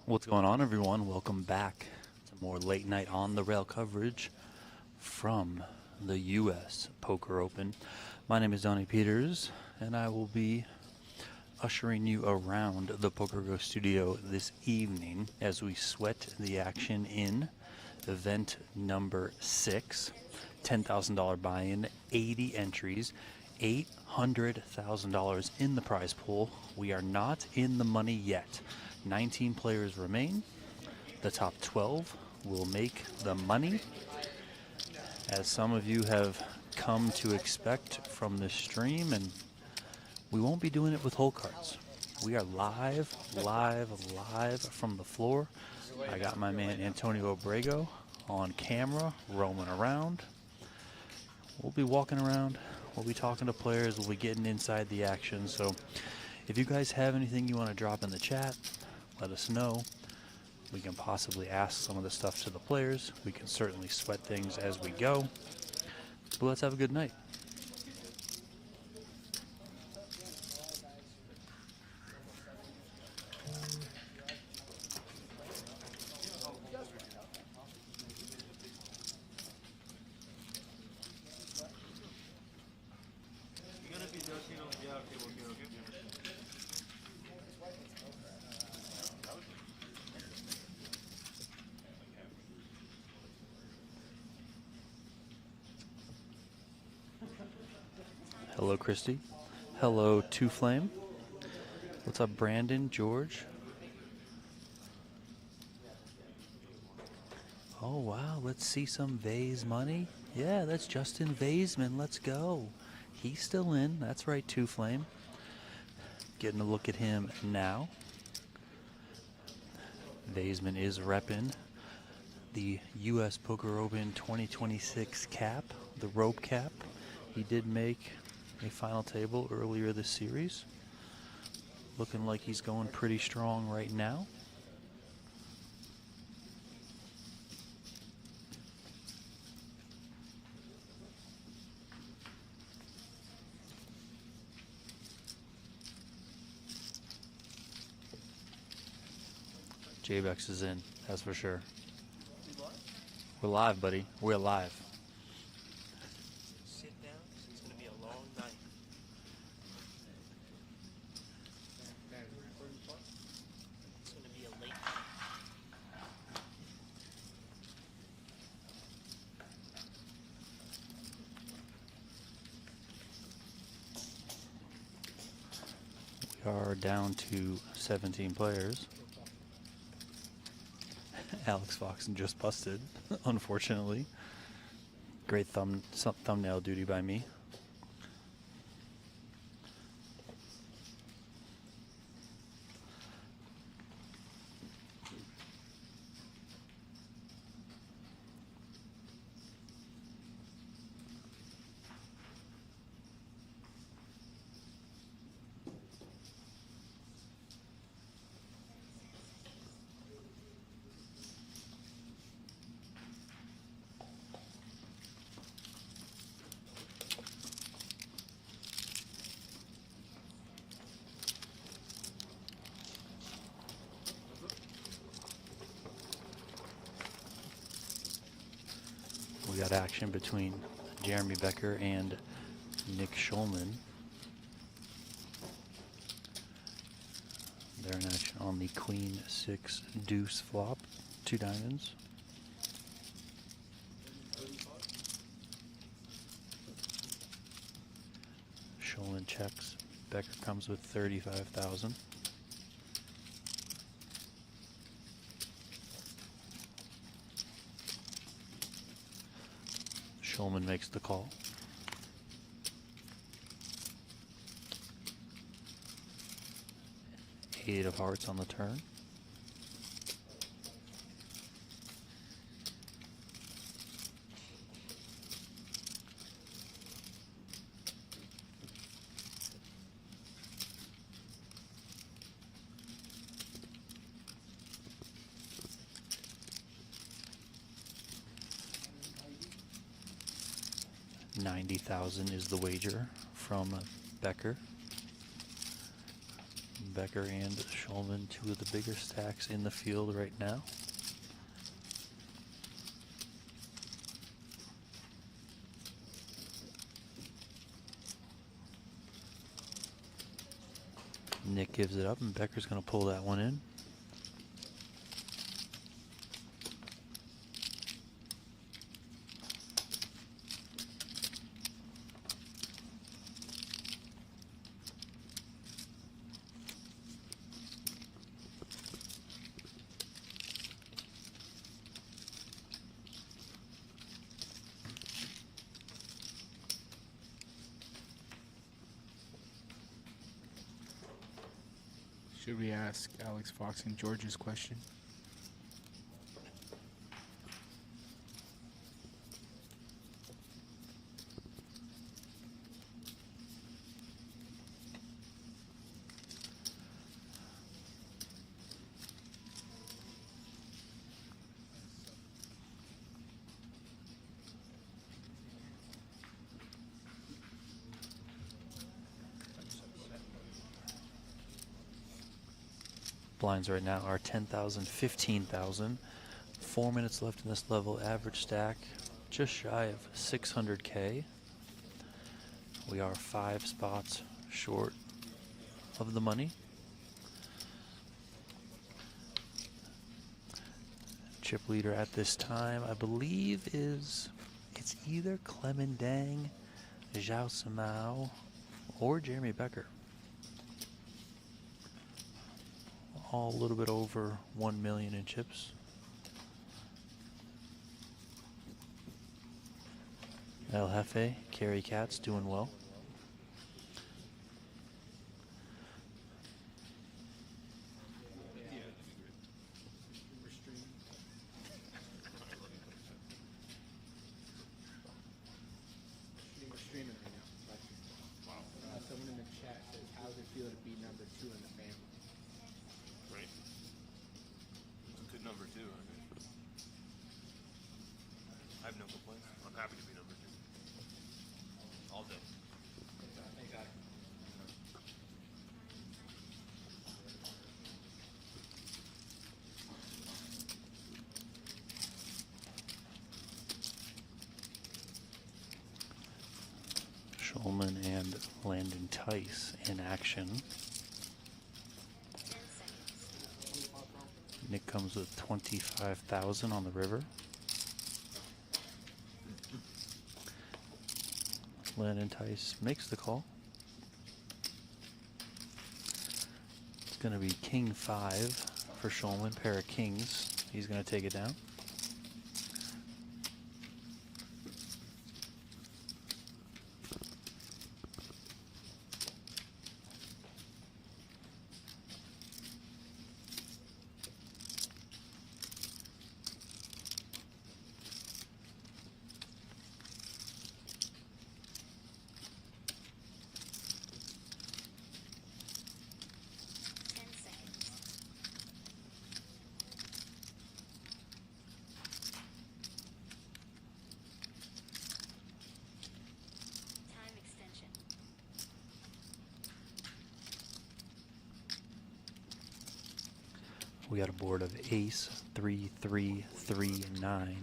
What's going on, everyone? Welcome back to more late night on the rail coverage from the U.S. Poker Open. My name is Donnie Peters, and I will be ushering you around the PokerGO studio this evening as we sweat the action in event number 6. $10,000 buy-in, 80 entries, $800,000 in the prize pool. We are not in the money yet. 19 players remain. The top 12 will make the money. As some of you have come to expect from this stream, and we won't be doing it with hole cards. We are live from the floor. I got my man Antonio Abrego on camera, roaming around. We'll be walking around, we'll be talking to players, we'll be getting inside the action. So if you guys have anything you want to drop in the chat, let us know. We can possibly ask some of the stuff to the players. We can certainly sweat things as we go. But let's have a good night. Hello, Christy. Hello, Two Flame. What's up, Brandon, George? Oh, wow. Let's see some Vase money. Yeah, that's Justin Vaseman. Let's go. He's still in. That's right, Two Flame. Getting a look at him now. Vaseman is repping the U.S. Poker Open 2026 cap, the rope cap. He did make a final table earlier this series. Looking like he's going pretty strong right now. J-Bex is in, that's for sure. We're live, buddy. We're live. Sit down, it's going to be a long night. It's going to be a late night. We are down to 17 players. Alex Foxen just busted, unfortunately. Great thumbnail duty by me. We got action between Jeremy Becker and Nick Schulman. They're in action on the Queen 6 deuce flop, 2 diamonds. Schulman checks. Becker comes with 35,000. Schulman makes the call. Eight of hearts on the turn. $90,000 is the wager from Becker. Becker and Shulman, two of the bigger stacks in the field right now. Nick gives it up, and Becker's going to pull that one in. Should we ask Alex Foxen George's question? Blinds right now are 10,000, 15,000. 4 minutes left in this level. Average stack just shy of 600K. We are 5 spots short of the money. Chip leader at this time, I believe, it's either Clemendang, Zhao Samao, or Jeremy Becker. All a little bit over 1 million in chips. El Jefe, Cary, Katz doing well. We're streaming right now. Wow. Someone in the chat says, how does it feel to be number 2 in the family? Right. It's a good number 2. I mean, I have no complaints. I'm happy to be number 2. All day. Shulman and Landon Tice in action. Nick comes with 25,000 on the river. Landon Tice makes the call. It's going to be King 5 for Shulman, pair of kings. He's going to take it down. We got a board of ace, 3, 3, 3, 9.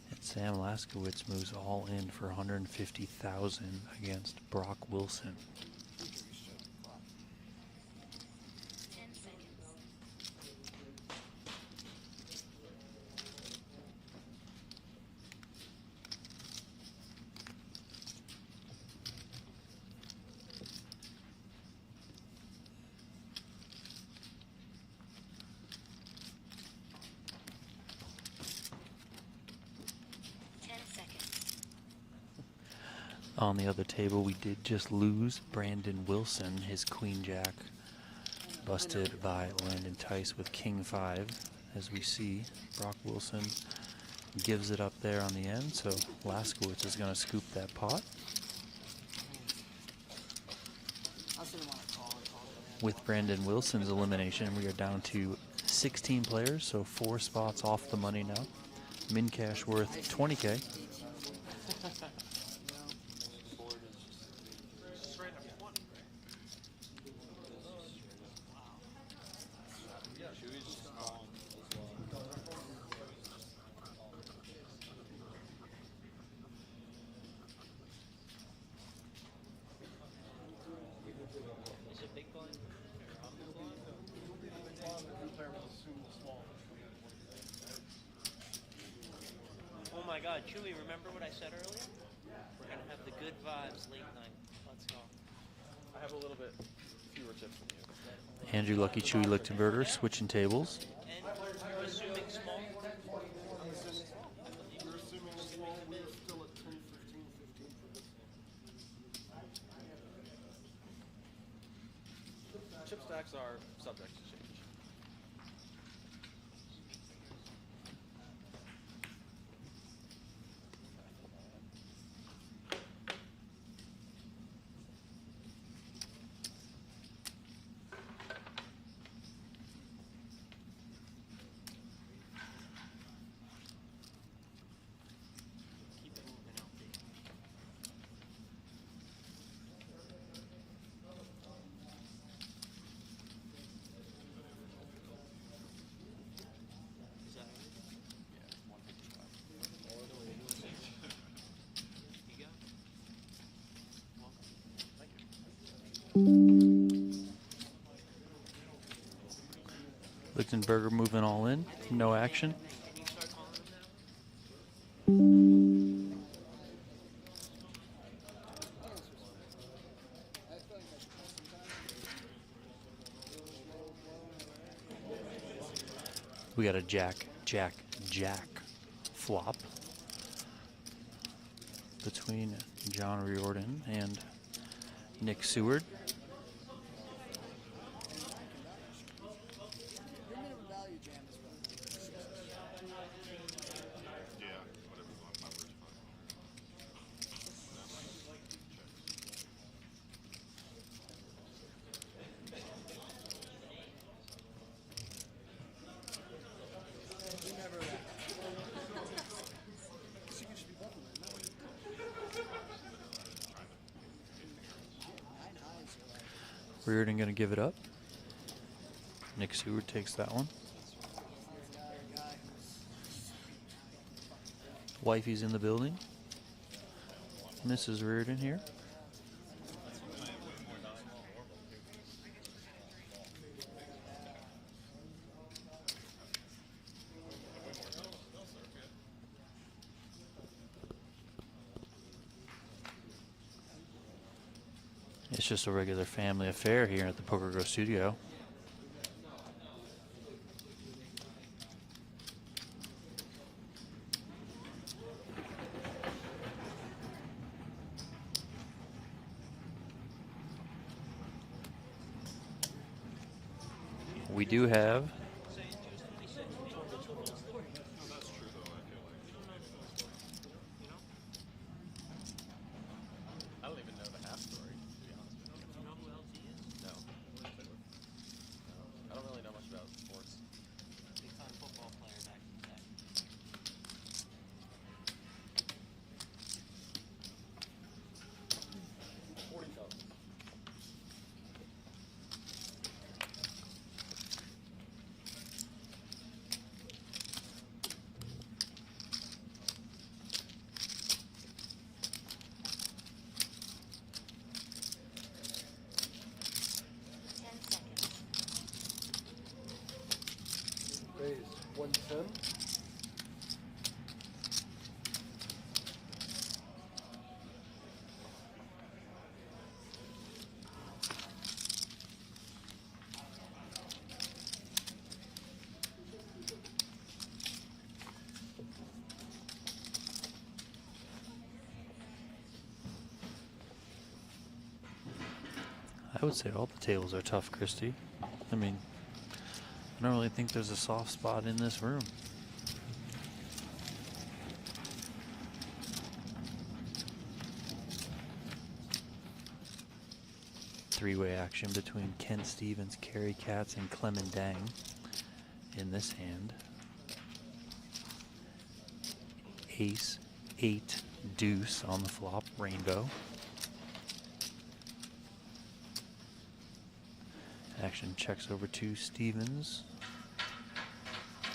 And Sam Laskowitz moves all in for 150,000 against Brock Wilson. On the other table, we did just lose Brandon Wilson, his queen jack, busted by Landon Tice with king 5. As we see, Brock Wilson gives it up there on the end, so Laskowitz is going to scoop that pot. With Brandon Wilson's elimination, we are down to 16 players, so 4 spots off the money now. Min cash worth 20K. Oh my God, Chewy, remember what I said earlier? We're gonna have the good vibes late night. Let's go. I have a little bit fewer chips than you. Andrew Lucky Chewy Lichtenberger switching tables. And you're assuming small? Chip stacks are subject to change. Keep it moving out there. Is that right? Yeah, 155. You got it? Welcome. Thank you. Lichtenberger moving all in. No action. Can you start calling him now? We got a jack, jack, jack flop between John Riordan and Nick Seward. Your minimum value jam is what? Yeah, whatever's on my first fund. You never. I think you should be bluffing right now. 9 highs are like. Riordan going to give it up. Nick Seward takes that one. You're a guy who's. Wifey's in the building. Mrs. Riordan here. It's just a regular family affair here at the PokerGO studio. We do have I don't even know the half story, to be honest with you. Do you know who else he is? No. I don't really know much about sports. Big time football player back in the day. Raise 110. I would say all the tables are tough, Christy. I mean, I don't really think there's a soft spot in this room. Three-way action between Ken Stevens, Cary, Katz, and Clement Dang in this hand. Ace, 8, deuce on the flop, rainbow. Action checks over to Stevens.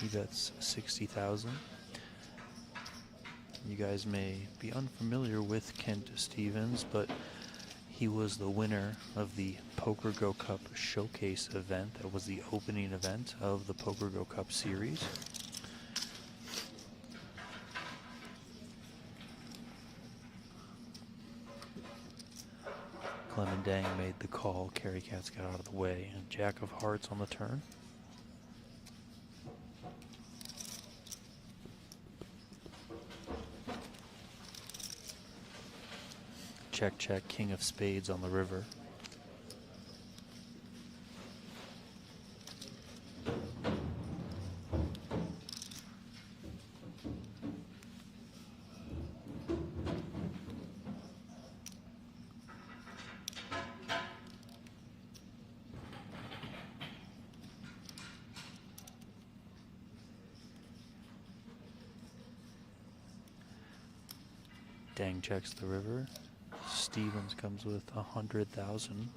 He bets 60,000. You guys may be unfamiliar with Kent Stevens, but He was the winner of the PokerGO Cup Showcase event. That was the opening event of the PokerGO Cup series. Clement Dang made the call. Cary Katz got out of the way. And Jack of Hearts on the turn. Check, check, King of Spades on the river. Dang checks the river. Stevens comes with 100,000.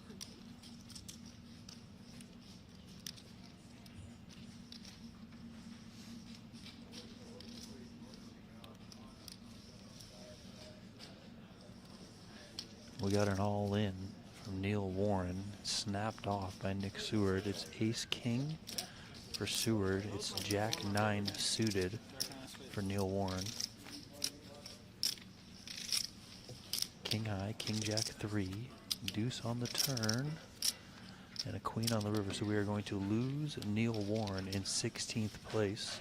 We got an all-in from Neil Warren, snapped off by Nick Seward. It's Ace-King for Seward. It's Jack-9 suited for Neil Warren. King high, King Jack 3, deuce on the turn, and a queen on the river. So we are going to lose Neil Warren in 16th place.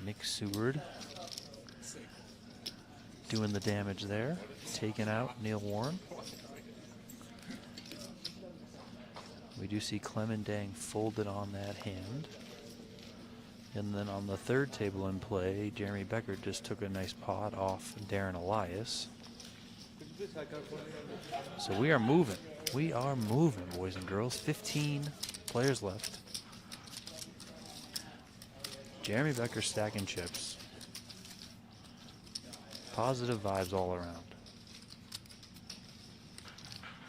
Nick Seward doing the damage there, taking out Neil Warren. We do see Clement Dang folded on that hand. And then on the third table in play, Jeremy Becker just took a nice pot off Darren Elias. So we are moving. We are moving, boys and girls. 15 players left. Jeremy Becker stacking chips. Positive vibes all around.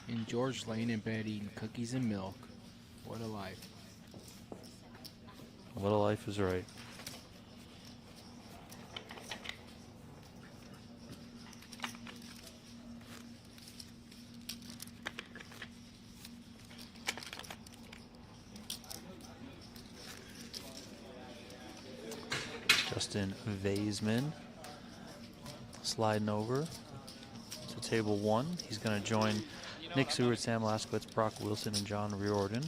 And George laying in bed eating cookies and milk. What a life. What a life is right. Justin Vaisman sliding over to table 1. He's going to join Nick Seward, Sam Laskowitz, Brock Wilson, and John Riordan.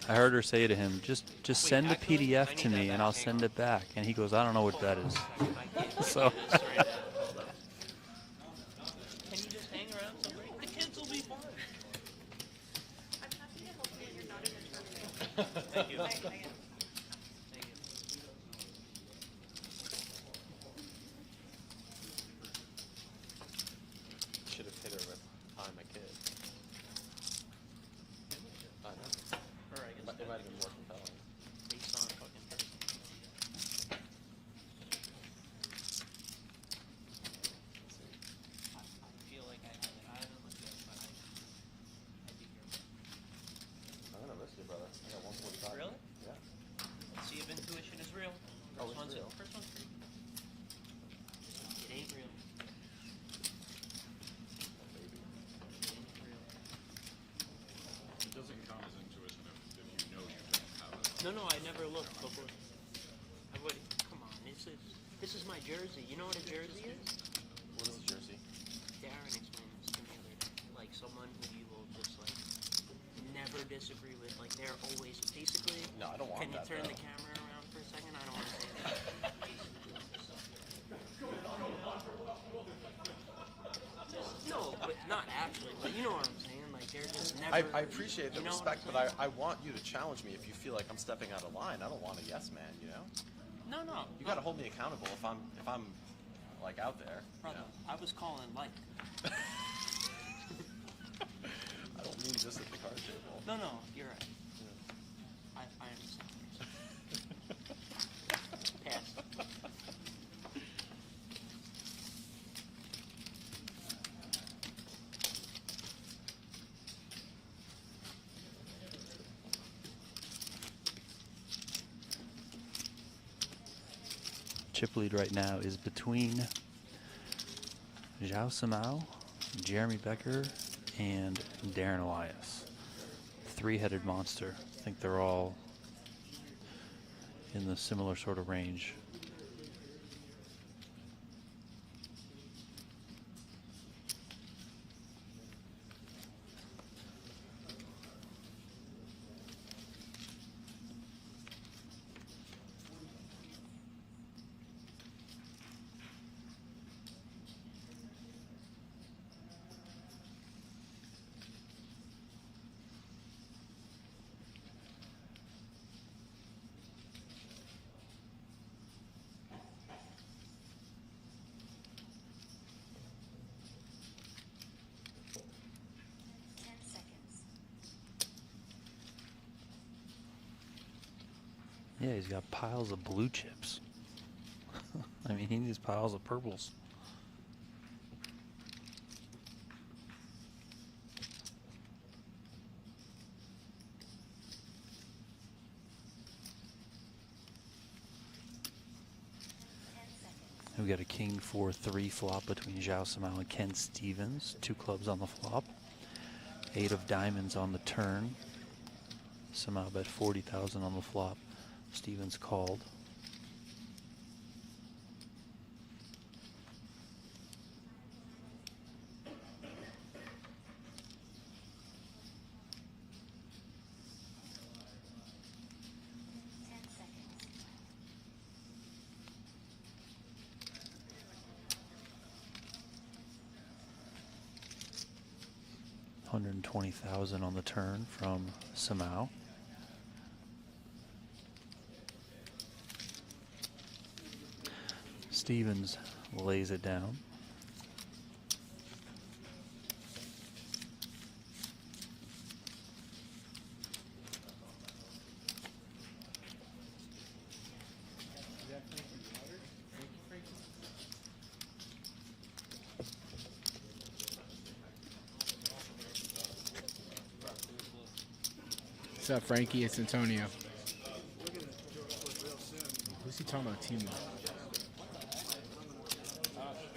I heard her say to him, just send a PDF to me and I'll send it back. And he goes, I don't know what that is. So. Can you just hang around somewhere? The kids will be fine. I'm happy to help you. You're not in a tournament. Thank you. I am. Thank you. Should have hit her with I'm a kid. I know. Or I guess It might have been more compelling. based on fucking person. I feel like I have it. I haven't looked at it, but I do hear it. I'm gonna risk it, brother. I got 145. Really? Yeah. Let's see if intuition is real. Oh, it's real. First one's free. It ain't real. Maybe. It ain't real. It doesn't count as intuition if you know you don't have it. No, I never looked before. I would. Come on, this is my jersey. You know what a jersey is? What is the jersey? Darren explained this to me the other day. Like someone who you will just like never disagree with. Like they're always basically. No, I don't want Can you that, turn though. the camera around for a second? I don't want to say that. No, but not actually. But you know what I'm saying? Like they're just never. I appreciate the you know what respect, I'm but saying? I want you to challenge me if you feel like I'm stepping out of line. I don't want a yes man, you know? No. You gotta hold me accountable if I'm like out there. Brother, I was calling like. I don't mean just at the card table. No, you're right. I understand. Pass. Chip lead right now is between Zhao Samao, Jeremy Becker, and Darren Elias. Three-headed monster. I think they're all in the similar sort of range. Yeah, he's got piles of blue chips. I mean, he needs piles of purples. We got a king 4-3 flop between Zhao Samao and Ken Stevens. 2 clubs on the flop. 8 of diamonds on the turn. Samao bet 40,000 on the flop. Stevens called. $120,000 on the turn from Samao. Stevens lays it down. What's up, Frankie? It's Antonio. Who's he talking about, Timu?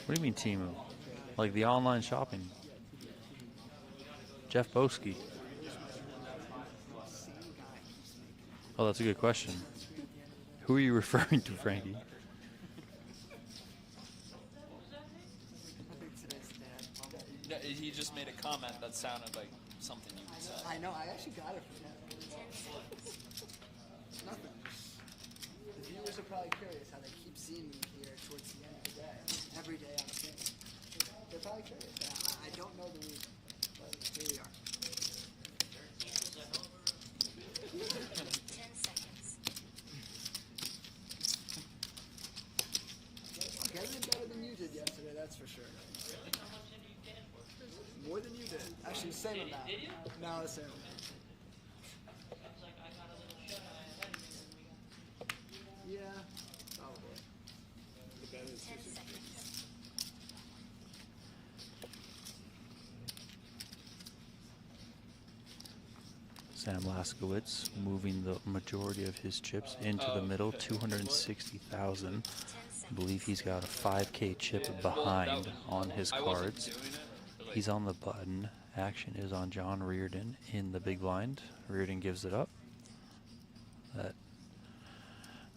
What do you mean Temu? Like the online shopping? Jeff Boski. Oh, that's a good question. Who are you referring to, Frankie? No, he just made a comment that sounded like something you would say. I know, I actually got it from him. Nothing. The viewers are probably curious how they keep seeing me here towards the end of the day. Every day I'm seeing. They're probably curious. I don't know the reason, but here we are. 10 seconds. I'm getting it better than you did yesterday, that's for sure. More than you did. Actually, same amount. No, the same amount. Yeah, probably. 10 seconds. Sam Laskowitz moving the majority of his chips into the middle, 260,000. I believe he's got a 5K chip behind on his cards. He's on the button. Action is on John Reardon in the big blind. Reardon gives it up.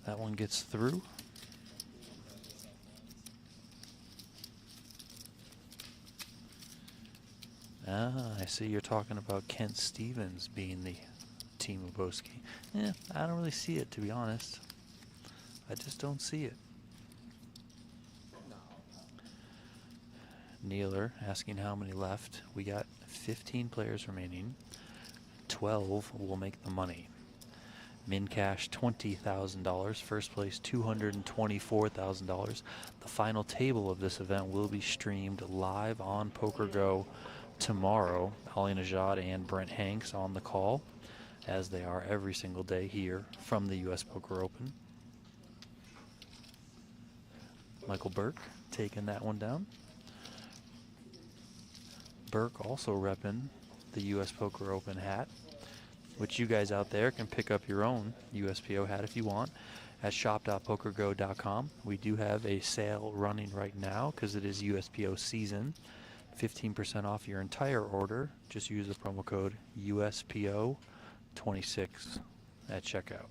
That one gets through. I see you're talking about Kent Stevens being the team of Boski. Yeah, I don't really see it, to be honest. I just don't see it. Neeler asking how many left. We got 15 players remaining. 12 will make the money. Min cash $20,000. First place $224,000. The final table of this event will be streamed live on PokerGo tomorrow. Ali Najad and Brent Hanks on the call, as they are every single day here from the U.S. Poker Open. Michael Burke taking that one down. Burke also repping the U.S. Poker Open hat, which you guys out there can pick up your own USPO hat if you want at shop.pokergo.com. We do have a sale running right now because it is USPO season. 15% off your entire order. Just use the promo code USPO26 at checkout.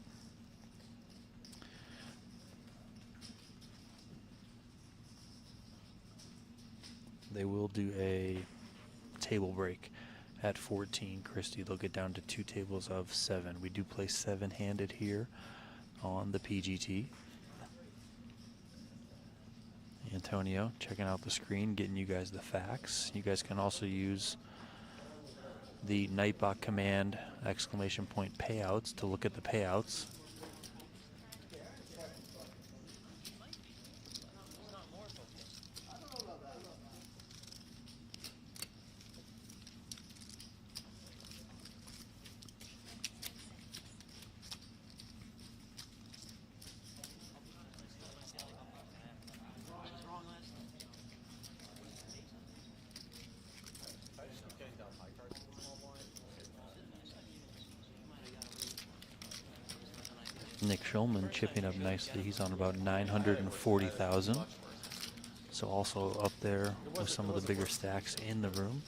They will do a table break at 14, Christie. They'll get down to 2 tables of 7. We do play 7-handed here on the PGT. Antonio checking out the screen, getting you guys the facts. You guys can also use the Nightbot command !payouts to look at the payouts. Nick Schulman chipping up nicely. He's on about 940,000. So also up there with some of the bigger stacks in the room.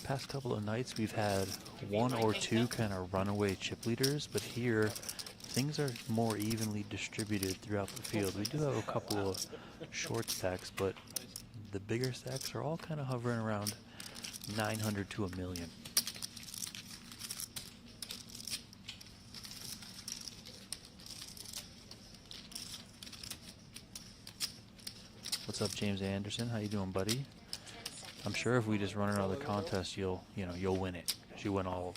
Past couple of nights we've had 1 or 2 kind of runaway chip leaders, but here things are more evenly distributed throughout the field. We do have a couple of short stacks, but the bigger stacks are all kind of hovering around 900 to 1 million. What's up, James Anderson? How you doing, buddy? I'm sure if we just run another contest, you'll win it, because you win all of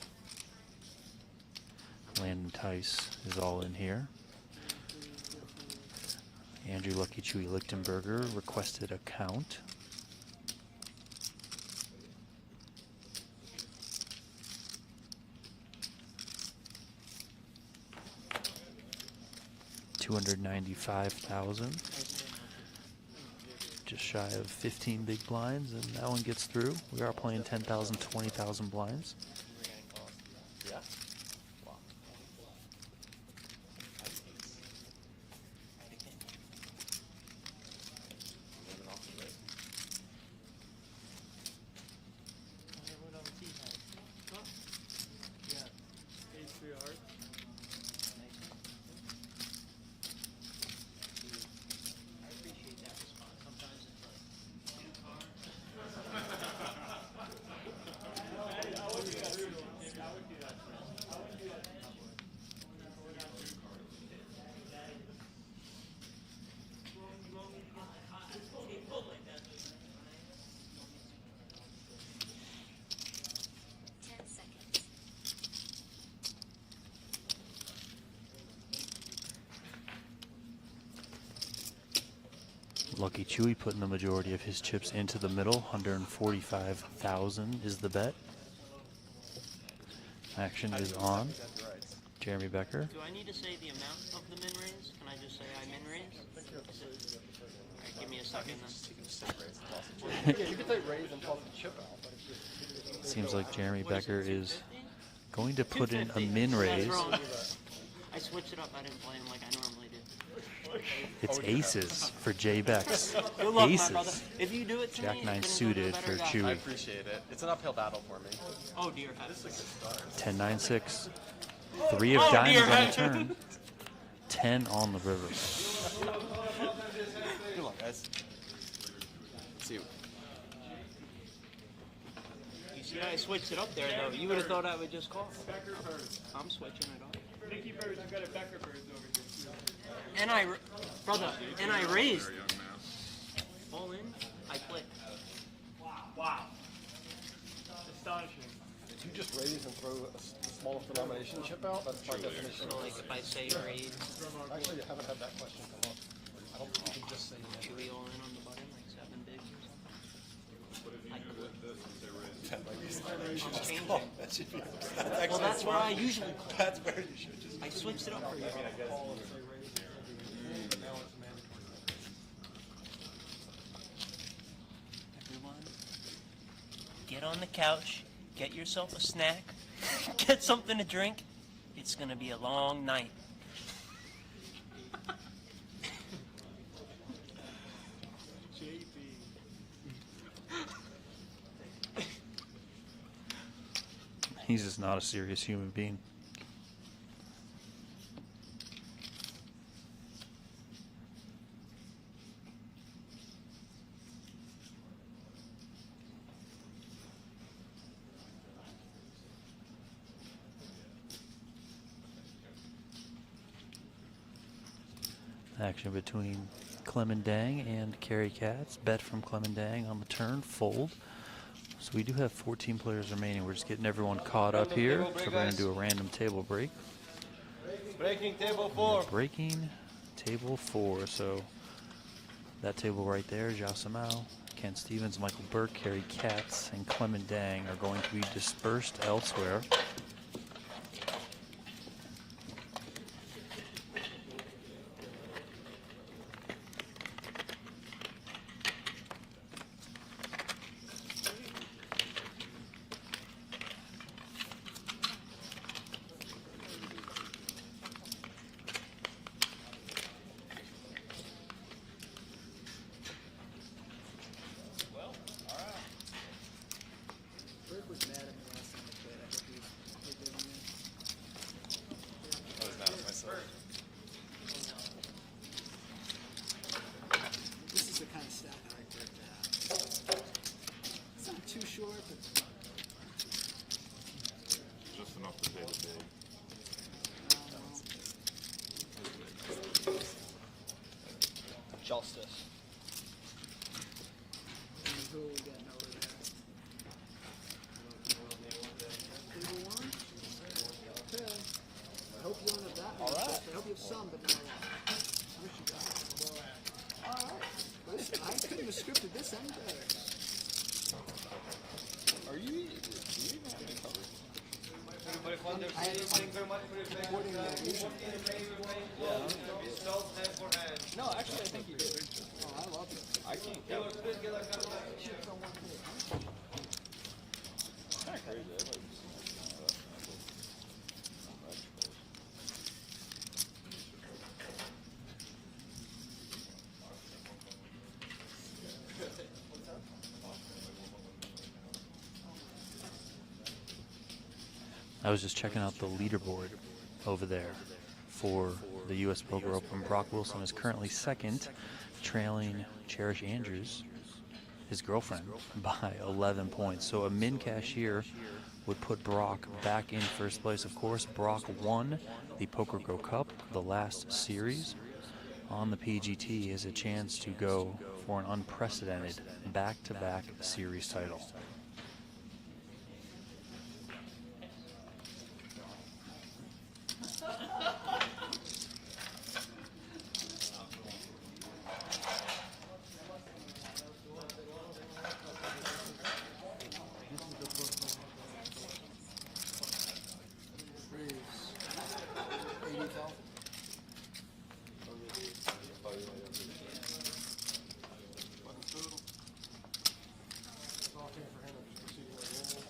them. Landon Tice is all in here. Andrew Lucky Chewy Lichtenberger requested a count. $295,000. Just shy of 15 big blinds, and that one gets through. We are playing 10,000, 20,000 blinds. Yeah. Lucky Chewy putting the majority of his chips into the middle. 145,000 is the bet. Action is on. Jeremy Becker. Do I need to say the amount of the min raise? Can I just say I min raise? Alright, give me a second then. Yeah, you could say raise and toss the chip out. But it's just, Seems like Jeremy What is Becker it, is going to put in a 250. min That's raise. wrong. I switched it up. I didn't play him like I normally do. It's aces for Jay Becks. Good luck, my brother. Aces. If you do it to Jack me, 9 it's suited gonna for go to a better guy. I Chewy. appreciate it. It's an uphill battle for me. Oh dear heavens. 10-9-6. 3 of Oh, diamonds dear on the heavens. turn. 10 on the river. Good luck, guys. See you. You see how I switched it up there, though? You would have thought I would just call. I'm switching it up. Nicky Birds, you got a Becker Birds over here. And I raised. Very young man. All in, I clicked. Wow. Astonishing. did you just raise and throw a smallest denomination chip out. That's by definition. So like if I say raise, Actually, I haven't had that question come up. I don't think you can just say should we all in on the button like 7 bigs or something? I could. I'm changing. That should be. Well, that's where I usually call. That's where you should just. I switched it up for you. Everyone, get on the couch, get yourself a snack, get something to drink. It's gonna be a long night. He's just not a serious human being. Action between Clemendang and Cary Katz. Bet from Clemendang on the turn, fold. So we do have 14 players remaining. We're just getting everyone caught up here. So we're going to do a random table break. Breaking table We're breaking table 4. So that table right there, Josimao, Ken Stevens, Michael Burke, Cary Katz, and Clemendang are going to be dispersed elsewhere. Burke was mad at me last time I played. I hope he's forgiving me. I was mad at myself. This is the kind of stack I like Burke to have. It's not too short, but Just enough to pay the bill. Justice. who are we getting over there? Table 1? Okay. I hope you don't have that many. Alright. I hope you have some, but not a lot. I wish you got. Alright. Listen, I couldn't have scripted this any better. Are you even have any cover? I had recording the music. No, actually, I think you did. Oh, I love it. I can't count. Kind of crazy. I like I was just checking out the leaderboard over there for the U.S. Poker Open. Brock Wilson is currently second, trailing Cherish Andrews, his girlfriend, by 11 points. So a min cashier would put Brock back in first place. Of course, Brock won the PokerGO Cup, the last series on the PGT, as a chance to go for an unprecedented back-to-back series title.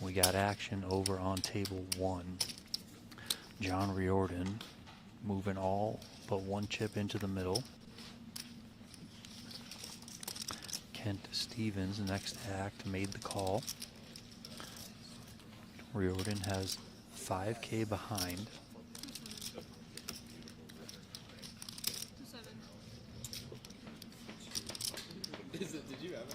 We got action over on table 1. John Riordan moving all but one chip into the middle. Kent Stevens, next act, made the call. Riordan has 5K behind. Did you have it?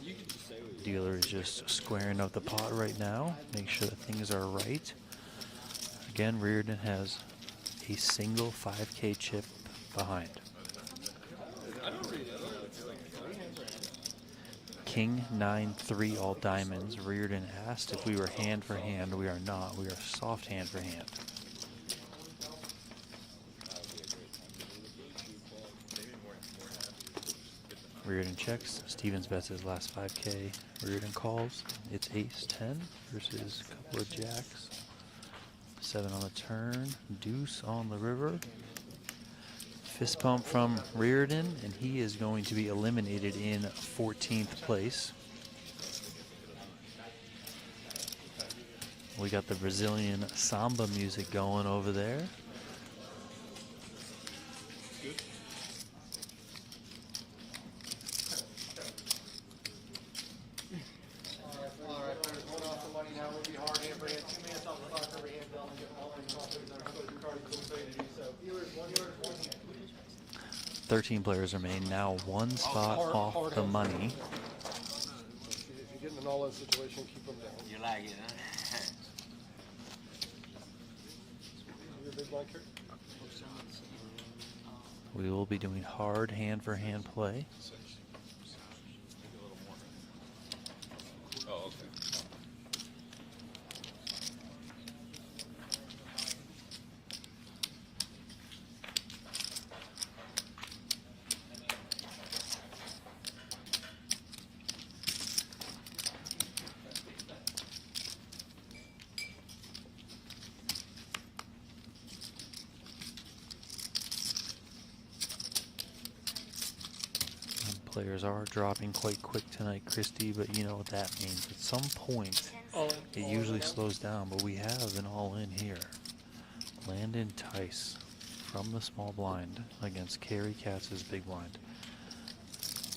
You can just say what you Dealer is just squaring up the pot right now, make sure that things are right. Again, Riordan has a single 5K chip behind. King 9-3 all diamonds. Reardon asked if we were hand for hand. We are not. We are soft hand for hand. Reardon checks. Stevens bets his last 5K. Reardon calls. It's ace 10 versus a couple of jacks. 7 on the turn. Deuce on the river. Fist pump from Reardon, and he is going to be eliminated in 14th place. We got the Brazilian samba music going over there. Alright, one off the money now. We'll be hard hand for hand. 2 minutes off the clock every hand bill and get all in. So viewers, 1 yard, 1 hand. 13 players remain. Now 1 spot off the money. If you get in an all-in situation, keep them down. You like it, huh? You're a big blind, Cary? We will be doing hard hand for hand play. Oh, okay. 'Em players are dropping quite quick tonight, Christy, but you know what that means. At some point, it usually slows down, but we have an all-in here. Landon Tice from the small blind against Cary Katz's big blind.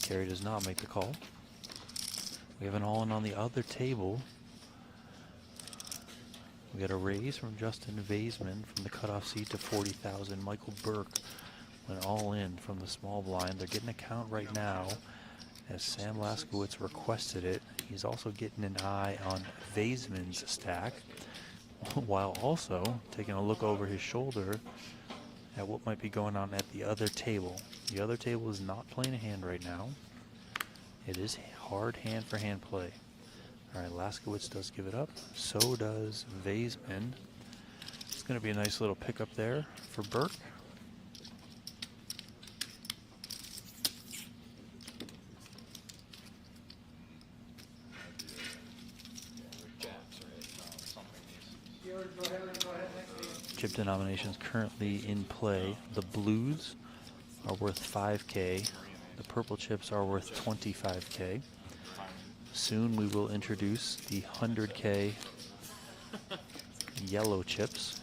Cary does not make the call. We have an all-in on the other table. We got a raise from Justin Vaisman from the cutoff seat to 40,000. Michael Burke went all in from the small blind. They're getting a count right now as Sam Laskowitz requested it. He's also getting an eye on Vaisman's stack while also taking a look over his shoulder at what might be going on at the other table. The other table is not playing a hand right now. It is hard hand for hand play. All right, Laskowitz does give it up. So does Vaisman. It's going to be a nice little pickup there for Burke. Chip denominations currently in play. The blues are worth 5K. The purple chips are worth 25K. Soon we will introduce the 100K yellow chips.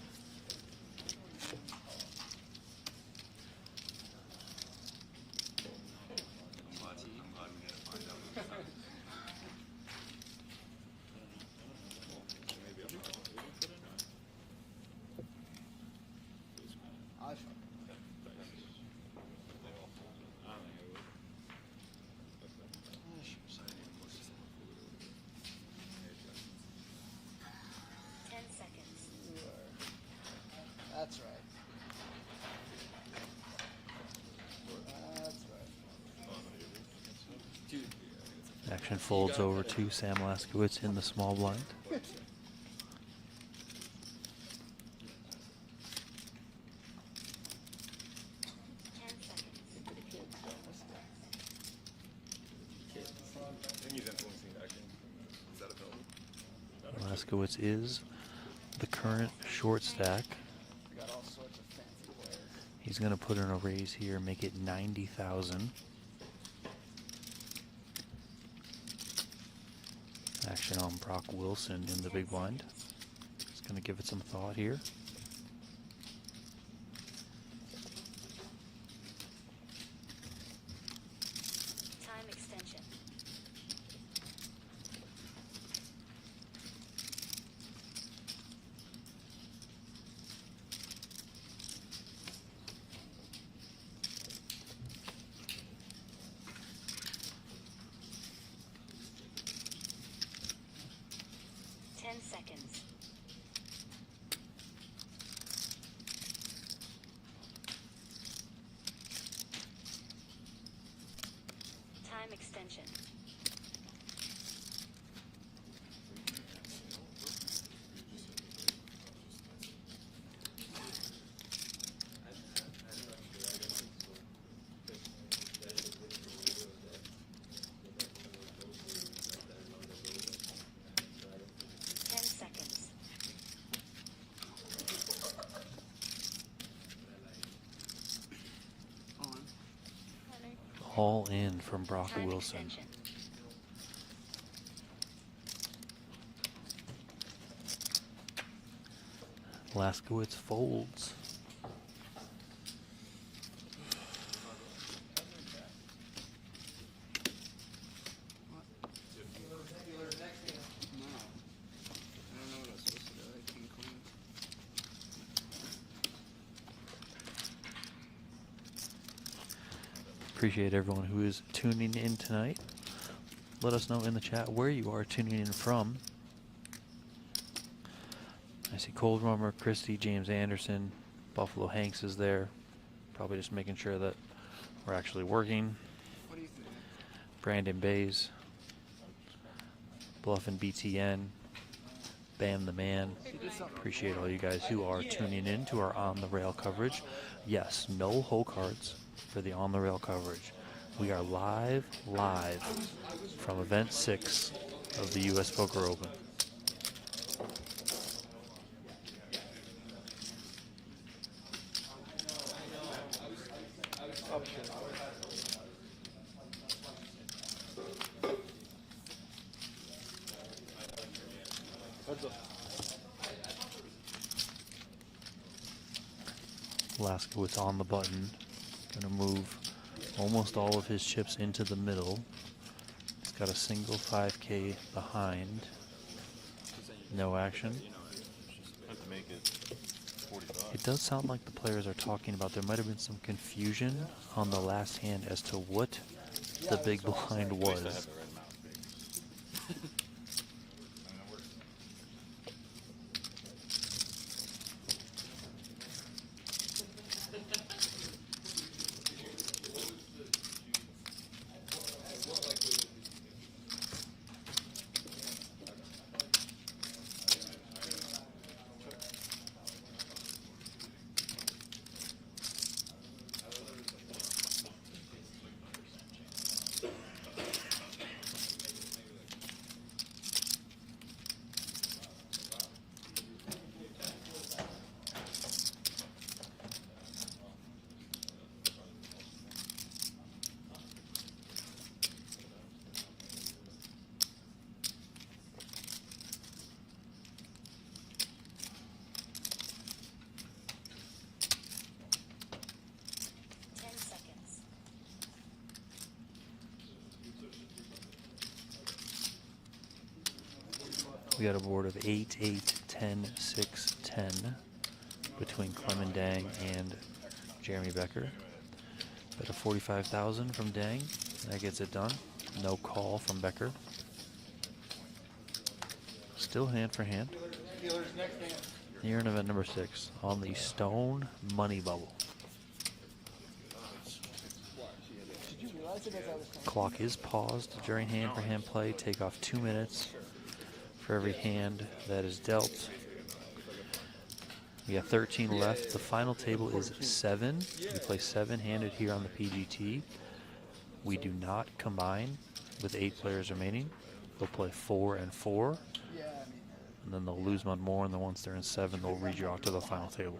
That's right. That's right. Action folds over to Sam Laskowitz in the small blind. Laskowitz is the current short stack. We got all sorts of fancy players. He's going to put in a raise here, make it 90,000. Action on Brock Wilson in the big blind. He's going to give it some thought here. Time extension. Seconds. all in from Brock Wilson. Laskowitz folds. Appreciate everyone who is tuning in tonight. Let us know in the chat where you are tuning in from. I see Cold Rummer, Christie, James Anderson, Buffalo Hanks is there. Probably just making sure that we're actually working. What do you think? Brandon Bays, Bluffin' BTN, Bam the Man. Appreciate all you guys who are tuning in to our On the Rail coverage. Yes, no hole cards for the On the Rail coverage. We are live from event 6 of the US Poker Open. Laskowitz on the button. Gonna move almost all of his chips into the middle. He's got a single 5K behind. No action. Have to make it 45. It does sound like the players are talking about there might have been some confusion on the last hand as to what the big blind was. We got a board of 8, 8, 10, 6, 10 between Clement Dang and Jeremy Becker. Bet a 45,000 from Dang. That gets it done. No call from Becker. Still hand for hand. Here in event number 6 on the Stone Money Bubble. Clock is paused during hand for hand play. Take off 2 minutes for every hand that is dealt. We got 13 left. The final table is 7. We play 7-handed here on the PGT. We do not combine with 8 players remaining. They'll play 4 and 4. And then they'll lose one more, and then once they're in 7, they'll redraw to the final table.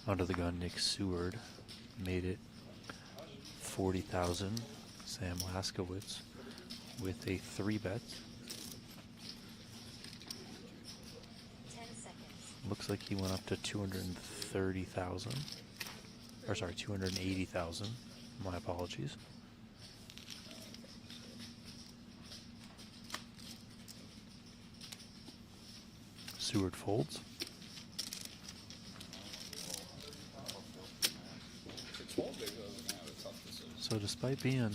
Under the gun, Nick Seward made it 40,000. Sam Laskowitz with a 3-bet. Looks like he went up to 230,000. Or sorry, 280,000. My apologies. Seward folds. So despite being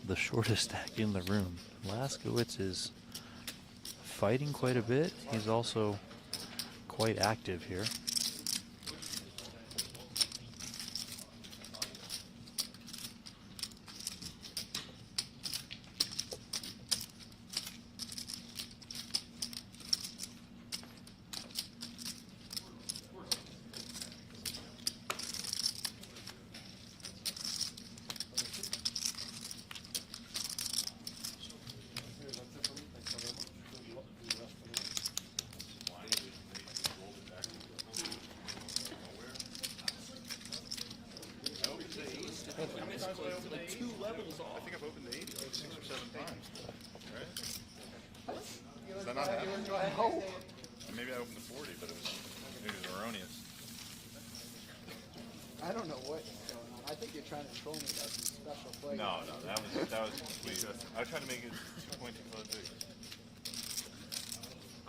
the shortest stack in the room, Laskowitz is fighting quite a bit. He's also quite active here. Like 2 levels I off. think I've opened the 80 like 6 or 7 times. Right? Does that not happen? No. Maybe I opened the 40, but maybe it was erroneous. I don't know what's going on. I think you're trying to troll me about some special play. No, that was complete. I was trying to make it 2.2 color big.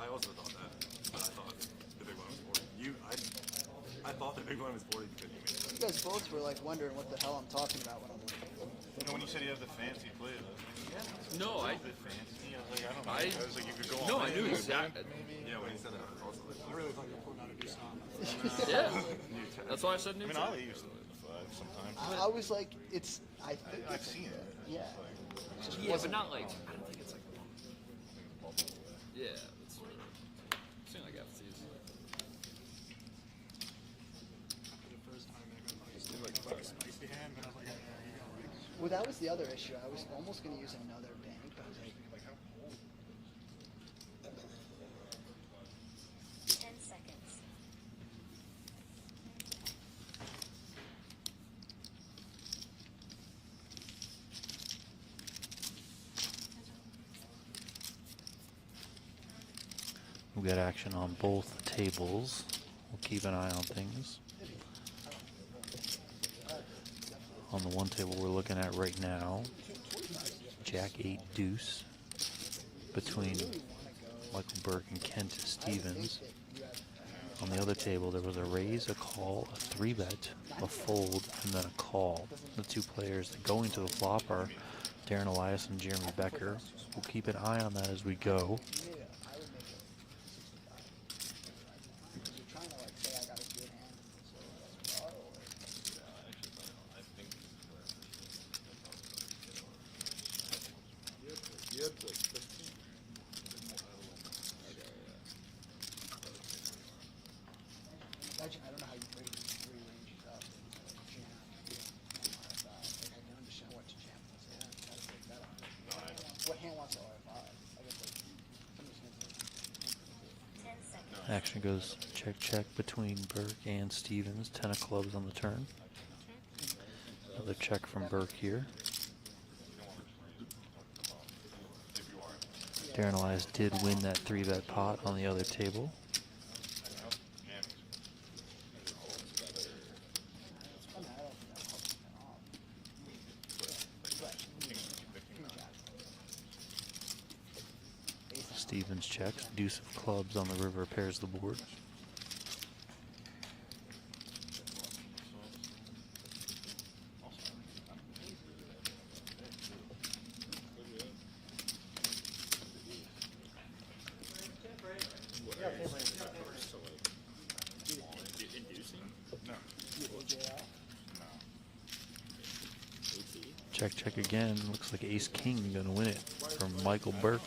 I also thought that, but I thought the big one was 40. I thought the big one was 40 because you made You guys both were like wondering what the hell I'm talking about when I'm You know, when you said you have the fancy play, I was like, No, a bit fancy. I was like, I don't know. I- I was like, you could go on. No, I knew exactly. Yeah, when you said that, I was also like, I really thought you were pulling out a deuce off. Yeah. That's why I said I new mean, tech. I use the 5 sometimes. I was like, it's. I think I've it's seen it. Yeah. Yeah, but not like, I don't think it's like, yeah, it's seemed like FC's. Well, that was the other issue. I was almost going to use another bank, but I was like, 10 seconds. We've got action on both tables. We'll keep an eye on things. On the one table we're looking at right now, Jack 8 deuce between Michael Burke and Kent Stevens. On the other table there was a raise, a call, a 3-bet, a fold, and then a call. The two players that go into the flop are Darren Elias and Jeremy Becker. We'll keep an eye on that as we go. you're trying to like say I got a good hand. So that's You had like 15. Imagine, I don't know how you break these 3 ranges up. Jam. RFI. Like, I can understand what to jam. Yeah, gotta break that up. What hand wants RFI? I guess like, somebody's gonna 10 seconds. Action goes check check between Burke and Stevens. 10 of clubs on the turn. Another check from Burke here. Darren Elias did win that 3-bet pot on the other table. Stevens checks. Deuce of clubs on the river pairs the board. Check, check again. Looks like Ace King gonna win it from Michael Burke.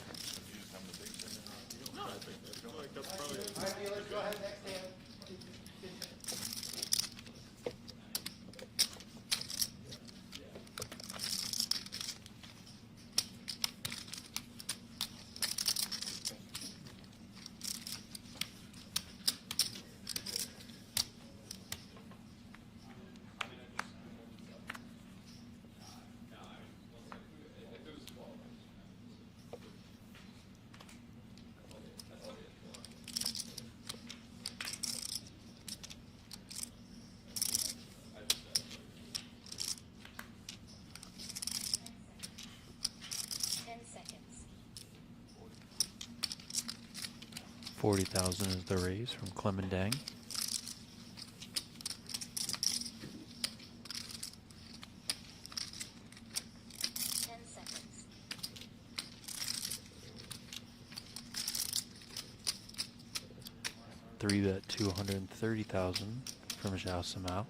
Seconds. 40,000 is the raise from Clemendang. 3-bet 230,000 from Zhao Samao.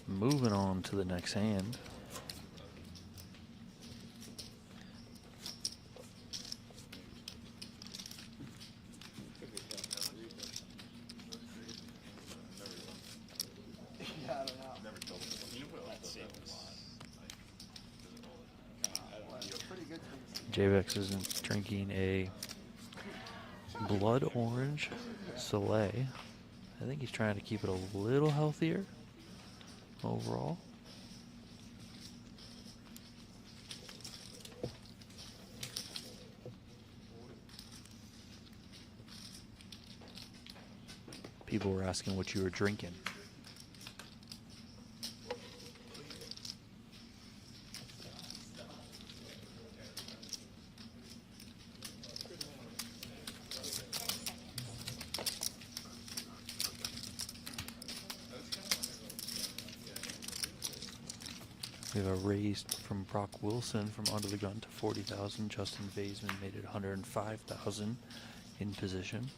Moving on to the next hand. Yeah, I don't know. Pretty good things. JVX isn't drinking a blood orange Soleil. I think he's trying to keep it a little healthier overall. People were asking what you were drinking. We have a raise from Brock Wilson from under the gun to 40,000. Justin Vaisman made it 105,000 in position.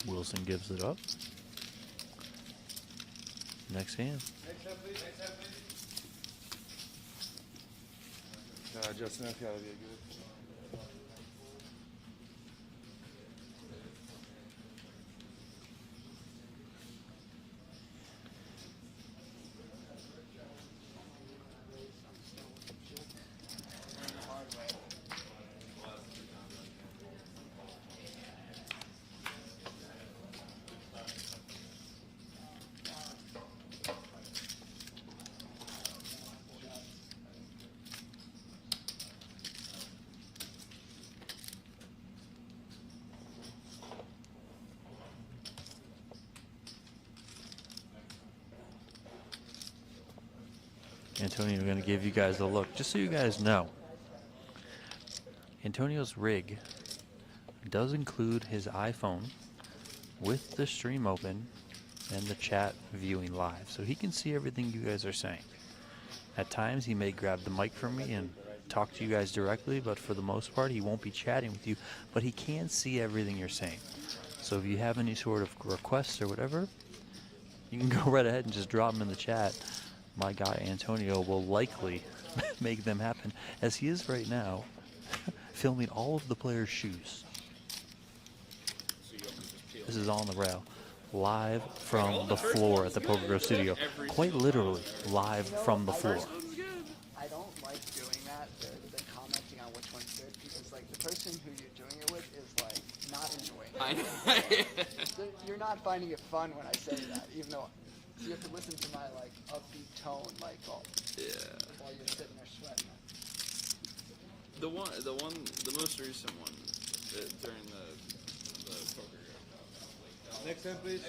Wilson gives it up. Next hand. Justin, I feel like you're good. Antonio, I'm going to give you guys a look, just so you guys know. Antonio's rig does include his iPhone with the stream open and the chat viewing live, so he can see everything you guys are saying. At times, he may grab the mic from me and talk to you guys directly, but for the most part, he won't be chatting with you, but he can see everything you're saying. So if you have any sort of requests or whatever, you can go right ahead and just drop them in the chat. My guy Antonio will likely make them happen, as he is right now filming all of the players' shoes. This is on the rail, live from the floor at the PokerGO studio. Quite literally, live from the floor. I don't like doing that, the commenting on which one's good, because like the person who you're doing it with is like not enjoying it. You're not finding it fun when I say that, even though you have to listen to my like upbeat tone, like while you're sitting there sweating. The most recent one during the PokerGO. Next hand, please.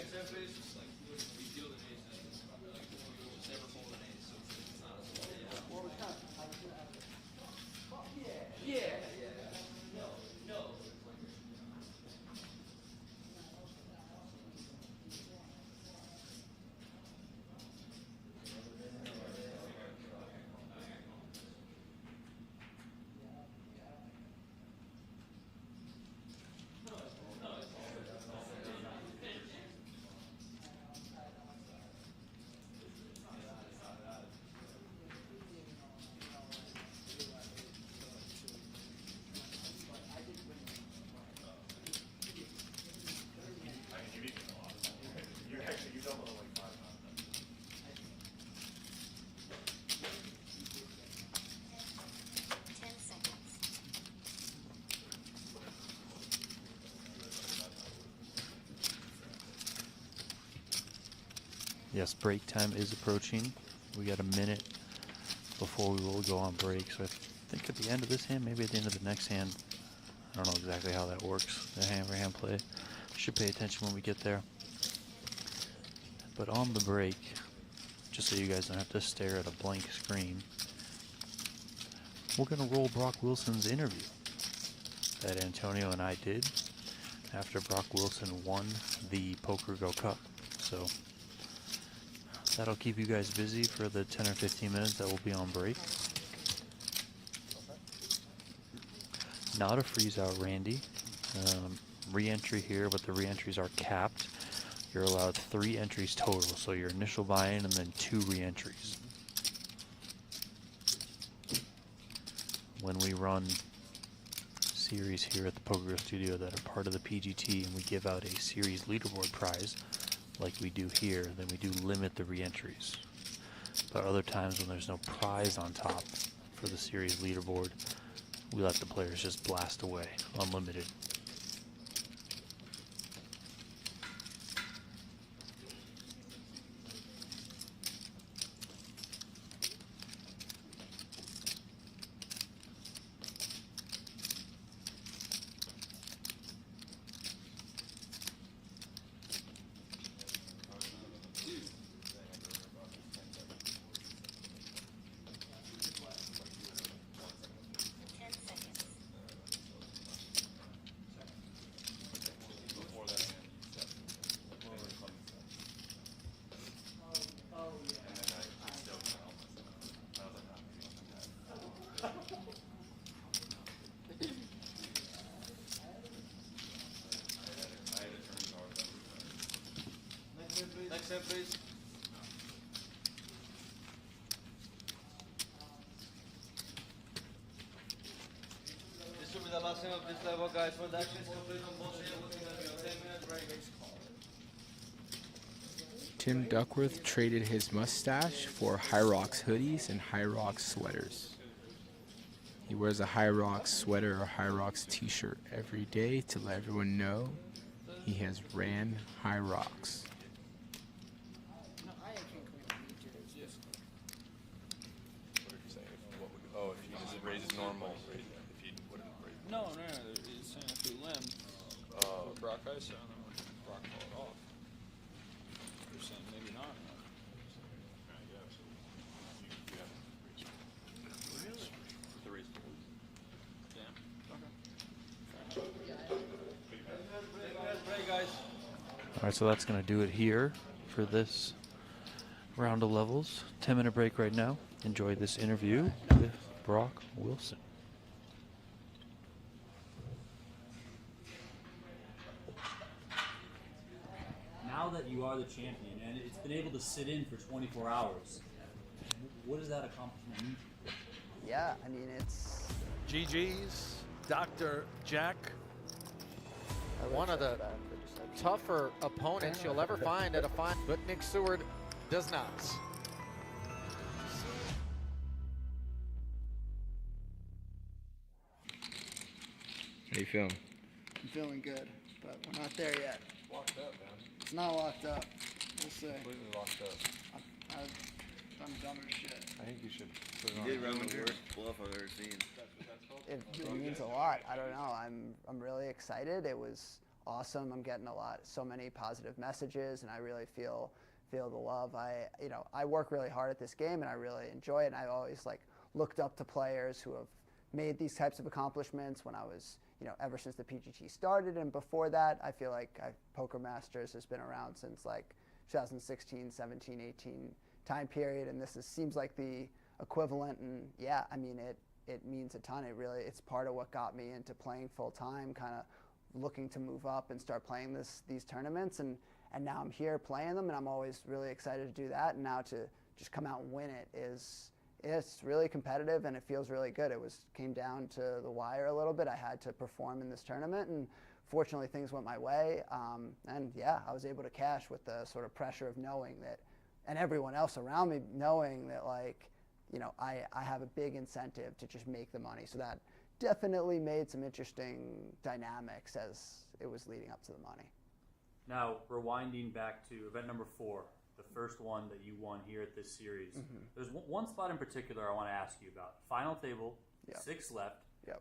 Yes, break time is approaching. We got a minute before we will go on break. So I think at the end of this hand, maybe at the end of the next hand, I don't know exactly how that works, the hand-for-hand play. Should pay attention when we get there. But on the break, just so you guys don't have to stare at a blank screen, we're going to roll Brock Wilson's interview that Antonio and I did after Brock Wilson won the PokerGO Cup. So that'll keep you guys busy for the 10 or 15 minutes that will be on break. Not a freeze-out, Randy. Re-entry here, but the re-entries are capped. You're allowed 3 entries total, so your initial buy-in and then 2 re-entries. When we run series here at the PokerGO studio that are part of the PGT and we give out a series leaderboard prize, like we do here, then we do limit the re-entries. But other times when there's no prize on top for the series leaderboard, we let the players just blast away, unlimited. Next hand, please. This will be the last hand of this level, guys. When the action is complete on both hands, looking at your 10 minutes break. Tim Duckworth traded his mustache for High Rocks hoodies and High Rocks sweaters. He wears a High Rocks sweater or High Rocks t-shirt every day to let everyone know he has ran High Rocks. No, I can't quit the Yes. What are you saying? Oh, if he just raises normal, if he wouldn't raise. No, he's saying if he limbed, Brock ISO, and then Brock called off. You're saying maybe not. All right, so that's going to do it here for this round of levels. 10-minute break right now. Enjoy this interview with Brock Wilson. Now that you are the champion and it's been able to sit in for 24 hours, what does that accomplishment mean? Yeah, I mean, it's GG's, Dr. Jack. One of the tougher opponents you'll ever find at a fine, but Nick Seward does not. How you feeling? I'm feeling good, but we're not there yet. Locked up, man. It's not locked up. We'll see. Completely locked up. I've done dumber shit. I think you should put it on. You did run the worst bluff I've ever seen. It means a lot. I don't know. I'm really excited. It was awesome. I'm getting so many positive messages, and I really feel the love. I work really hard at this game, and I really enjoy it. And I've always looked up to players who have made these types of accomplishments when I was, ever since the PGT started, and before that, I feel like Poker Masters has been around since 2016, 17, 18 time period, and this seems like the equivalent. And yeah, I mean it means a ton. It's part of what got me into playing full time, kind of looking to move up and start playing these tournaments, and now I'm here playing them, and I'm always really excited to do that. And now to just come out and win it's really competitive, and it feels really good. Came down to the wire a little bit. I had to perform in this tournament, and fortunately things went my way. And yeah, I was able to cash with the sort of pressure of knowing that, and everyone else around me knowing that I have a big incentive to just make the money. So that definitely made some interesting dynamics as it was leading up to the money. Now, rewinding back to event number 4, the first one that you won here at this series. There's one spot in particular I want to ask you about. Final table, 6 left.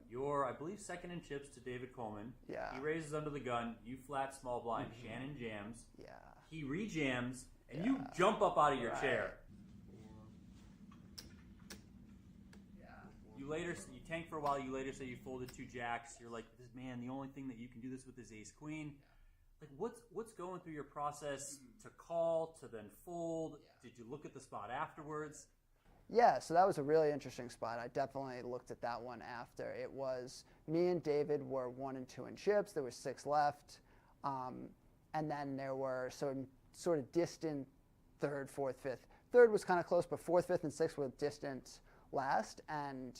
You're, I believe, second in chips to David Coleman. He raises under the gun. You flat small blind. Shannon jams. He rejams, and you jump up out of your chair. You tank for a while. You later say you folded 2 jacks. You're like, man, the only thing that you can do this with is ace queen. Like, what's going through your process to call, to then fold? Did you look at the spot afterwards? Yeah, so that was a really interesting spot. I definitely looked at that one after. It was me and David were 1 and 2 in chips. There was 6 left, and then there were sort of distant third, fourth, fifth. Third was kind of close, but fourth, fifth, and sixth were distant last. And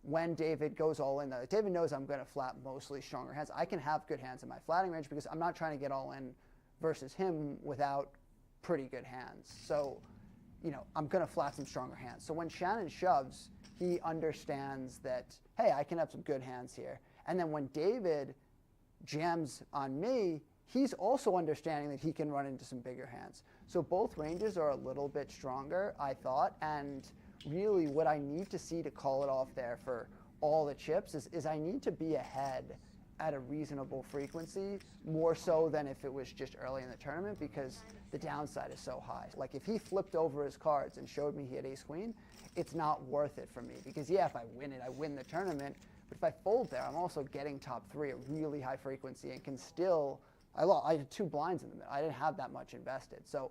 when David goes all in, though, David knows I'm going to flat mostly stronger hands. I can have good hands in my flatting range because I'm not trying to get all in versus him without pretty good hands. So, I'm going to flat some stronger hands. So when Shannon shoves, he understands that, hey, I can have some good hands here. And then when David jams on me, he's also understanding that he can run into some bigger hands. So both ranges are a little bit stronger, I thought, and really what I need to see to call it off there for all the chips is I need to be ahead at a reasonable frequency, more so than if it was just early in the tournament, because the downside is so high. Like if he flipped over his cards and showed me he had ace queen, it's not worth it for me, because if I win it, I win the tournament, but if I fold there, I'm also getting top 3 at really high frequency and can still, I had 2 blinds in the middle. I didn't have that much invested. So,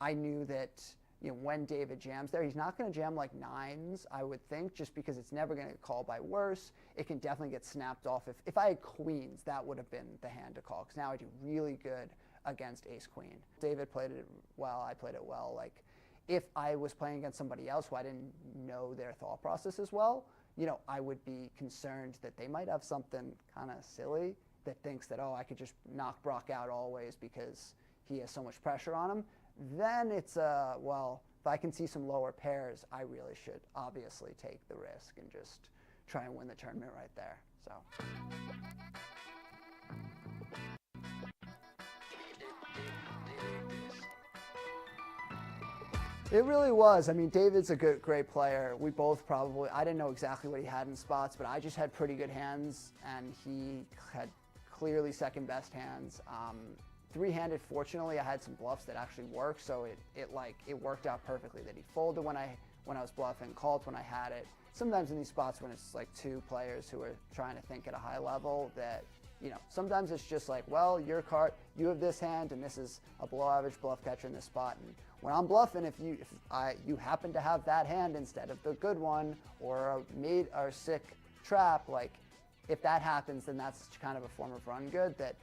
I knew that when David jams there, he's not going to jam like 9s, I would think, just because it's never going to get called by worse. It can definitely get snapped off. If I had queens, that would have been the hand to call, because now I do really good against ace queen. David played it well. I played it well. Like, if I was playing against somebody else who I didn't know their thought process as well, I would be concerned that they might have something kind of silly that thinks that, oh, I could just knock Brock out always because he has so much pressure on him. Then it's, well, if I can see some lower pairs, I really should obviously take the risk and just try and win the tournament right there. So. It really was. I mean, David's a great player. We both probably, I didn't know exactly what he had in spots, but I just had pretty good hands, and he had clearly second best hands. Three-handed, fortunately, I had some bluffs that actually worked, so it worked out perfectly that he folded when I was bluffing, called when I had it. Sometimes in these spots when it's like 2 players who are trying to think at a high level, that sometimes it's just like, well, your card, you have this hand, and this is a below average bluff catcher in this spot. And when I'm bluffing, if you happen to have that hand instead of the good one, or a sick trap, like if that happens, then that's kind of a form of run good that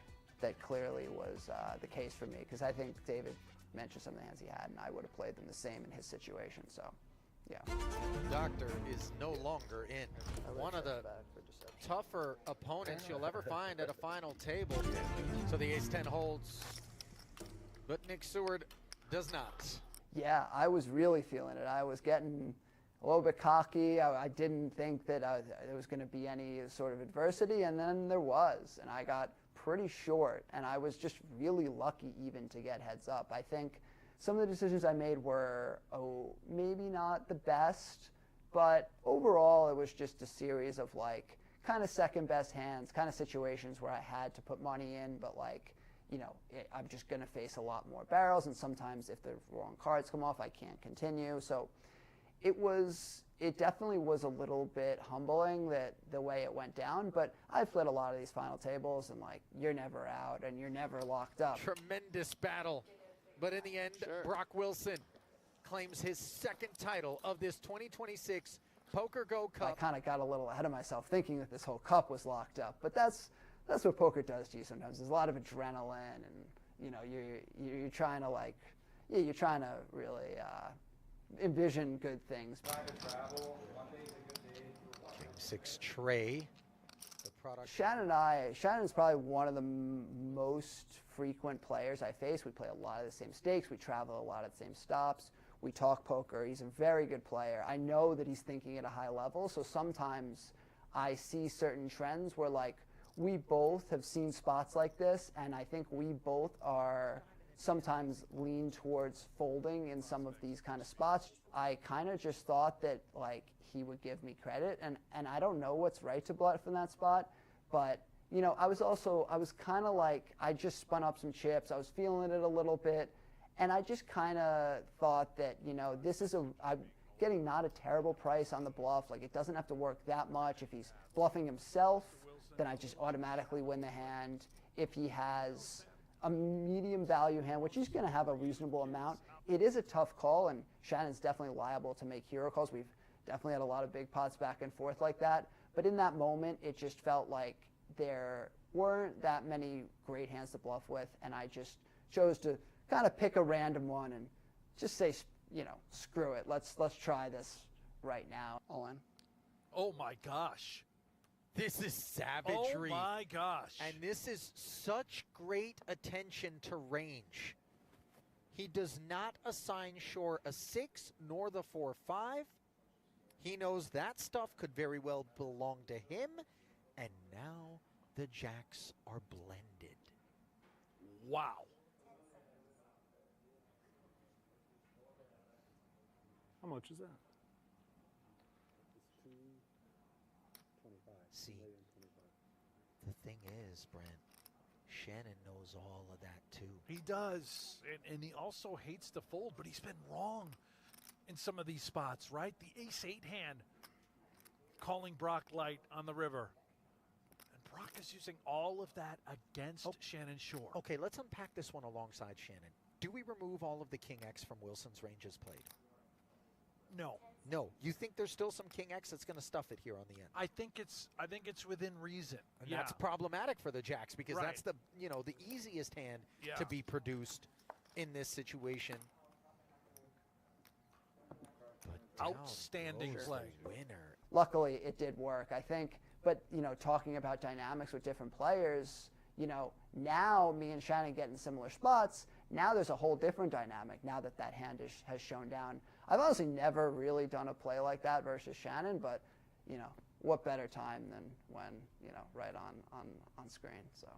clearly was the case for me, because I think David mentioned some of the hands he had, and I would have played them the same in his situation. So, yeah. Doctor is no longer in. One of the tougher opponents you'll ever find at a final table. So the ace-10 holds, but Nick Seward does not. Yeah, I was really feeling it. I was getting a little bit cocky. I didn't think that there was going to be any sort of adversity, and then there was, and I got pretty short, and I was just really lucky even to get heads up. I think some of the decisions I made were, maybe not the best, but overall it was just a series of like kind of second best hands, kind of situations where I had to put money in, but like, I'm just going to face a lot more barrels, and sometimes if the wrong cards come off, I can't continue. So it definitely was a little bit humbling that the way it went down, but I've played a lot of these final tables, and like, you're never out and you're never locked up. Tremendous battle, but in the end, Brock Wilson claims his 2nd title of this 2026 PokerGO Cup. I kind of got a little ahead of myself thinking that this whole cup was locked up, but that's what poker does to you sometimes. There's a lot of adrenaline, and you're trying to you're trying to really envision good things. King 6 Trey. The product. Shannon's probably one of the most frequent players I face. We play a lot of the same stakes. We travel a lot of the same stops. We talk poker. He's a very good player. I know that he's thinking at a high level, so sometimes I see certain trends where like we both have seen spots like this, and I think we both are sometimes lean towards folding in some of these kind of spots. I kind of just thought that like he would give me credit, and I don't know what's right to bluff in that spot, but you know, I was kind of like, I just spun up some chips, I was feeling it a little bit, and I just kind of thought that, you know, I'm getting not a terrible price on the bluff, like it doesn't have to work that much. If he's bluffing himself, then I just automatically win the hand. If he has a medium value hand, which he's going to have a reasonable amount, it is a tough call, and Shannon's definitely liable to make hero calls. We've definitely had a lot of big pots back and forth like that, but in that moment, it just felt like there weren't that many great hands to bluff with, and I just chose to kind of pick a random one and just say, you know, screw it, let's try this right now. All in. Oh my gosh. This is savagery. Oh my gosh. And this is such great attention to range. He does not assign Shore a 6 nor the 4-5. He knows that stuff could very well belong to him. And now the jacks are blended. Wow. How much is that? See, the thing is, Brent, Shannon knows all of that too. He does, and he also hates to fold, but he's been wrong in some of these spots, right? The ace-8 hand calling Brock light on the river. And Brock is using all of that against Shannon Shore. Okay, let's unpack this one alongside Shannon. Do we remove all of the King X from Wilson's ranges played? No. No. You think there's still some King X that's going to stuff it here on the end? I think it's within reason. And that's problematic for the jacks because Right. that's the easiest hand to be produced in this situation. But outstanding play. Winner. Luckily, it did work, I think. But, you know, talking about dynamics with different players, you know, now me and Shannon get in similar spots. Now there's a whole different dynamic now that that hand has shown down. I've honestly never really done a play like that versus Shannon, but, you know, what better time than when, you know, right on screen. So.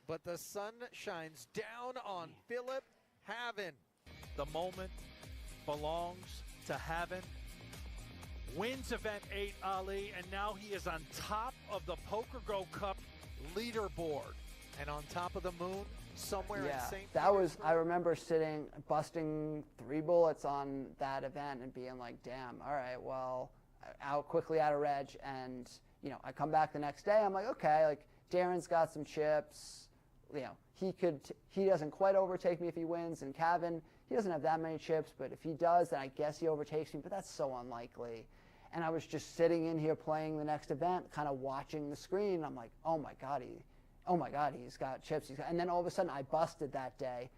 But the sun shines down on Philip Haven. The moment belongs to Haven. Wins event 8, Ali, and now he is on top of the PokerGO Cup leaderboard. And on top of the moon, somewhere in St. That was, I remember busting 3 bullets on that event and being like, damn, all right, well, quickly out of reg. And, you know, I come back the next day, I'm like, okay, like, Darren's got some chips. You know, he doesn't quite overtake me if he wins. And Cavan, he doesn't have that many chips, but if he does, then I guess he overtakes me, but that's so unlikely. And I was just sitting in here playing the next event, kind of watching the screen. I'm like, oh my God, he's got chips. And then all of a sudden I busted that day.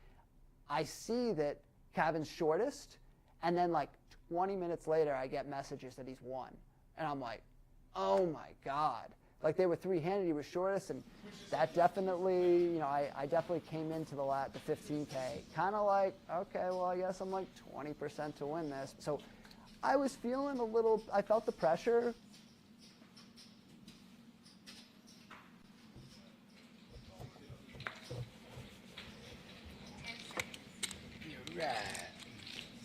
I see that Cavan's shortest, and then like 20 minutes later I get messages that he's won. And I'm like, oh my God. Like they were 3-handed, he was shortest, and that definitely, you know, I definitely came into the 15K. Kind of like, okay, well I guess I'm like 20% to win this. So I was feeling I felt the pressure. Right.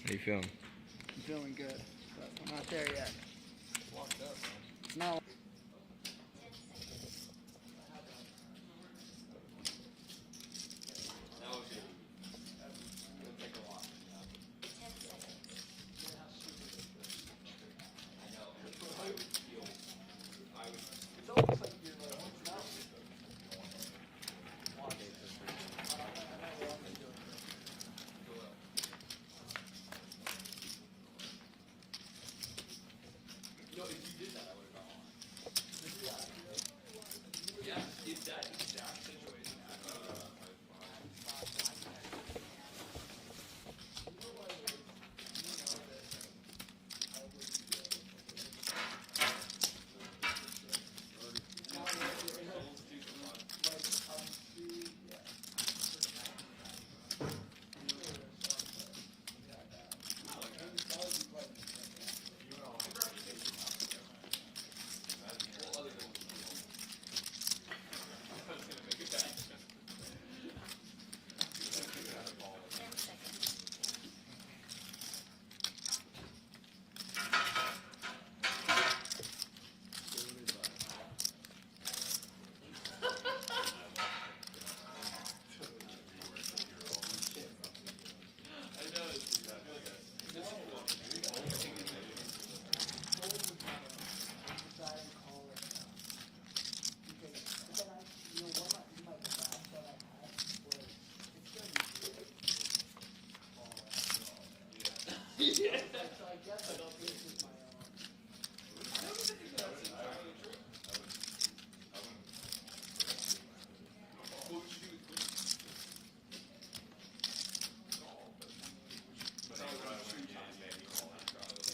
How you feeling? I'm feeling good, but I'm not there yet. No. Yeah. So I guess I don't think it's my own. I don't think that's entirely true. What would you do with queen? Call, but probably wouldn't shoot top maybe call that probably.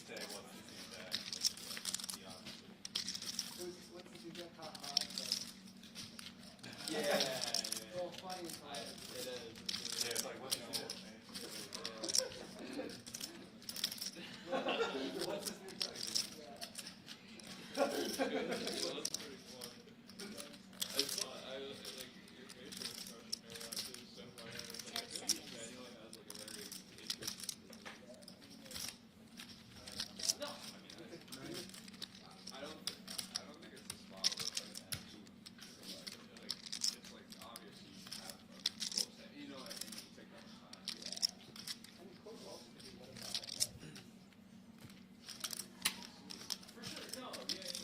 What's the get caught high? Yeah. Well, funny is high. It is. Yeah, it's like, what's the deal? What's his new Well, that's pretty funny. I saw, I like your facial expression there after so funny. I was like, I think Daniel has like a very interesting. No, I mean, I don't think it's the spot where it's like too like it's like obvious you have a close hand. You know, and you take that much time. Yeah. I mean, close also could be what about For sure, no, yeah.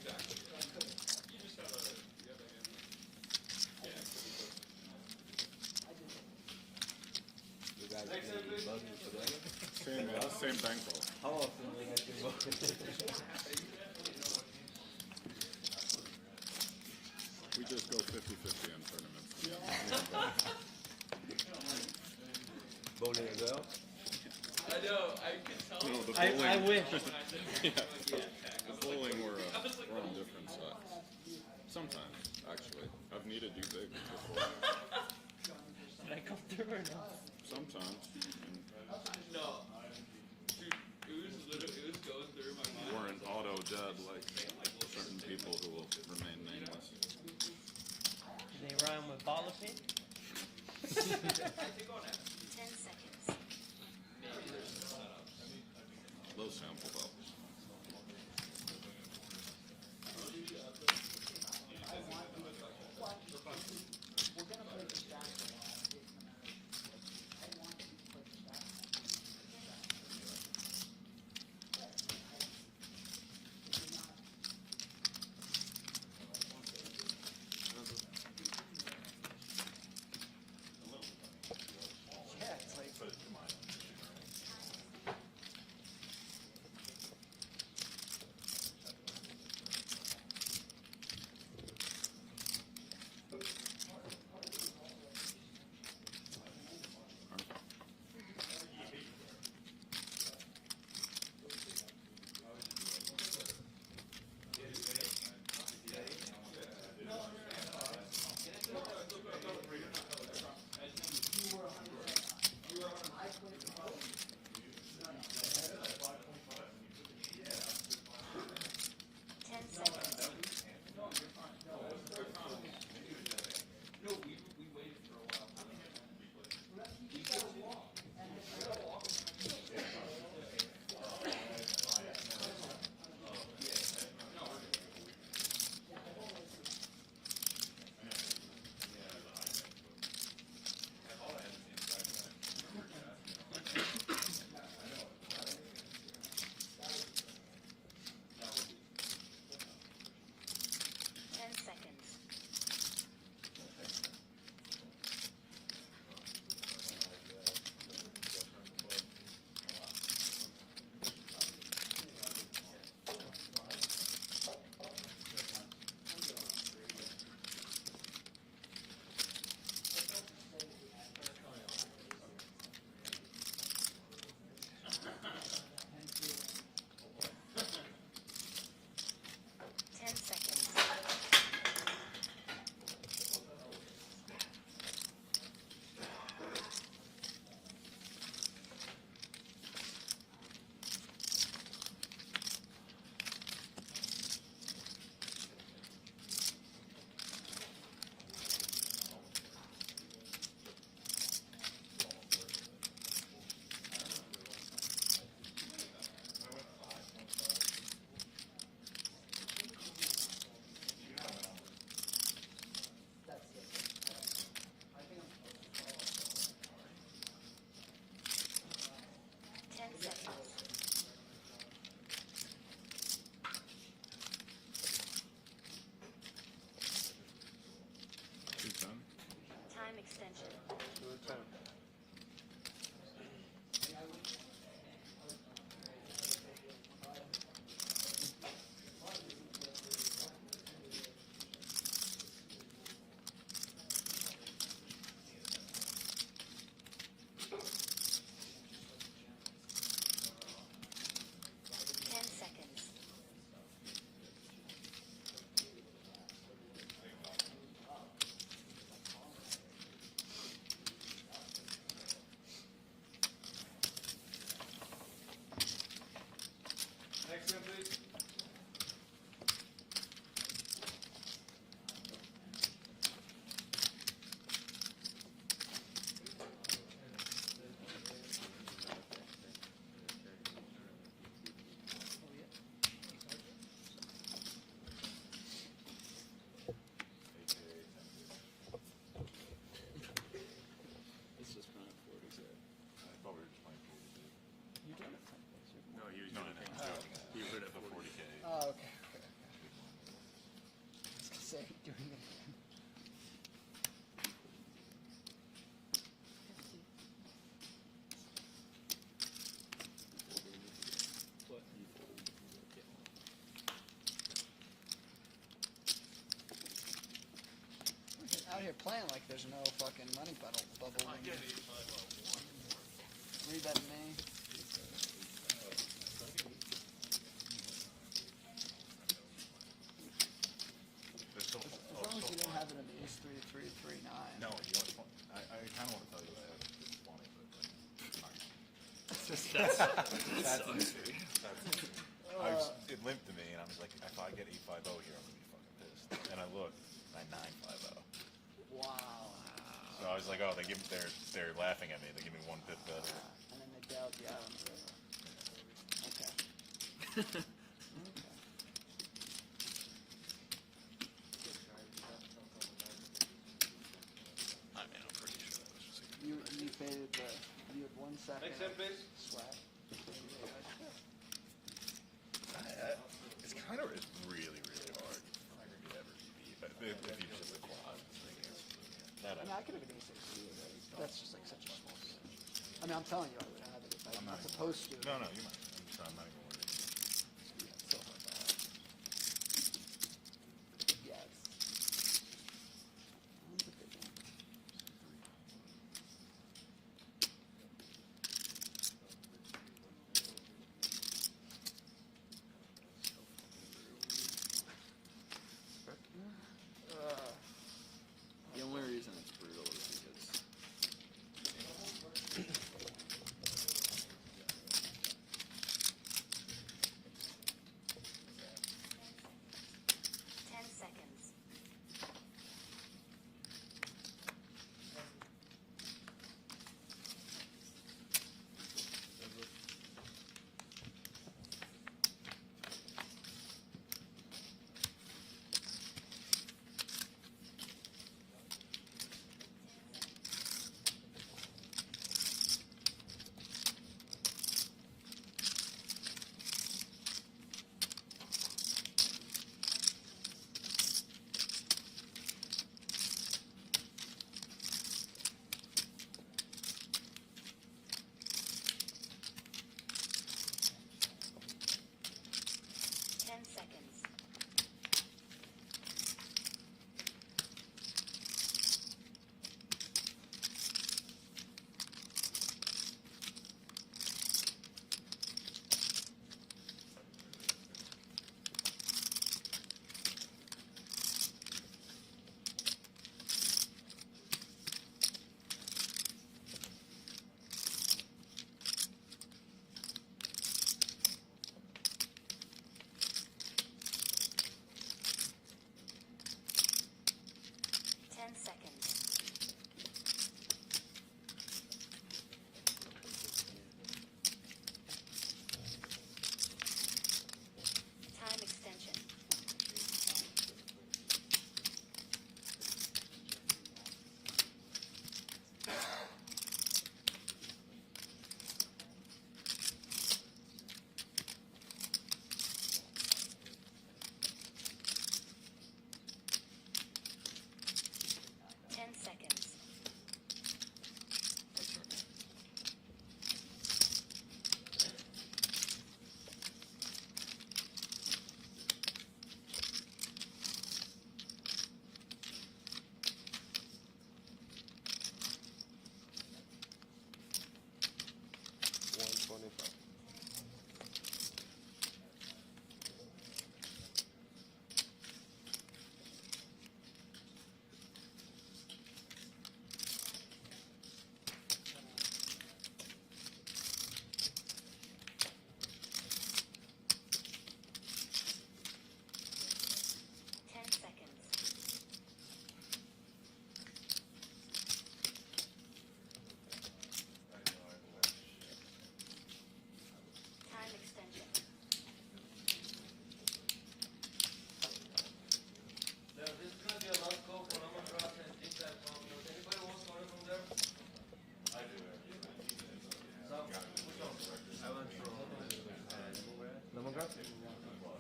Exactly. You just have a hand. Yeah, it could be close. Thanks, everybody. Same bankroll. How often do I do We just go 50-50 in tournaments. Bowling as well? I know, I can tell. No, the I bowling. wish. Yeah. The bowling we're on different sides. Sometimes, actually. I've needed you big before. Did I come through or not? Sometimes. No. Dude, it was going through my mind. Or an auto dead like certain people who will remain nameless. Do they rhyme with bottle pit? I think on it. 10 seconds. Maybe there's some setups. Low sample though. we're gonna play this back a lot. I want to play this back. Yeah, it's like. out here playing like there's no fucking money bubble. Read that to me. As long as you didn't have it in the ace 3 to 3 to 3 9. No, you want to, I kind of want to tell you that I have 20, but it limped to me, and I was like, if I get 8-5-0 here, I'm gonna be fucking pissed. And I looked, and I 9-5-0. Wow. So I was like, oh, they're laughing at me. They give me 1 pip better. And then they bailed you out on the river. Okay. Okay. I mean, I'm pretty sure that was just like You faded you had 1 second. Next time, please. Sweat. it's kind of really, really hard for me to ever be beat. But if you just the quad, I could have been ace 6 That's just like such a small percentage. I mean, I'm telling you, I would have it if I'm not supposed to. No, you might. I'm not even worried. So hard. Yes. That's a good one. The only reason it's brutal is because 10 seconds.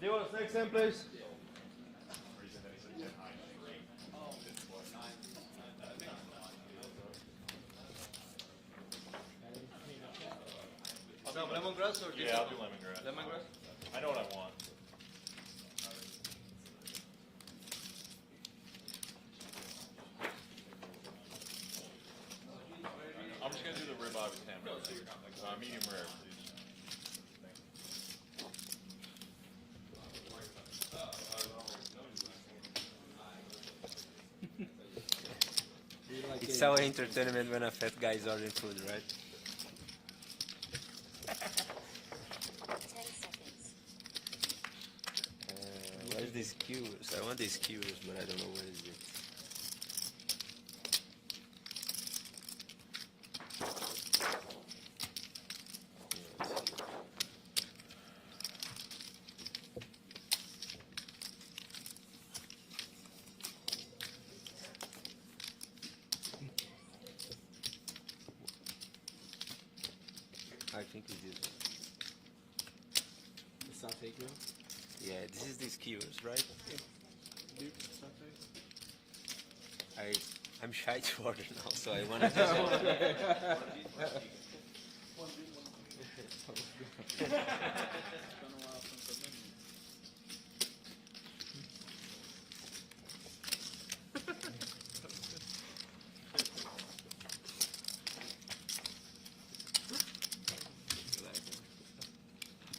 Do you want to next time, please? No, lemongrass or yeah, I'll do lemongrass. Lemongrass? I know what I want. just gonna do the ribeye with ham. Medium rare, please. It's our entertainment when a fat guy is ordering food, right? 10 seconds. Where's the skewers? I want the skewers, but I don't know where is it. I think it's this one. The satay grill? Yeah, this is the skewers, right? Dude, satay? I'm shy to order now, so I want to just order.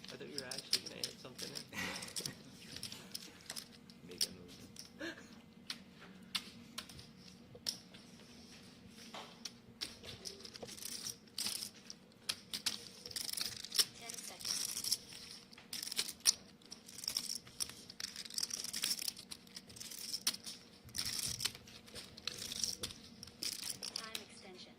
I thought you were actually going to add something in. Make a note. Time extension.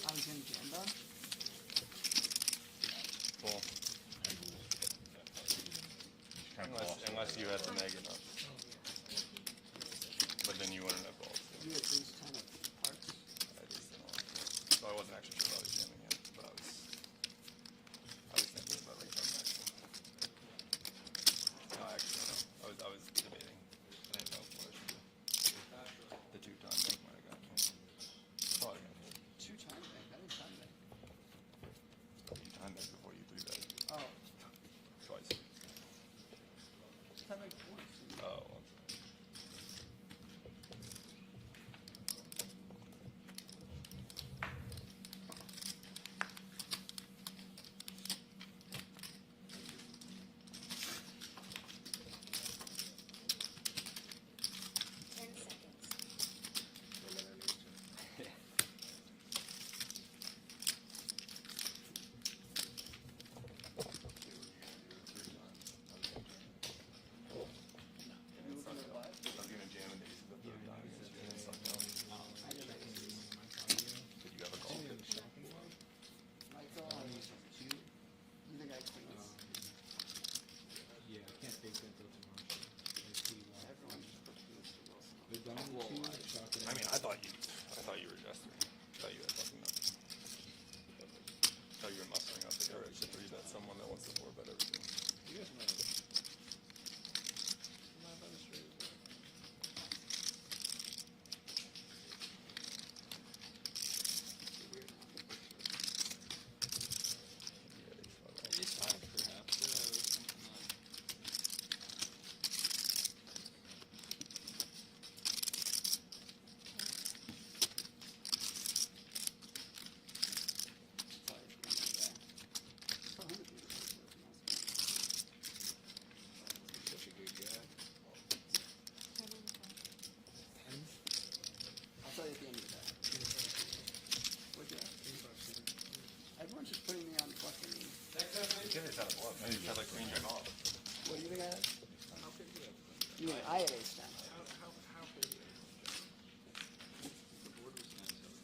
I'm getting jammed on. Cool. Unless you had the mega enough. But then you wouldn't have balls. You had these kind of parts. I just didn't want to. So I wasn't actually sure about jamming it, but I was kid just had a bluff. He just had like queen jack off. What do you think I had? You mean I had ace 10?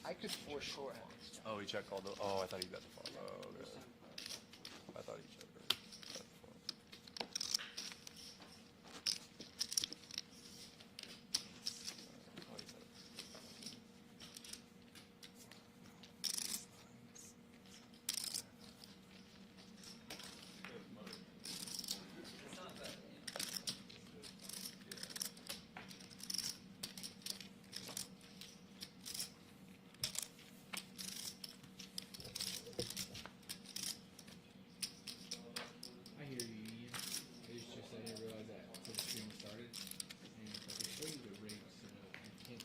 I could for sure have ace 10. Oh, he check called. Oh, I thought he bet the flop. Oh, okay. I thought he checked. I hear you, Ian. It's just I didn't realize that until the stream started. And if I could show you the rig setup, I can't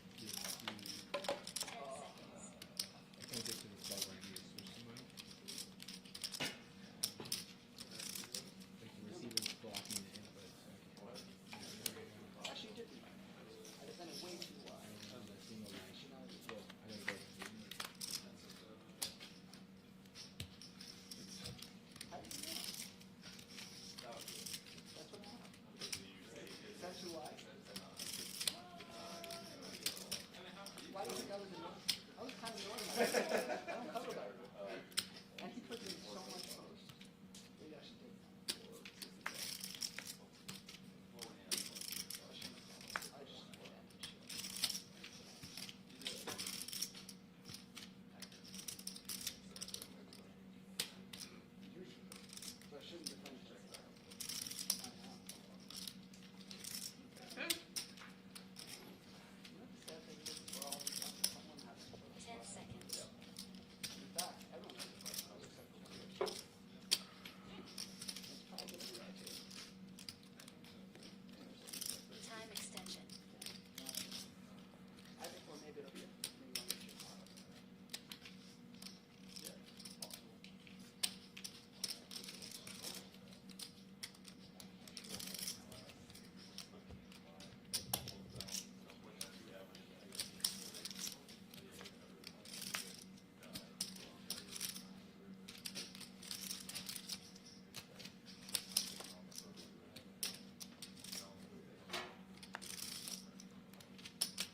get to the spot where I need to switch to mine. Like the receiver's blocking the input, so I can't. Actually, you didn't. I just sent it way too wide. I don't know the single line. Well, I gotta go. How do you know? That's what happened. Is that too wide? Why do you think I was annoyed? I was kind of annoyed myself. I don't cover better. And he puts in so much post. Maybe I should take that. I just so I shouldn't defend check that. I know. You know the sad thing is, we're all someone has to put 10 seconds. In fact, everyone has to put except for one. Let's try to get it right here. Time extension. I think well, maybe it'll be maybe I'll get you a lot of it. Yeah, it's possible.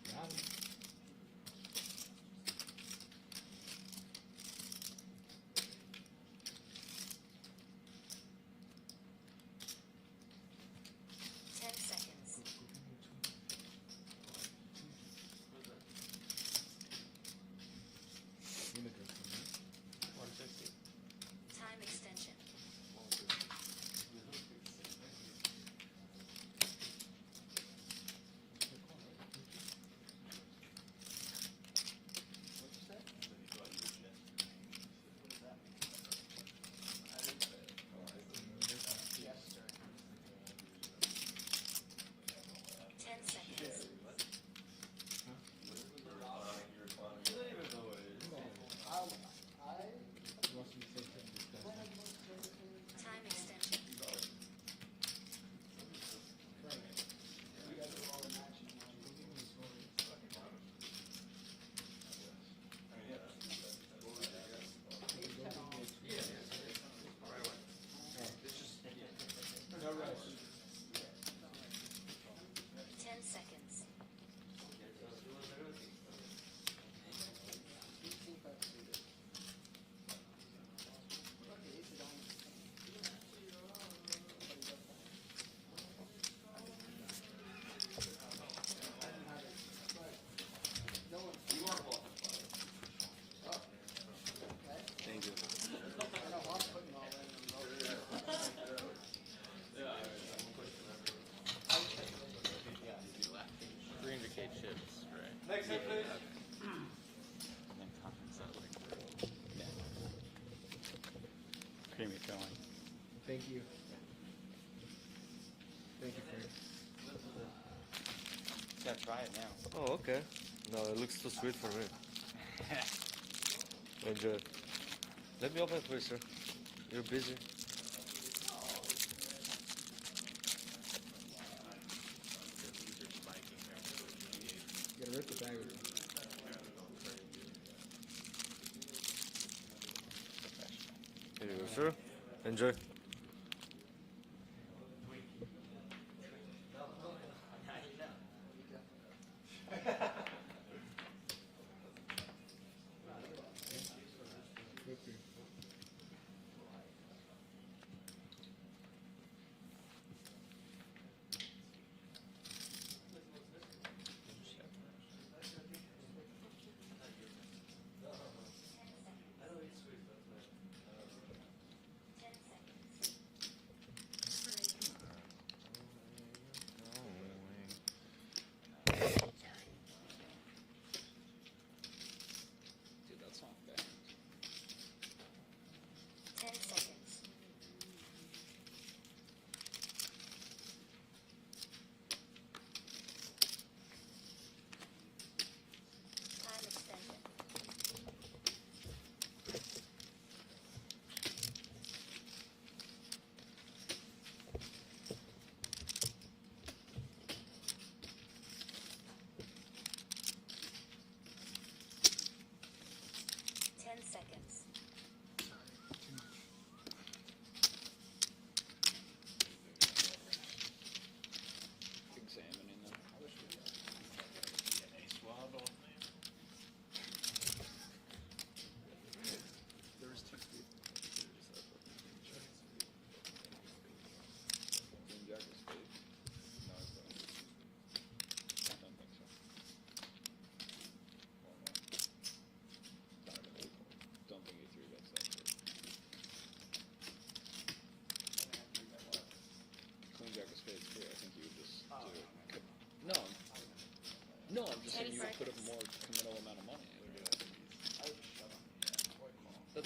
Got him. Ten seconds. Limit or something. 150. Time extension. What'd you say? What does that mean? I didn't say it. Yes, sir. 10 seconds. He wants me to say something disgusting. Time extension. You guys are all matching. No rush. 10 seconds. Thank you. I know I'm putting all in the 300K chips, right? Next hit, please. And then comments out like yeah. Creamy going. Thank you. Thank you, Frank. Just gotta try it now. Oh, okay. No, it looks too sweet for me. Enjoy. Let me open for you, sir. You're busy. You gotta rip the bag with Here you go, sir. Enjoy.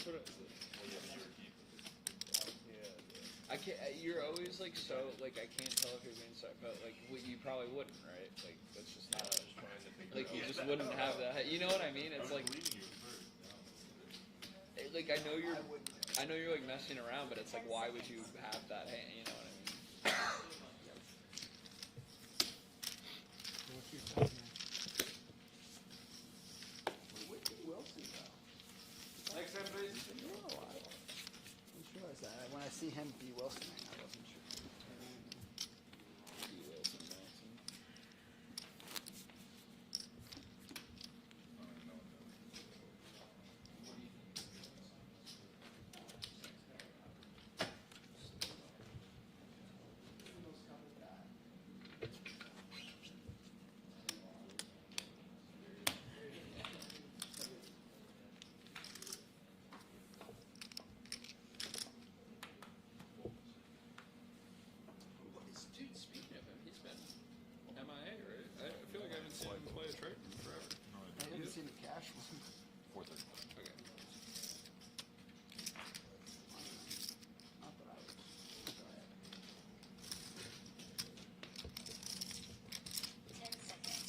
That's what I can't. You're always like so like I can't tell if you're being so, but like you probably wouldn't, right? Like that's just not like you just wouldn't have that. You know what I mean? It's like I know you're like messing around, but it's like why would you have that hand? You know what I mean? Next time, please. I didn't realize that. When I see him be Wilson, I wasn't sure. Dude, speaking of him, he's been MIA, right? I feel like I haven't seen him play a trade in forever. I haven't seen the cash one. 4:30. Okay. Not that I was. Not that I had. 10 seconds.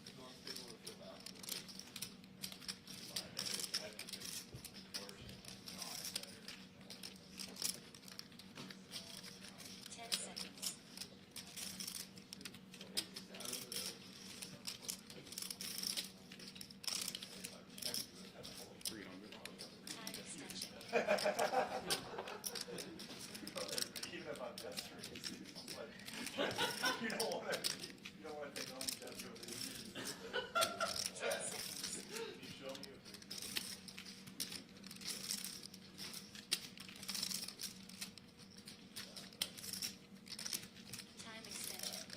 Time extension. Ten seconds. Time extension. Even if I'm desperate, it's like, you don't want to take on the desperate. 10 seconds. You show me a Time extension.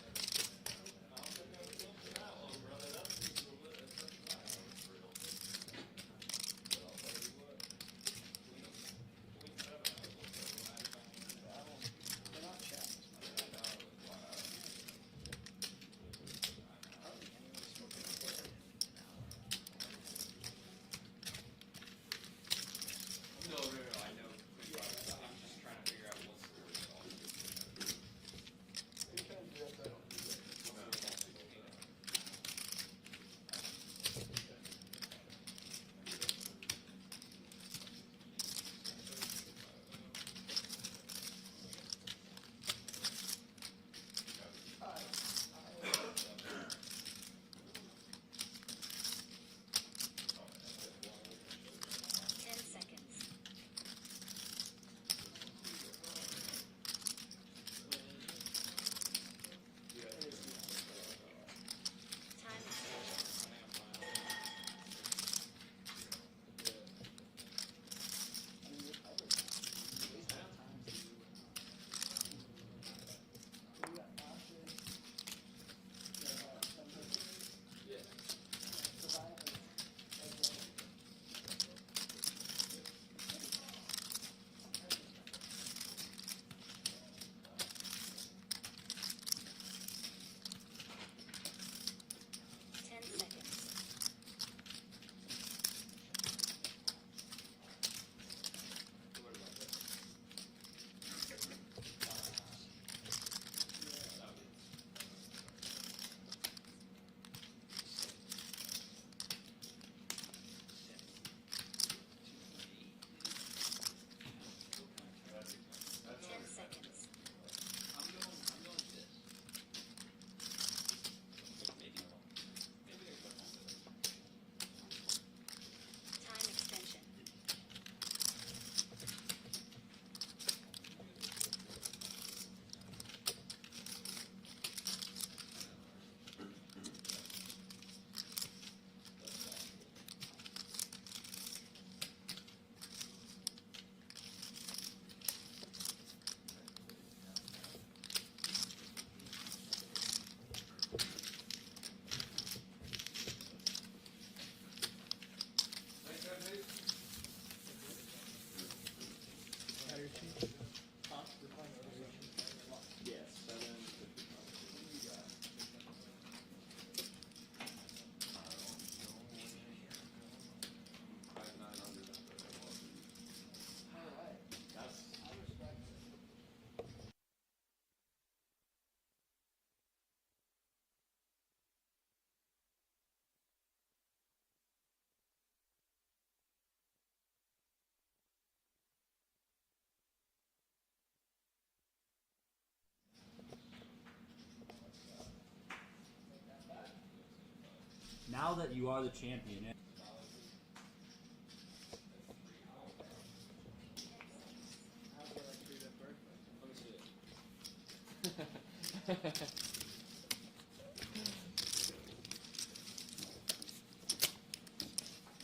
now that you are the champion.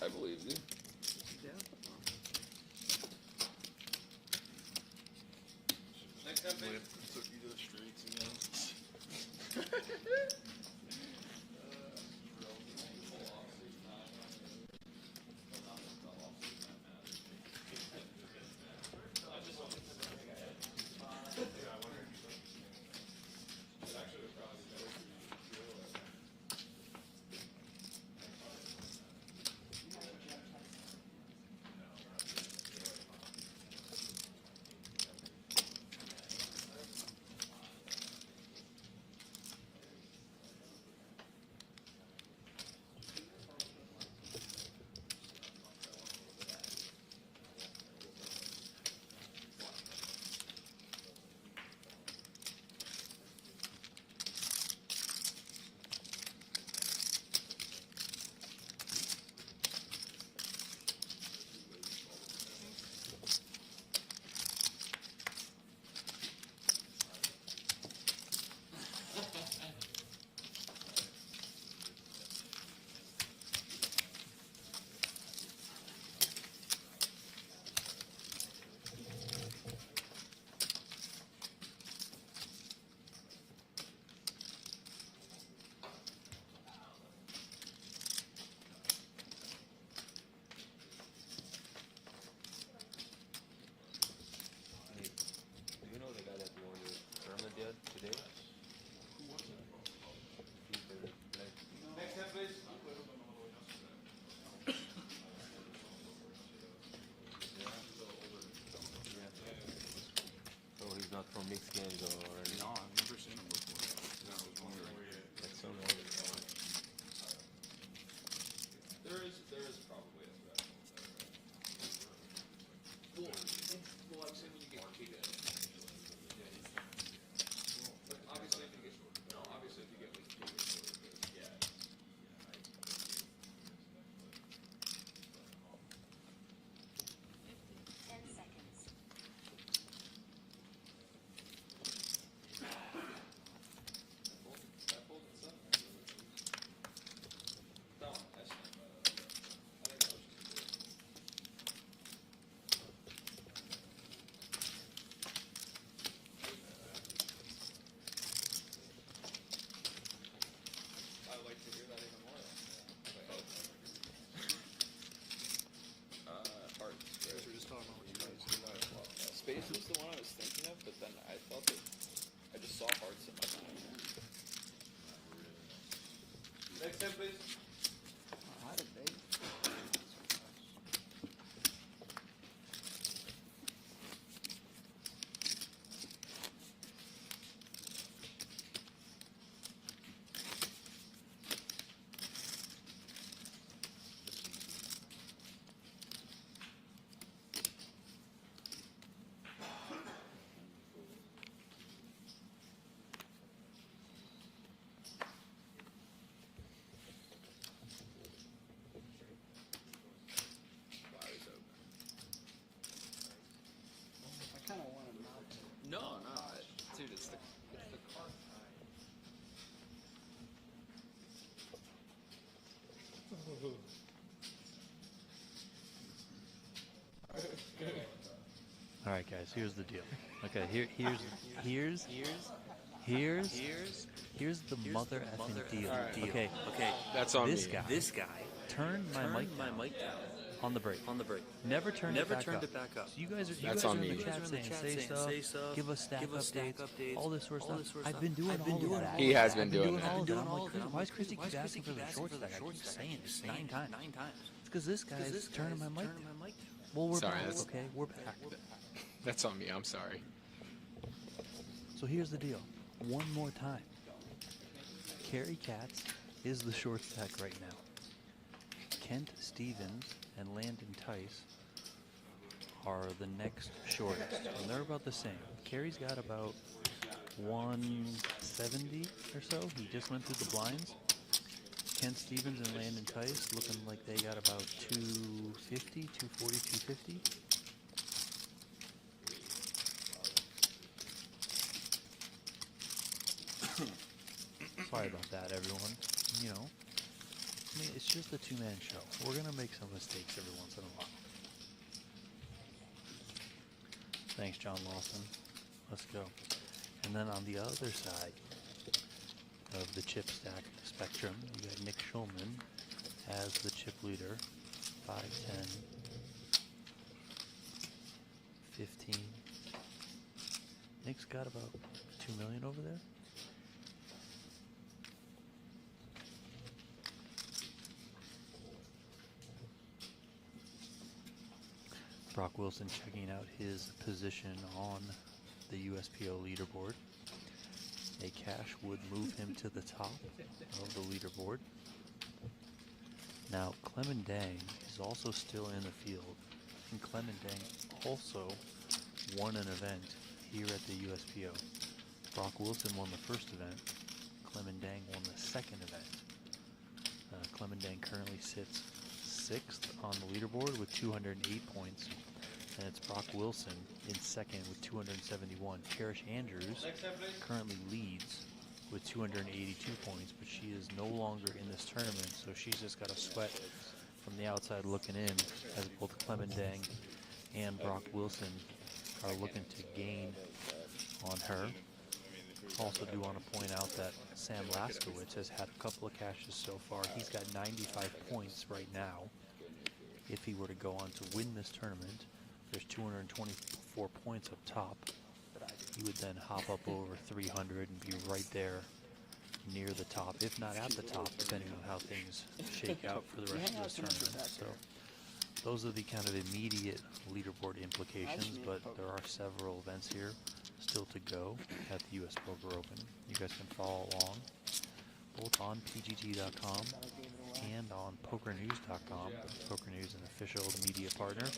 I believe you. Yeah. Next time, baby. Took you to the streets again. Do you know the guy that won the tournament yet today? Who was it? Next time, please. So he's not from mixed games or anything? No, I've never seen him before. Yeah, I was wondering. That's so nice. There is probably a threshold there, right? Well, I'm saying when you get cheated. But obviously, if you get like cheated, yeah. 10 seconds. That fold and stuff. That one, I think that was just good. I would like to hear that even more. Hearts. Right? We're just talking about what you guys do. Space was the one I was thinking of, but then I thought that I just saw hearts in my mind. Next time, please. How did they? I kind of want to not. No, dude, it's the card. All right, guys. Here's the deal. Okay, here's the mother effing deal. Alright. Okay, That's on this me. guy. This guy Turned my mic down on the break. Never turned it back up. So you guys are That's on in me. the chat saying say stuff, give us stack updates, all this sort of stuff. I've been doing that. He has been doing all that. of it. I'm like, why is Christy keep asking for the short stack? I keep saying it 9 times. It's because this guy's turning my mic down. Well, we're Sorry, back, that's- okay? We're back. That's on me. I'm sorry. So here's the deal. One more time. Cary Katz is the short stack right now. Kent Stevens and Landon Tice are the next shortest, and they're about the same. Cary's got about 170 or so. He just went through the blinds. Ken Stevens and Landon Tice looking like they got about 250, 240, 250. Sorry about that, everyone. You know, I mean, it's just a two-man show. We're going to make some mistakes every once in a while. Thanks, John Lawson. Let's go. And then on the other side of the chip stack spectrum, you got Nick Schulman as the chip leader. 5, 10, 15. Nick's got about 2 million over there. Brock Wilson checking out his position on the USPO leaderboard. A cash would move him to the top of the leaderboard. Now, Clemendang is also still in the field, and Clemendang also won an event here at the USPO. Brock Wilson won the first event. Clemendang won the second event. Clemendang currently sits 6th on the leaderboard with 208 points. And it's Brock Wilson in second with 271. Cherish Andrews currently leads with 282 points, but she is no longer in this tournament, so she's just got a sweat from the outside looking in, as both Clemendang and Brock Wilson are looking to gain on her. Also do want to point out that Sam Laskowitz has had a couple of cashes so far. He's got 95 points right now. If he were to go on to win this tournament, there's 224 points up top. He would then hop up over 300 and be right there near the top, if not at the top, depending on how things shake out for the rest of this tournament. So those are the kind of immediate leaderboard implications, but there are several events here still to go at the US Poker Open. You guys can follow along both on pgt.com and on pokernews.com. Poker News, an official media partner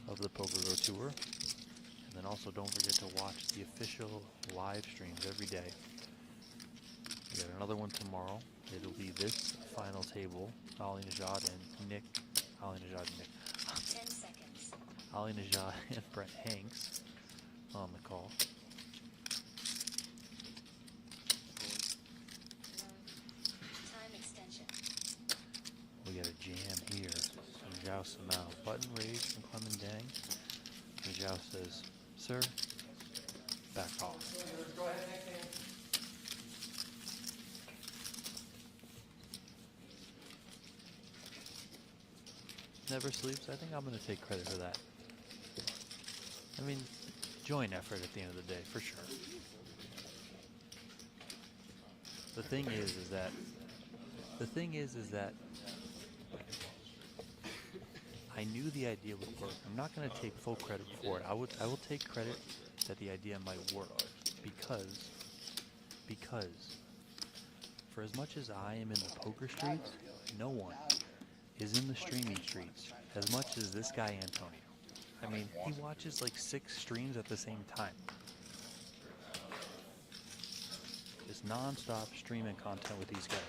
of the PokerGO Tour. And then also don't forget to watch the official live streams every day. We got another one tomorrow. It'll be this final table. Ali Najad and Nick. Ali Najad and Nick. 10 seconds. Ali Najad and Brett Hanks on the call. Time extension. We got a jam here. Some joust now. Button raised from Clemendang. The joust says, "Sir, back off." Go ahead, Nick. Never sleeps. I think I'm going to take credit for that. I mean, joint effort at the end of the day, for sure. The thing is that I knew the idea would work. I'm not going to take full credit for it. I will take credit that the idea might work because for as much as I am in the poker streets, no one is in the streaming streets as much as this guy Antonio. I mean, he watches like 6 streams at the same time. Just non-stop streaming content with these guys.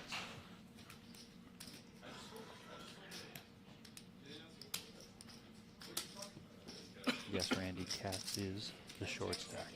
Yes, Randy, Katz is the short stack.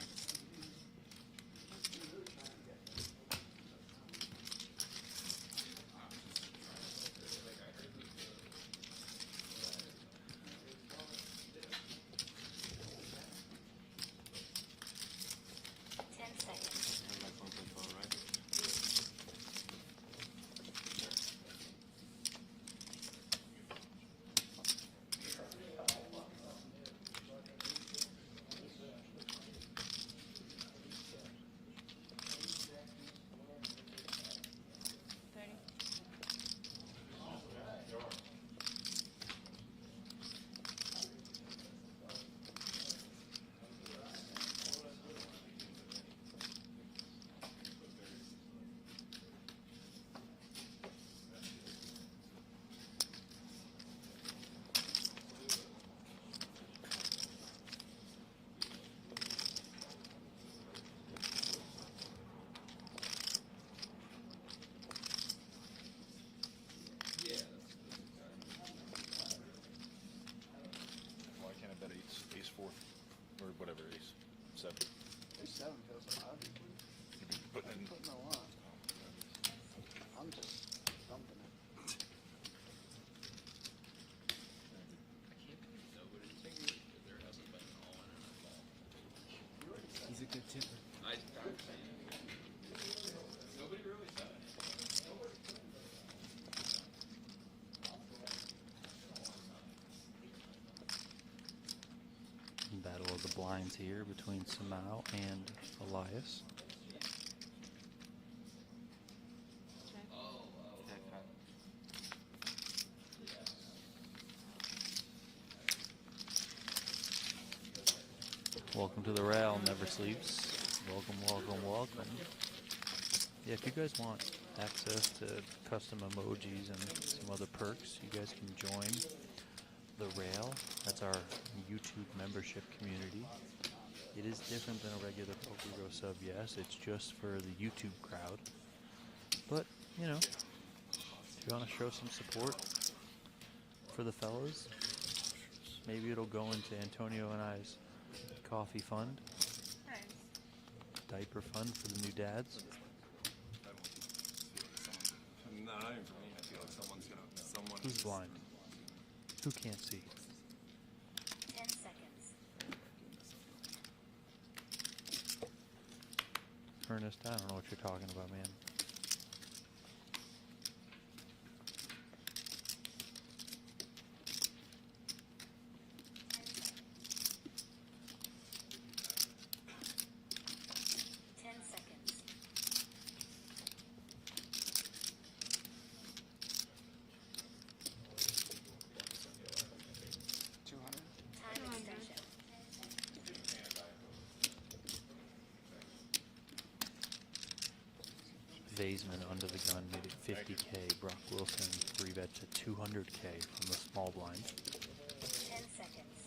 or whatever ace 7. Ace 7 feels loud. You've been putting in. Putting a lot. I'm just dumping it. I can't believe nobody thinks that there hasn't been an all-in and a call. He's a good tipper. I'm saying. Nobody really said it. Battle of the blinds here between Samau and Elias. Welcome to the rail, never sleeps. Welcome, welcome, welcome. Yeah, if you guys want access to custom emojis and some other perks, you guys can join the rail. That's our YouTube membership community. It is different than a regular PokerGo sub, yes. It's just for the YouTube crowd. But, you know, if you want to show some support for the fellas, maybe it'll go into Antonio and I's coffee fund. Nice. Diaper fund for the new dads. No, not even for me. I feel like someone. Who's blind? Who can't see? 10 seconds. Ernest, I don't know what you're talking about, man. Vaisman under the gun made it 50K. Brock Wilson 3-bet to 200K from the small blind. 10 seconds.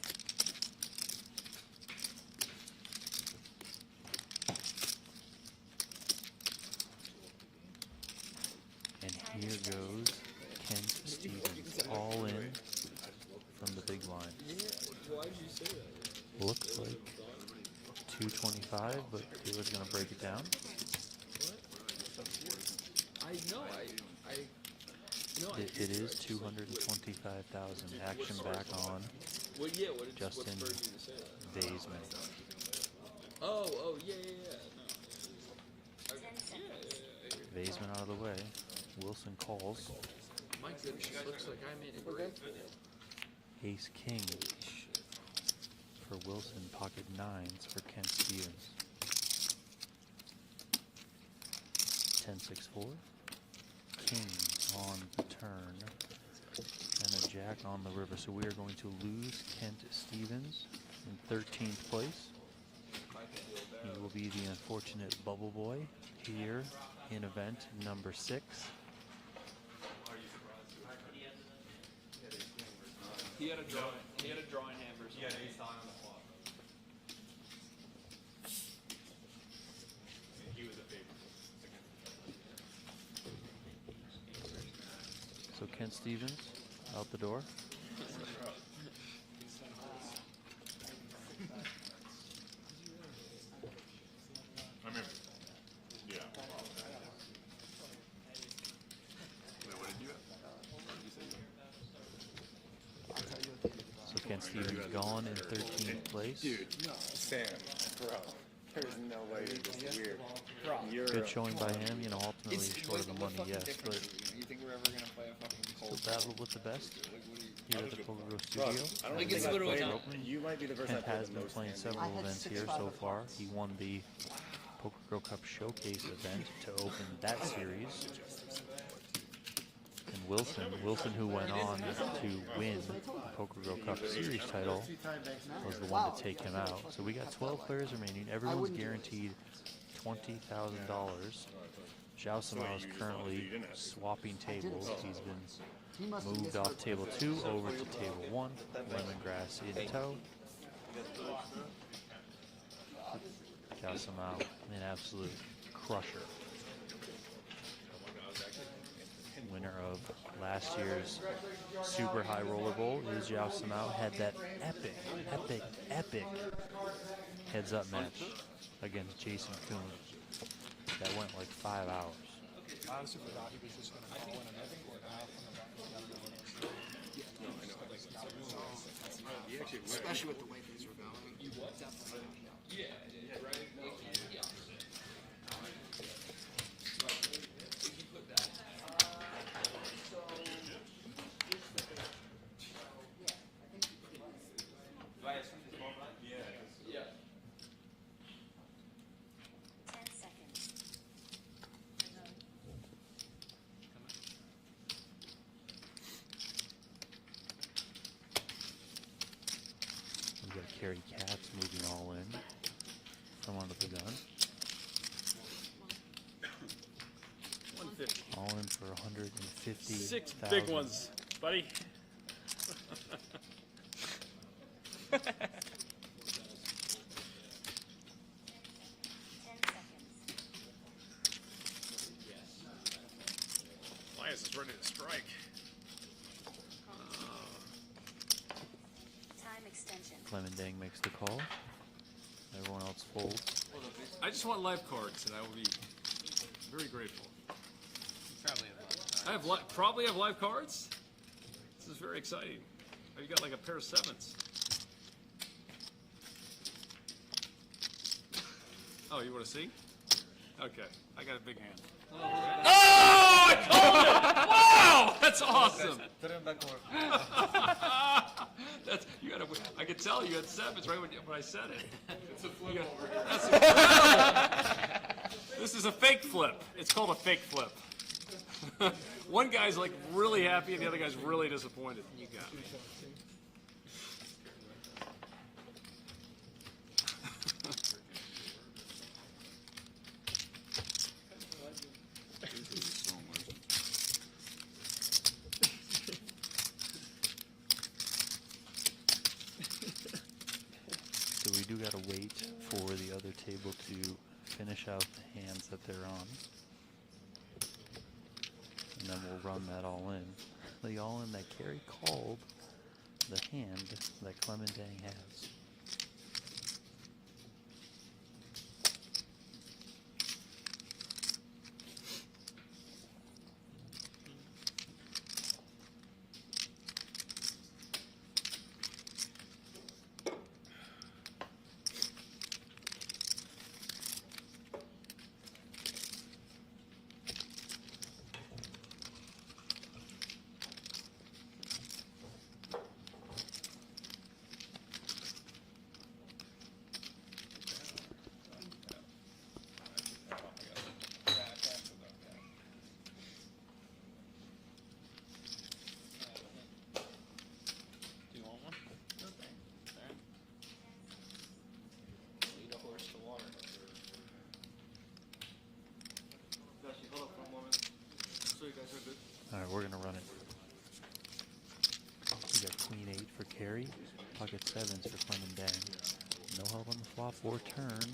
And here goes Kent Stevens, all in from the big line. Why'd you say that? Looks like 225, but Taylor's going to break it down. I know, It is 225,000. Action back on Well, yeah, what did Justin what spurred you to say that? Vaisman. Oh, yeah. No. Vaisman out of the way. Wilson calls. My goodness, looks like I made a great video. Ace King for Wilson. Pocket nines for Kent Stevens. 10-6-4. King on the turn. And a jack on the river. So we are going to lose Kent Stevens in 13th place. He will be the unfortunate bubble boy here in event number 6. He had a drawing hand versus. Yeah, he's on the flop. He was a favorite. So Kent Stevens out the door. I mean, yeah. Wait, what did you So Kent Stevens gone in 13th place. Dude, no, Sam, bro. There's no way you're just weird. Good showing by him, you know, ultimately short of the money, yes, but You think we're ever gonna play a fucking cold still battle with the best here at the PokerGo Bro, studio. I don't think it's literally not. You might be the person Kent I has played the been most playing hands several with. events here so far. He won the PokerGo Cup Showcase event to open that series. And Wilson who went on to win the PokerGo Cup Series title, was the one to take him out. So we got 12 players remaining. Everyone's guaranteed $20,000. Zhao Samao is currently swapping tables. He's been moved off table 2 over to table 1. Lemongrass in tow. Zhao Samao, an absolute crusher. Winner winner of last year's Super High Roller Bowl, is Yao Samao, had that epic heads-up match against Jason Kuhn that went like 5 hours. I honestly forgot he was just going to call in another court now from the especially with the way things were going. Yeah, right? Yeah. 10 seconds. We got Cary Katz moving all in from under the gun. 150. All in for 150. 6 big ones, buddy. 10 seconds. Elias is ready to strike. Time extension. Clemendang makes the call. Everyone else folds. I just want live cards, and I will be very grateful. Probably have live cards. This is very exciting. Oh, you got like a pair of 7s. Oh, you want to see? Okay, I got a big hand. Oh, I called it! Wow, that's awesome. Put him back over. That's you got to. I could tell you had 7s right when I said it. It's a flip over here. That's incredible. This is a fake flip. It's called a fake flip. One guy's like really happy and the other guy's really disappointed. You got me. So we do gotta wait for the other table to finish out the hands that they're on. And then we'll run that all in. The all in that Cary called the hand that Clemendang has. Alright, we're gonna run it. We got Queen 8 for Cary, pocket 7s for Clemendang. No help on the flop or turn.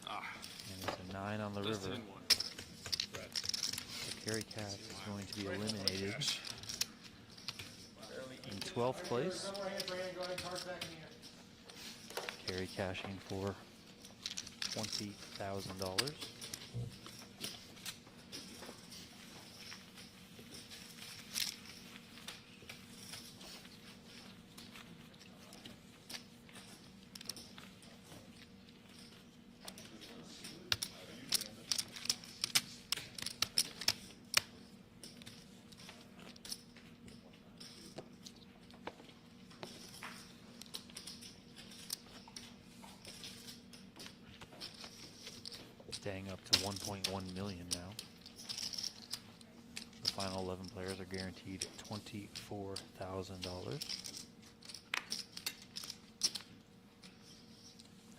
And it's a 9 on the river. So Cary Katz is going to be eliminated in 12th place. Cary cashing for $20,000. Staying up to 1.1 million now. The final 11 players are guaranteed $24,000.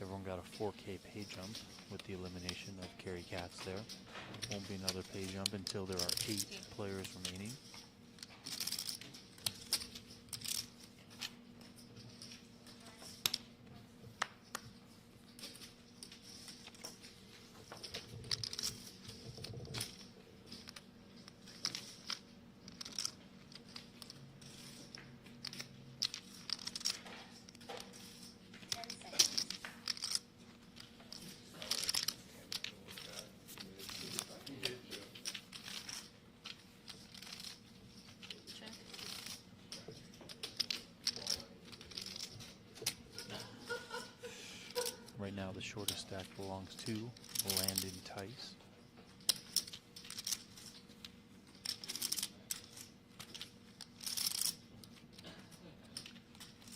Everyone got a 4K pay jump with the elimination of Cary Katz there. Won't be another pay jump until there are 8 players remaining. Right now, the shortest stack belongs to Landon Tice.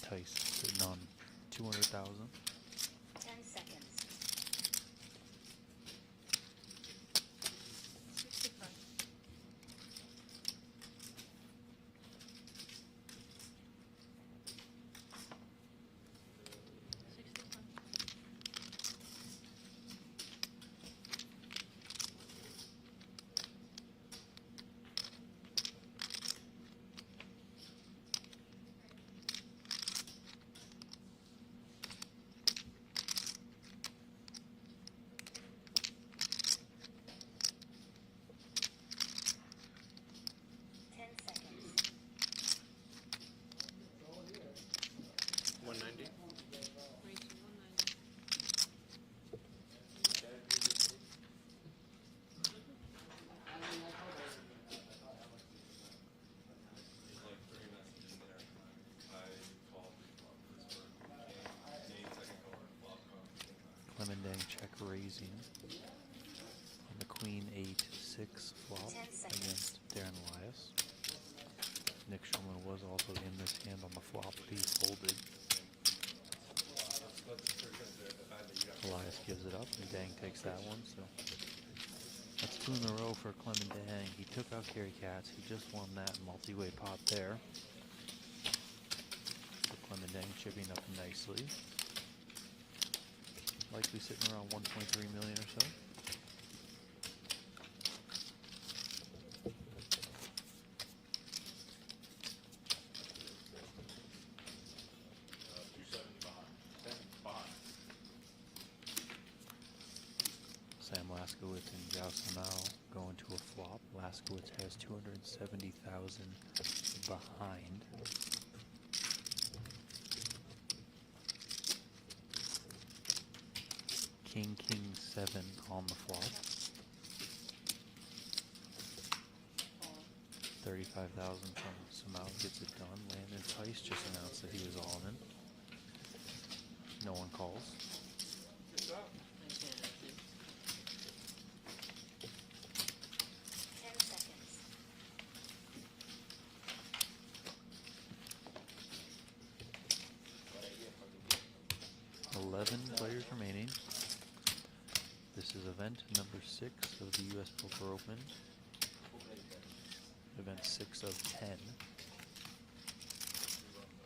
Tice sitting on 200,000. 10 seconds. 65. Clemendang check raising on the Queen 8-6 flop against Darren Elias. Nick Schulman was also in this hand on the flop, but he folded. Elias gives it up, and Dang takes that one. So that's 2 in a row for Clemendang. He took out Cary Katz. He just won that multi-way pot there. So Clemendang chipping up nicely. Likely sitting around 1.3 million or so. Sam Laskowitz and Zhao Samao going to a flop. Laskowitz has 270,000 behind. King 7 on the flop. 35,000 from Samao gets it done. Landon Tice just announced that he was all in. No one calls. 11 players remaining. This is event number 6 of the U.S. Poker Open. Event 6 of 10.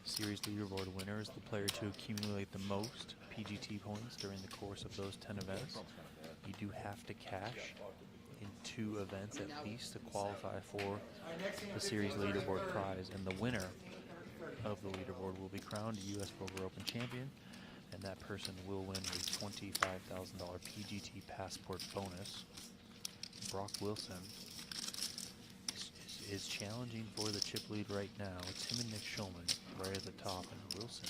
Series leaderboard winner is the player to accumulate the most PGT points during the course of those 10 events. You do have to cash in 2 events at least to qualify for the series leaderboard prize, and the winner of the leaderboard will be crowned a U.S. Poker Open champion, and that person will win a $25,000 PGT passport bonus. Brock Wilson is challenging for the chip lead right now. It's him and Nick Schulman right at the top, and Wilson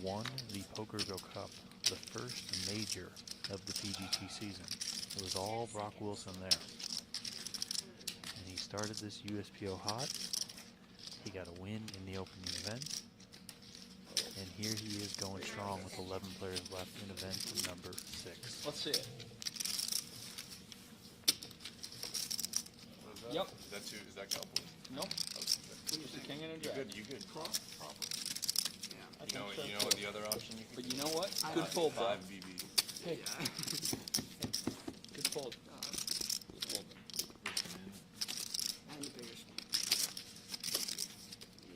won the PokerGO Cup, the first major of the PGT season. It was all Brock Wilson there. And he started this USPO hot. He got a win in the opening event. And here he is going strong with 11 players left in event number 6. Let's see it. Yep. Is that two? Is that Cowboys? Nope. Just a king and a jack. You good? Proper. Yeah. You know what the other option you can. But you know what? Good fold, bro. 5 BB. Hey. Good fold. Good fold. And the biggest one.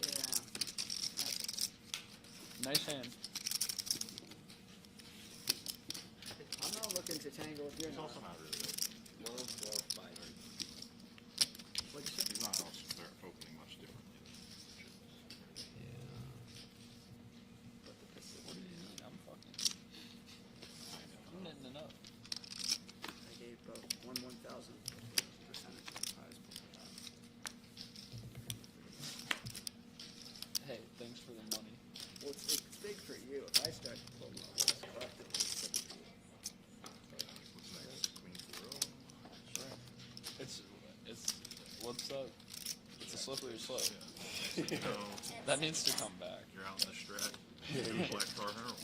Yeah. Nice hand. I'm not looking to tangle if you're He's not. also not really good. What'd you say? He's not also opening much different. What do you mean? I'm fucking. I'm netting it up. I gave both 1,000% prize. Hey, thanks for the money. Well, it's big for you. If I start to pull levels collectively, it's big. What's next? Queen 4-0? Sure. It's what's up? It's a slippery slope. Yeah. So, That needs to come back. you're out in the strat. Black tar heroin.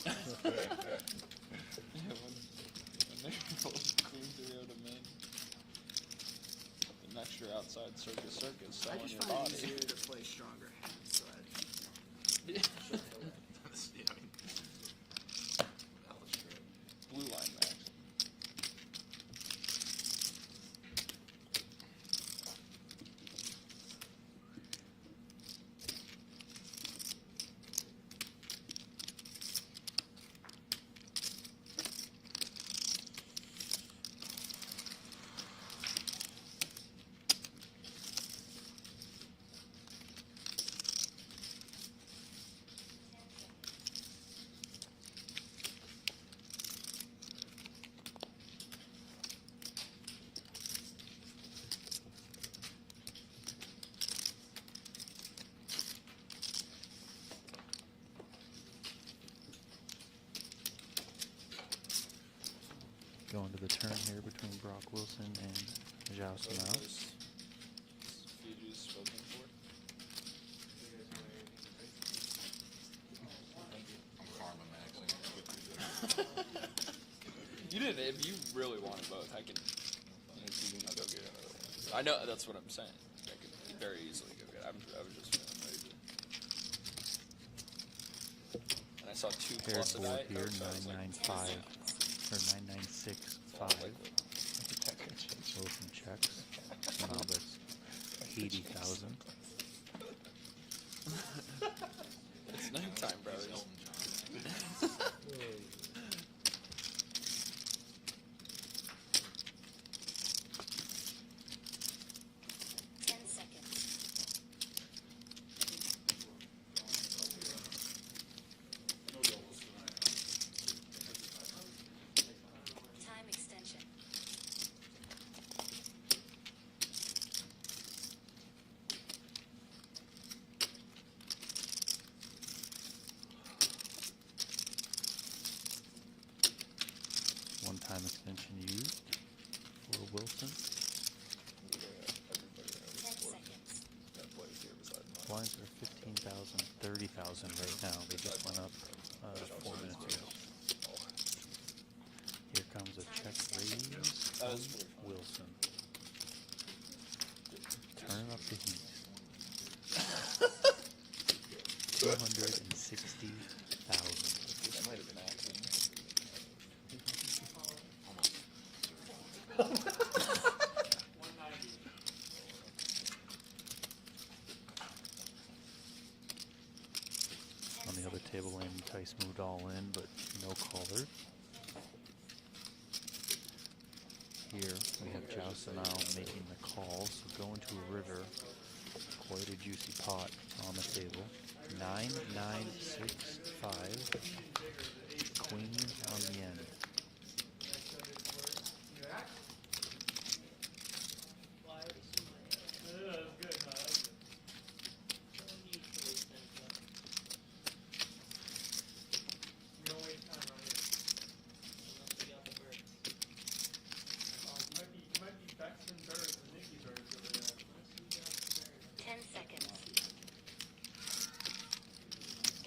Going to the turn here between Brock Wilson and Zhao Samao. Fuji's spoken for. I'm karma maxing. You didn't. If you really wanted both, I can. I'll go get another one. I know that's what I'm saying. I could very easily go get. I was just feeling ready to. And I saw 2 Paired plus a board die. here, 995 or 9965. Wilson checks. Now that's 80,000. It's nighttime, bro. 10 seconds. Time extension. One-time extension used for Wilson. 10 seconds. Blinds are 15,000, 30,000 right now. They just went up 4 minutes ago. Here comes a check raise from Wilson. Turn up the heat. 260,000. That might have been accident. On the other table, Andy Tice moved all in, but no caller. Here we have Zhao Sanao making the call, so going to a river. Quite a juicy pot on the table. 9965. Queen on the end.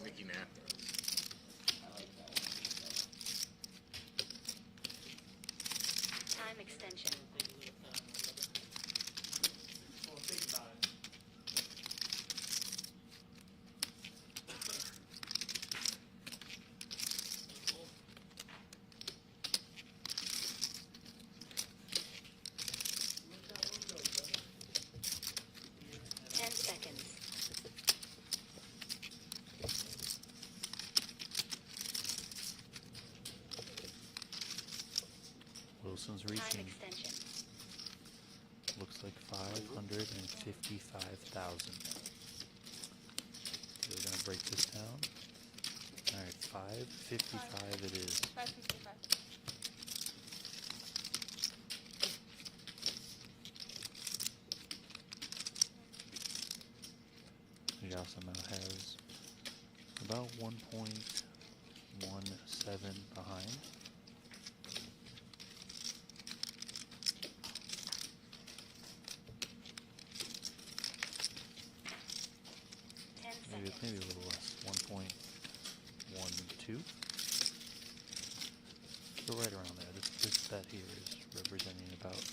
Mickey Nap. Time extension. Wilson's reaching. Looks like 555,000. We're gonna break this down. All right, 555 it is. 555. Yasama has about 1.17 behind. Maybe a little less, 1.12. So right around there. This bet here is representing about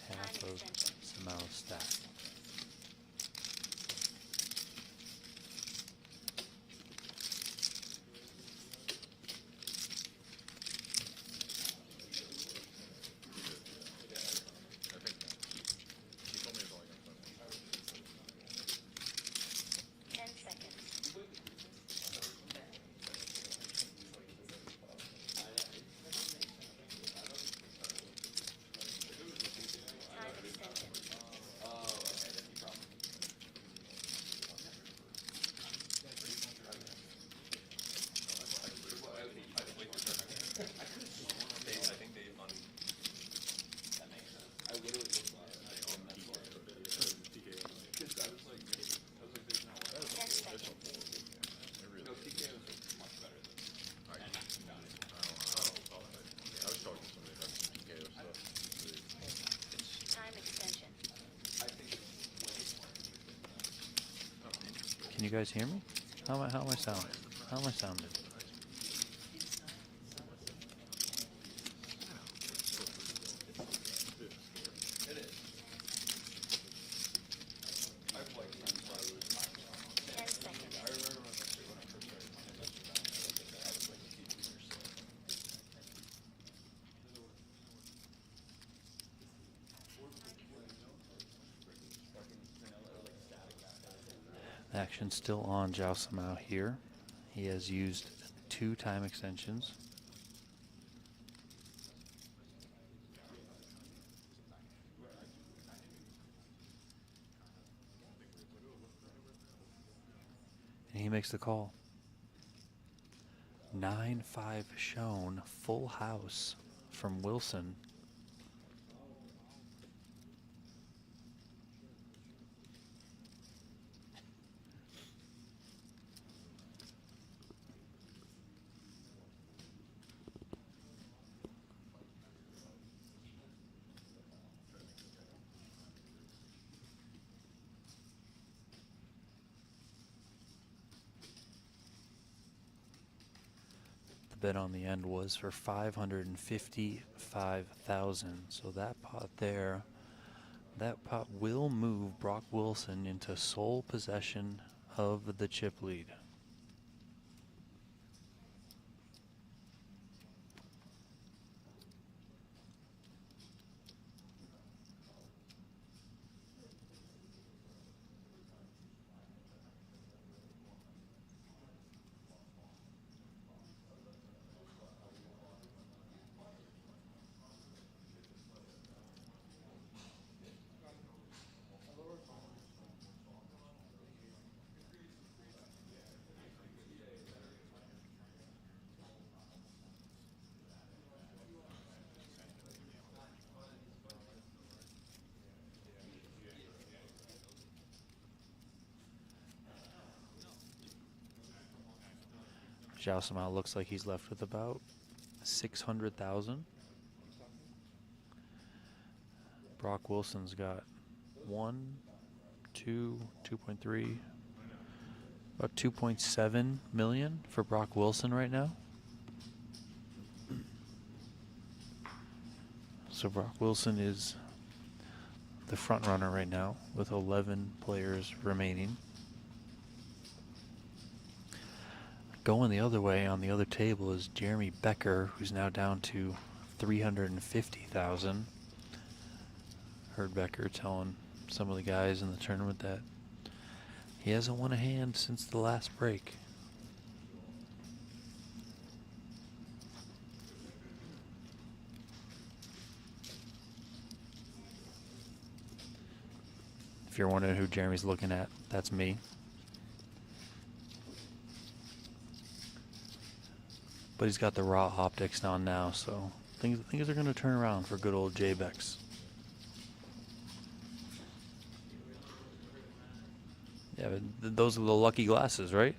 half of Samao's stack. you guys hear me? How am I sounding? How am I sounding? Action still on Zhao Samao here. He has used 2 time extensions. And he makes the call. 9-5 shown, full house from Wilson. Bet on the end was for 555,000. So that pot there, that pot will move Brock Wilson into sole possession of the chip lead. Zhao Samao looks like he's left with about 600,000. Brock Wilson's got 1, 2, 2.3, about 2.7 million for Brock Wilson right now. So Brock Wilson is the front runner right now with 11 players remaining. Going the other way on the other table is Jeremy Becker, who's now down to 350,000. Heard Becker telling some of the guys in the tournament that he hasn't won a hand since the last break. If you're wondering who Jeremy's looking at, that's me. But he's got the raw optics on now, so things are going to turn around for good old J-Bex. Yeah, but those are the lucky glasses, right?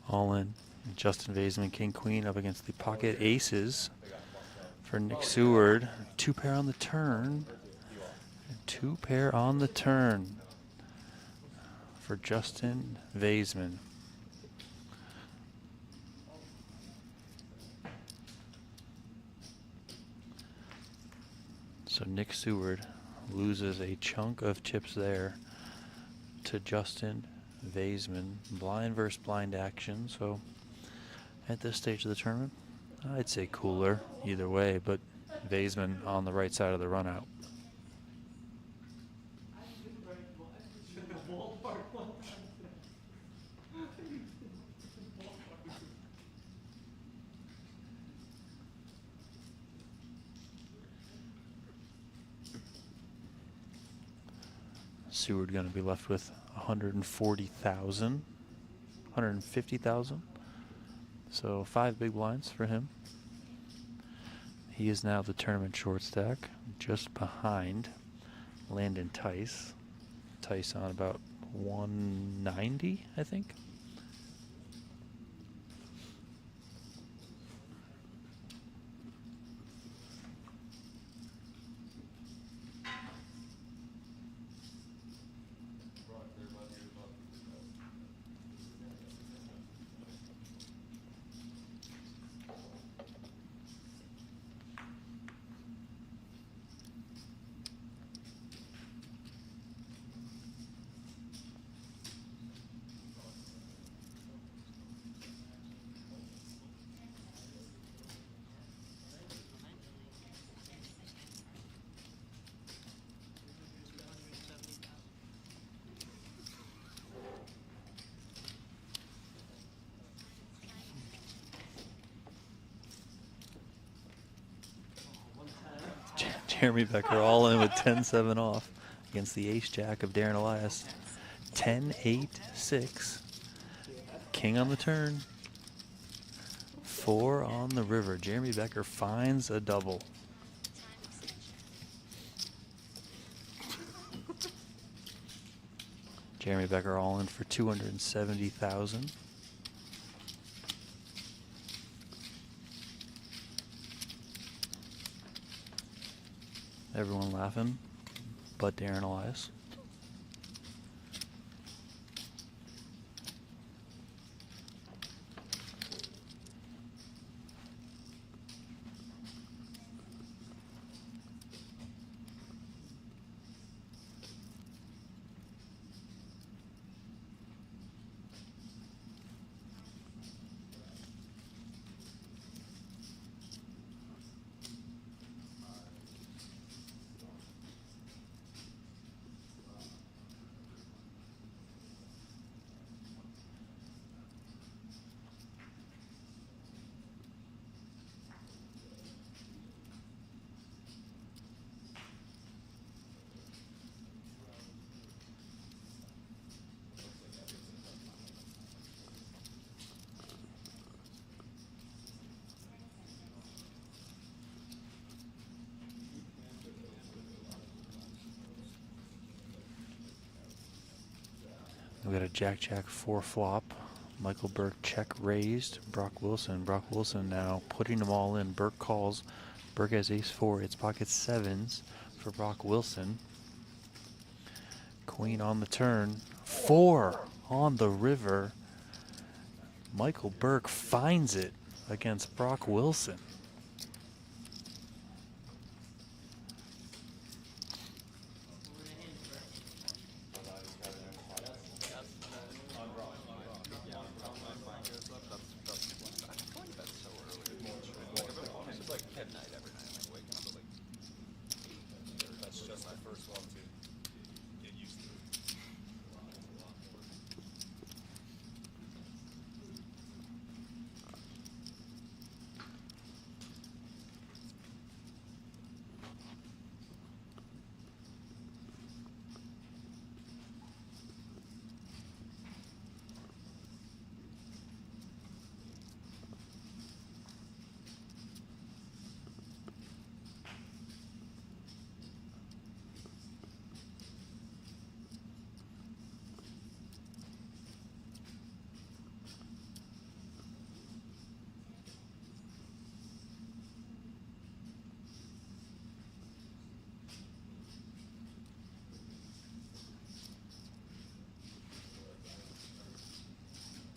All in. Justin Vaisman, King Queen up against the pocket aces for Nick Seward. 2-pair on the turn. 2-pair on the turn for Justin Vaisman. So Nick Seward loses a chunk of chips there to Justin Vaisman. Blind versus blind action. So at this stage of the tournament, I'd say cooler either way, but Vaisman on the right side of the run out. Seward going to be left with 140,000, 150,000. So 5 big blinds for him. He is now the tournament short stack, just behind Landon Tice. Tice on about 190, I think. Jeremy Becker all in with 10-7 off against the ace-jack of Darren Elias. 10-8-6. King on the turn. 4 on the river. Jeremy Becker finds a double. Jeremy Becker all in for 270,000. Everyone laughing, but Darren Elias. We got a Jack-Jack 4 flop. Michael Burke check raised. Brock Wilson. Brock Wilson now putting them all in. Burke calls. Burke has ace-4. It's pocket sevens for Brock Wilson. Queen on the turn. 4 on the river. Michael Burke finds it against Brock Wilson.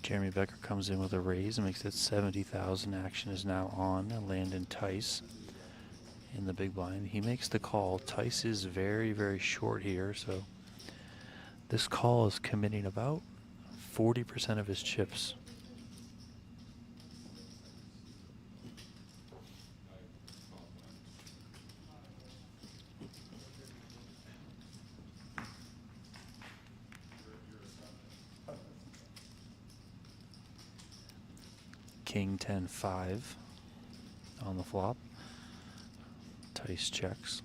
Jeremy Becker comes in with a raise and makes it 70,000. Action is now on. Landon Tice in the big blind. He makes the call. Tice is very, very short here, so this call is committing about 40% of his chips. King 10-5 on the flop. Tice checks.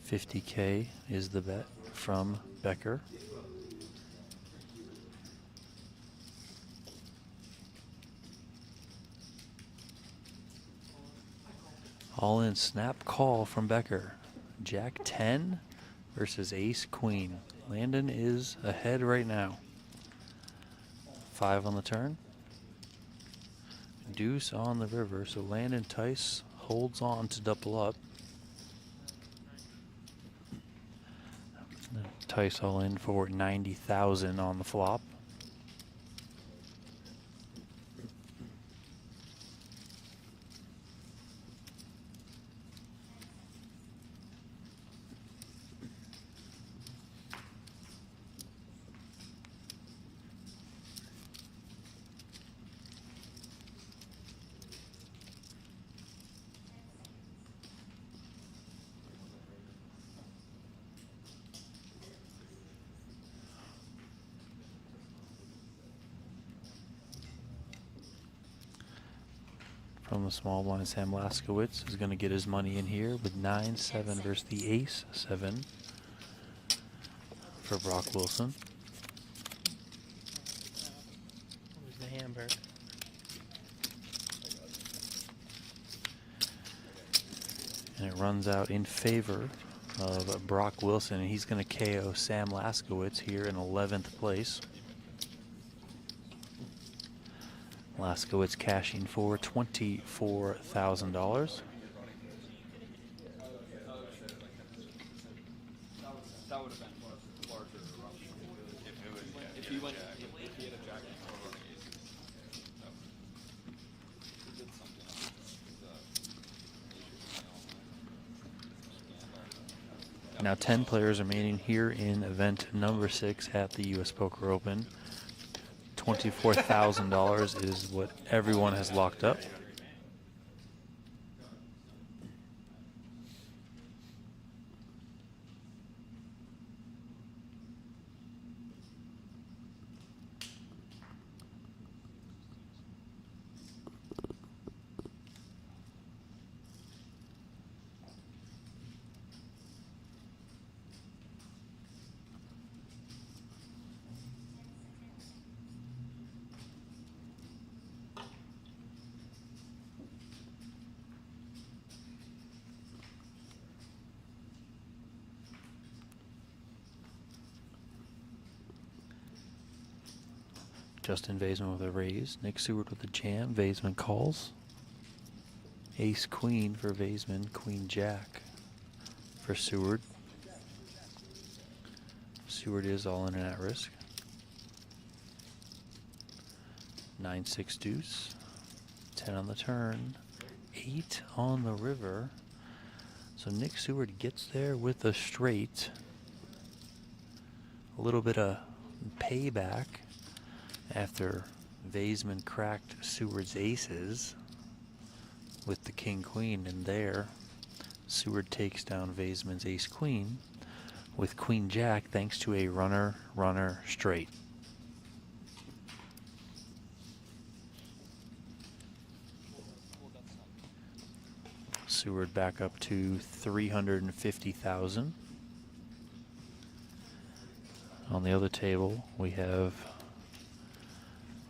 50K is the bet from Becker. All in snap call from Becker. Jack 10 versus Ace Queen. Landon is ahead right now. 5 on the turn. Deuce on the river, so Landon Tice holds on to double up. Tice all in for 90,000 on the flop. From the small blind, Sam Laskowitz is going to get his money in here with 9-7 versus the Ace-7 for Brock Wilson. Where's the hamburger? And it runs out in favor of Brock Wilson, and he's going to KO Sam Laskowitz here in 11th place. Laskowitz cashing for $24,000. That would have been larger eruption if he went if he had a jack and four on the aces. He did something else. Now 10 players remaining here in event number 6 at the U.S. Poker Open. $24,000 is what everyone has locked up. Justin Vaisman with a raise. Nick Seward with a jam. Vaisman calls. Ace Queen for Vaisman. Queen Jack for Seward. Seward is all in and at risk. 9-6 deuce. 10 on the turn. 8 on the river. So Nick Seward gets there with a straight. A little bit of payback after Vaisman cracked Seward's aces with the king-queen, and there Seward takes down Vaisman's ace-queen with queen-jack thanks to a runner-runner straight. Seward back up to 350,000. On the other table, we have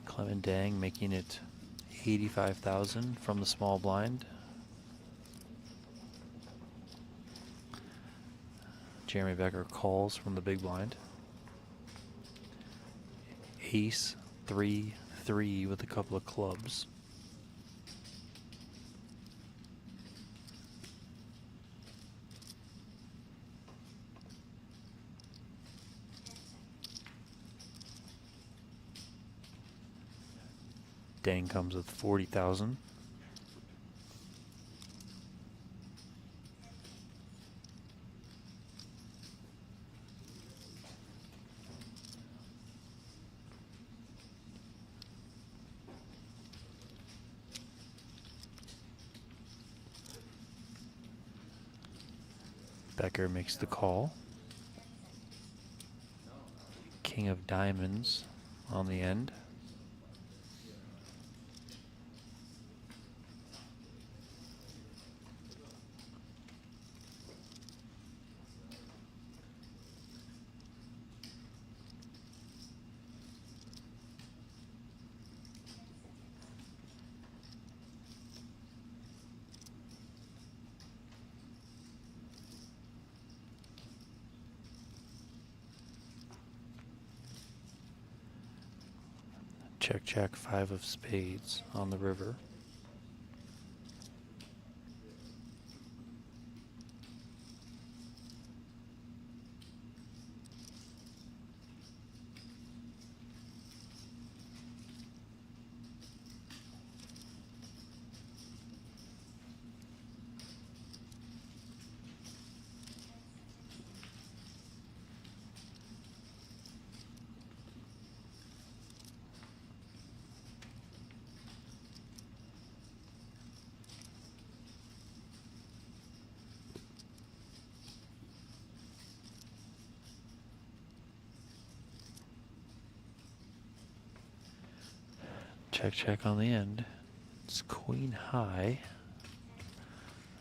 Clement Dang making it 85,000 from the small blind. Jeremy Becker calls from the big blind. Ace 3-3 with a couple of clubs. Dang comes with 40,000. Becker makes the call. King of diamonds on the end. Check, check, 5 of spades on the river. Check, check on the end. It's queen high.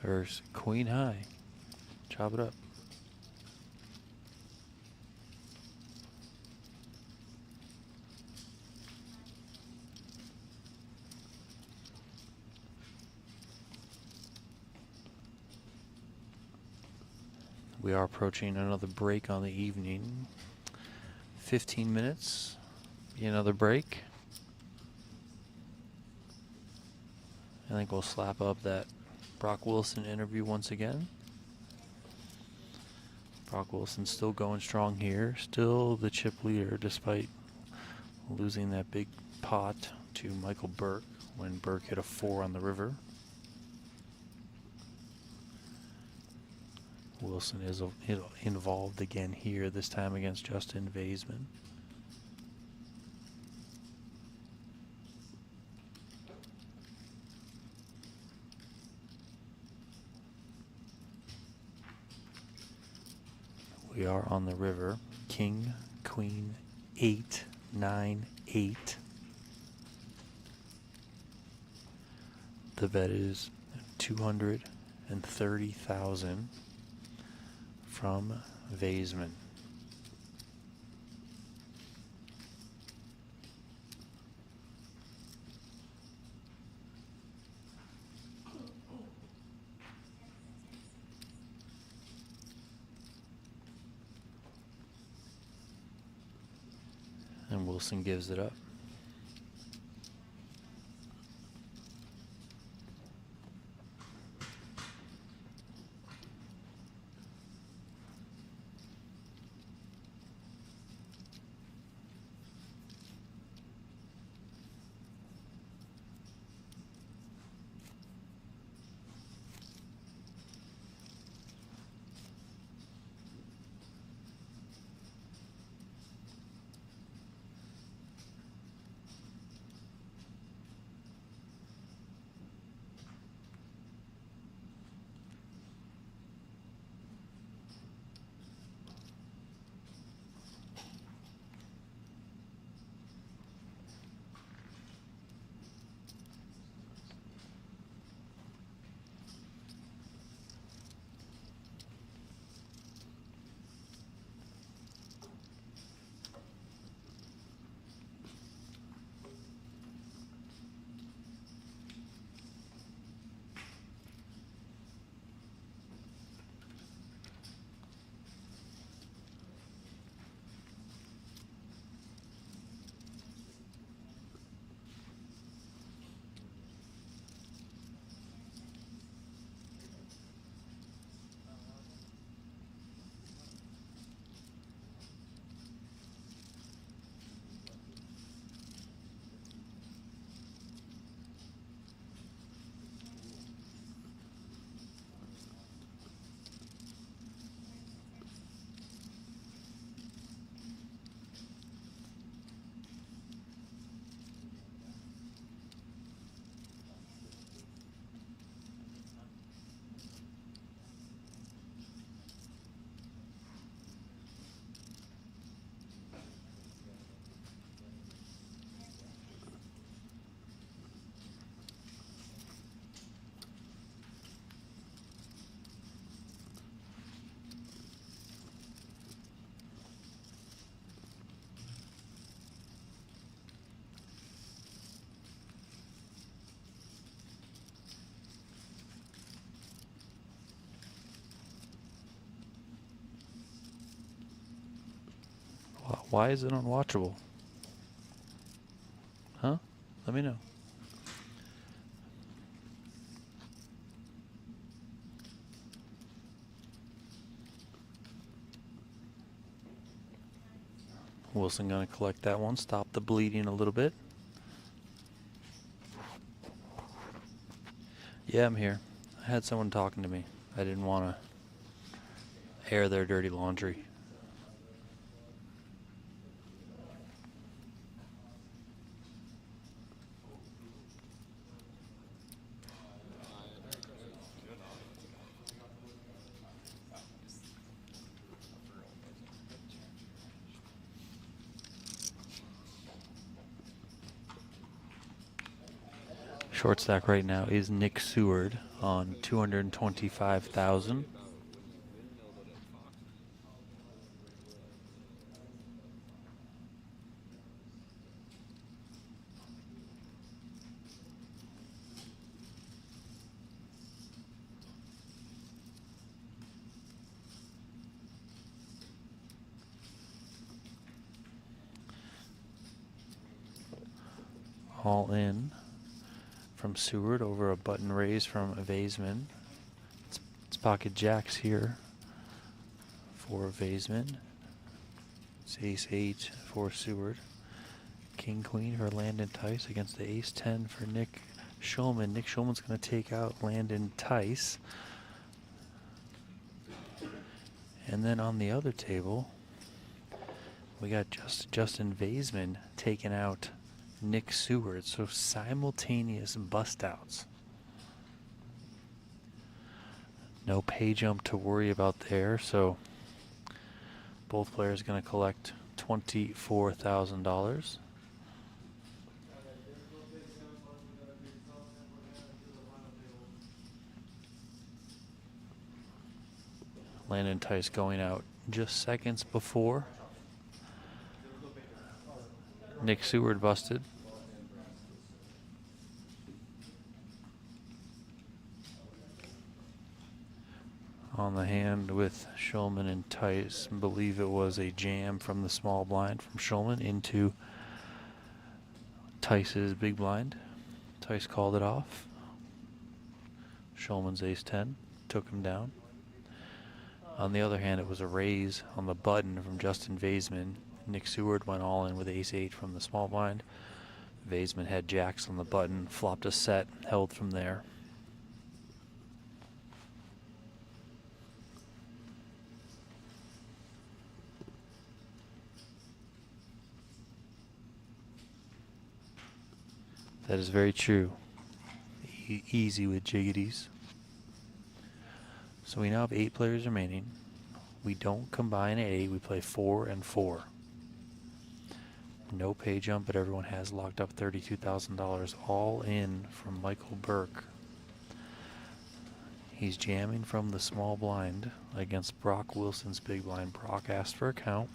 Or queen high. Chop it up. We are approaching another break on the evening. 15 minutes. Be another break. I think we'll slap up that Brock Wilson interview once again. Brock Wilson still going strong here. Still the chip leader despite losing that big pot to Michael Burke when Burke hit a 4 on the river. Wilson is involved again here, this time against Justin Vaisman. We are on the river. King, queen, 8, 9, 8. The bet is 230,000 from Vaisman. And Wilson gives it up. Why is it unwatchable? Huh? Let me know. Wilson gonna collect that one, stop the bleeding a little bit. Yeah, I'm here. I had someone talking to me. I didn't want to air their dirty laundry. Short stack right now is Nick Seward on 225,000. All in from Seward over a button raise from Vaisman. It's pocket jacks here for Vaisman. It's ace 8 for Seward. King queen for Landon Tice against the ace 10 for Nick Schulman. Nick Schulman's going to take out Landon Tice. And then on the other table, we got Justin Vaisman taking out Nick Seward, so simultaneous bust outs. No pay jump to worry about there, so both players going to collect $24,000. Landon Tice going out just seconds before Nick Seward busted. On the hand with Schulman and Tice. I believe it was a jam from the small blind from Schulman into Tice's big blind. Tice called it off. Schulman's ace 10 took him down. On the other hand, it was a raise on the button from Justin Vaisman. Nick Seward went all in with ace 8 from the small blind. Vaisman had jacks on the button, flopped a set, held from there. That is very true. Easy with jiggities. So we now have 8 players remaining. We don't combine at 8, we play 4 and 4. No pay jump, but everyone has locked up $32,000 all in from Michael Burke. He's jamming from the small blind against Brock Wilson's big blind. Brock asked for a count.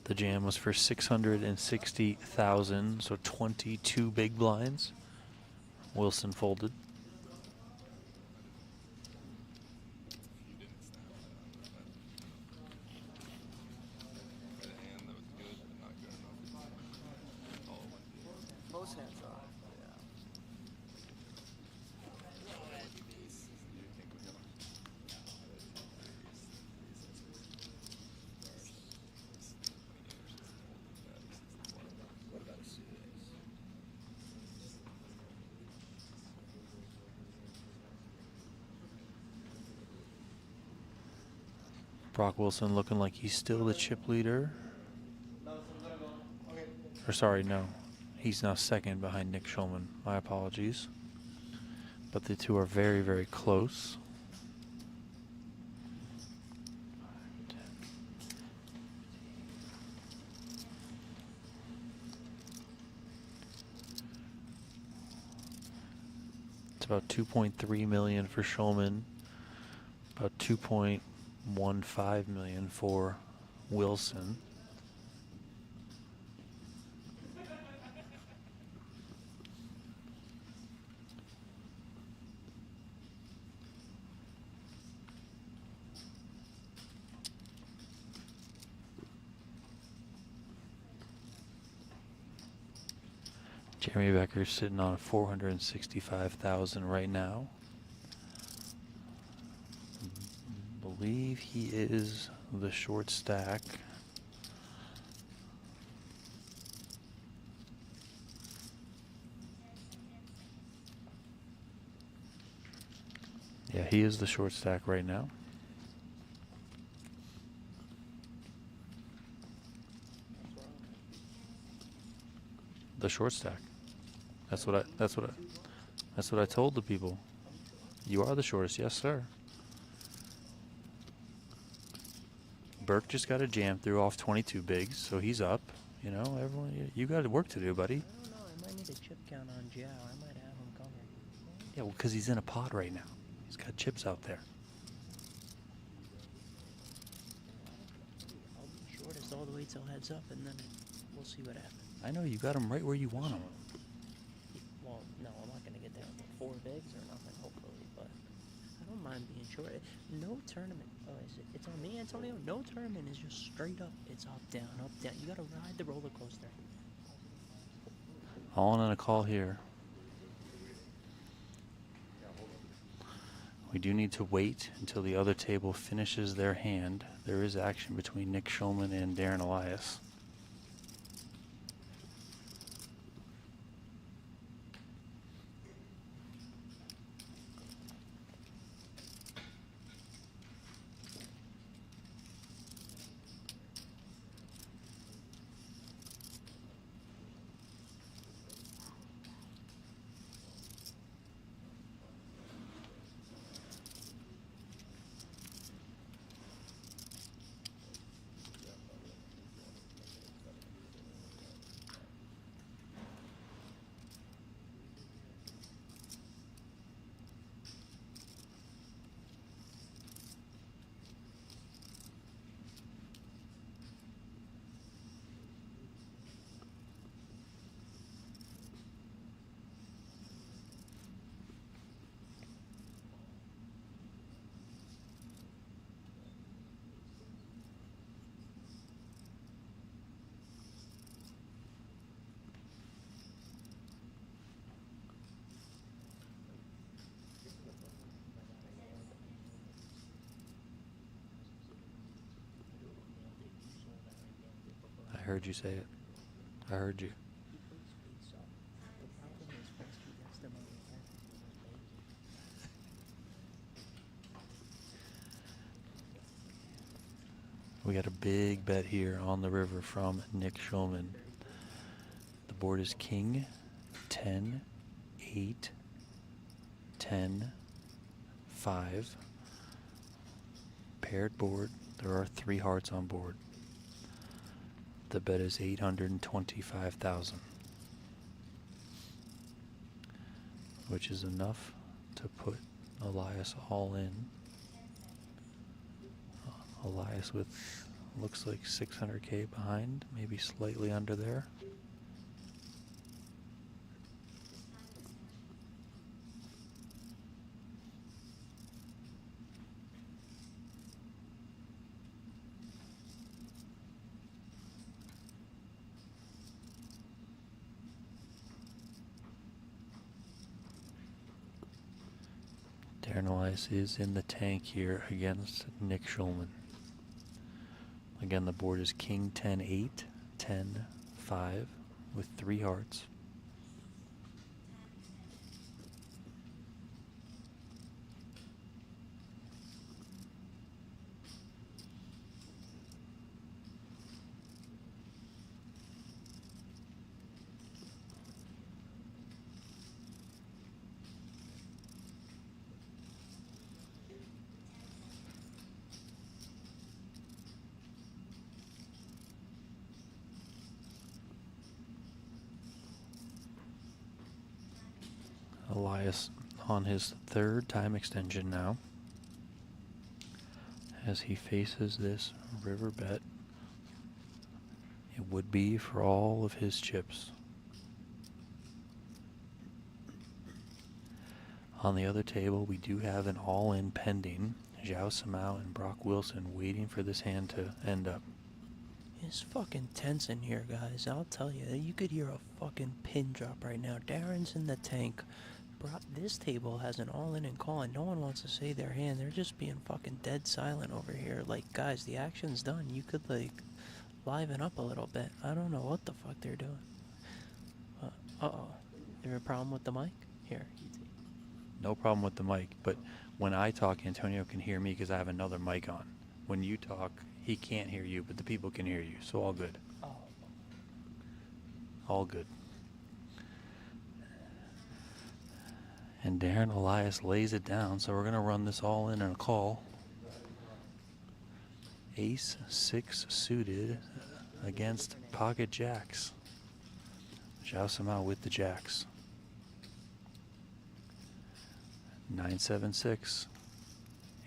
The jam was for 660,000, so 22 big blinds. Wilson folded. Most hands are, yeah. Brock Wilson looking like he's still the chip leader. Or sorry, no. He's now second behind Nick Schulman. My apologies. But the two are very, very close. about 2.3 million for Shulman, about 2.15 million for Wilson. Jeremy Becker's sitting on 465,000 right now. Believe he is the short stack. Yeah, he is the short stack right now. The short stack. That's what I told the people. You are the shortest, yes sir. Burke just got a jam through off 22 bigs, so he's up. You know, everyone, you got work to do, buddy. I don't know. I might need a chip count on Jow. I might have him covered. Yeah, well, because he's in a pot right now. He's got chips out there. I'll be shortest all the way till heads up, and then we'll see what happens. I know, you got him right where you want him. Well, no, I'm not going to get down to 4 bigs or nothing, hopefully, but I don't mind being short. No tournament. Oh, it's on me, Antonio? No tournament is just straight up. It's up, down, up, down. You got to ride the roller coaster. All on a call here. We do need to wait until the other table finishes their hand. There is action between Nick Shulman and Darren Elias. I heard you say it. I heard you. We got a big bet here on the river from Nick Shulman. The board is king, 10, 8, 10, 5. Paired board. There are 3 hearts on board. The bet is 825,000, which is enough to put Elias all in. Elias with looks like 600K behind, maybe slightly under there. Darren Elias is in the tank here against Nick Shulman. Again, the board is king 10, 8, 10, 5 with 3 hearts. Elias on his third time extension now, as he faces this river bet. It would be for all of his chips. On the other table, we do have an all-in pending. Zhao Samao and Brock Wilson waiting for this hand to end up. It's fucking tense in here, guys. I'll tell you. You could hear a fucking pin drop right now. Darren's in the tank. This table has an all-in and call, and no one wants to say their hand. They're just being fucking dead silent over here. Like, guys, the action's done. You could, like, liven up a little bit. I don't know what the fuck they're doing. Uh-oh. You have a problem with the mic? Here. No problem with the mic, but when I talk, Antonio can hear me because I have another mic on. When you talk, he can't hear you, but the people can hear you, so all good. Oh. All good. And Darren Elias lays it down, so we're going to run this all in and a call. Ace 6 suited against pocket jacks. Zhao Samao with the jacks. 9-7-6.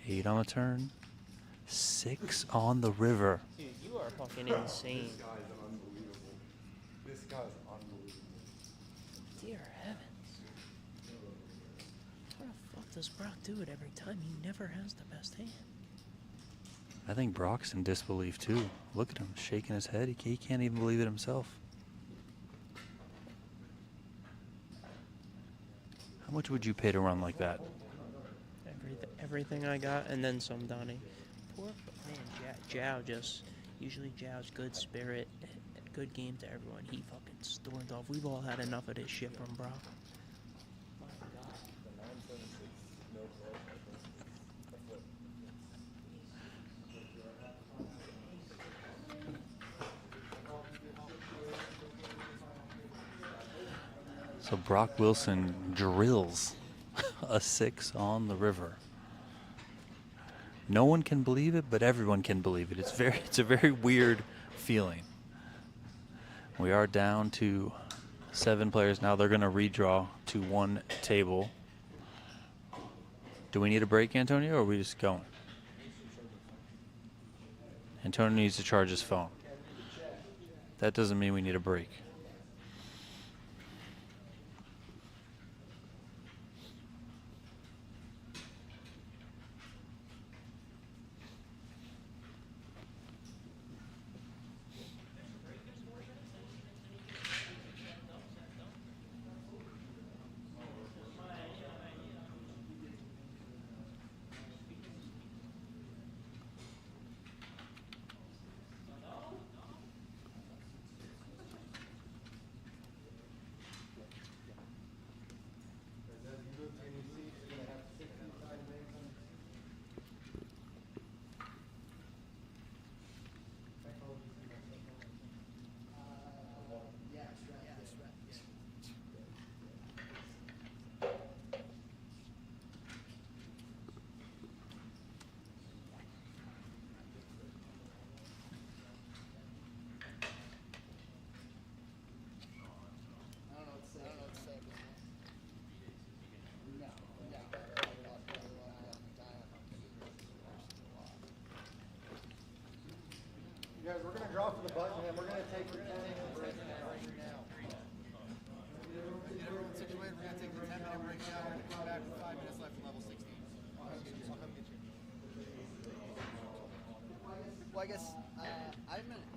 8 on the turn. 6 on the river. Dude, you are fucking insane. This guy's unbelievable. This guy's unbelievable. Dear heavens. How the fuck does Brock do it every time? He never has the best hand. I think Brock's in disbelief too. Look at him shaking his head. He can't even believe it himself. How much would you pay to run like that? Everything I got, and then some, Donnie. Poor man, Zhao just... Usually Zhao's good spirit, good game to everyone. He fucking stormed off. We've all had enough of this shit from Brock. So Brock Wilson drills a 6 on the river. No one can believe it, but everyone can believe it. It's a very weird feeling. We are down to 7 players now. They're going to redraw to 1 table. Do we need a break, Antonio, or are we just going? Antonio needs to charge his phone. That doesn't mean we need a break. You guys, we're going to draw for the button, and we're going to take a break right now. Get everyone situated. We're going to take a 10-minute break now. We're going to come back with 5 minutes left in level 16. I'll come get you. Well, I guess, I'm going to...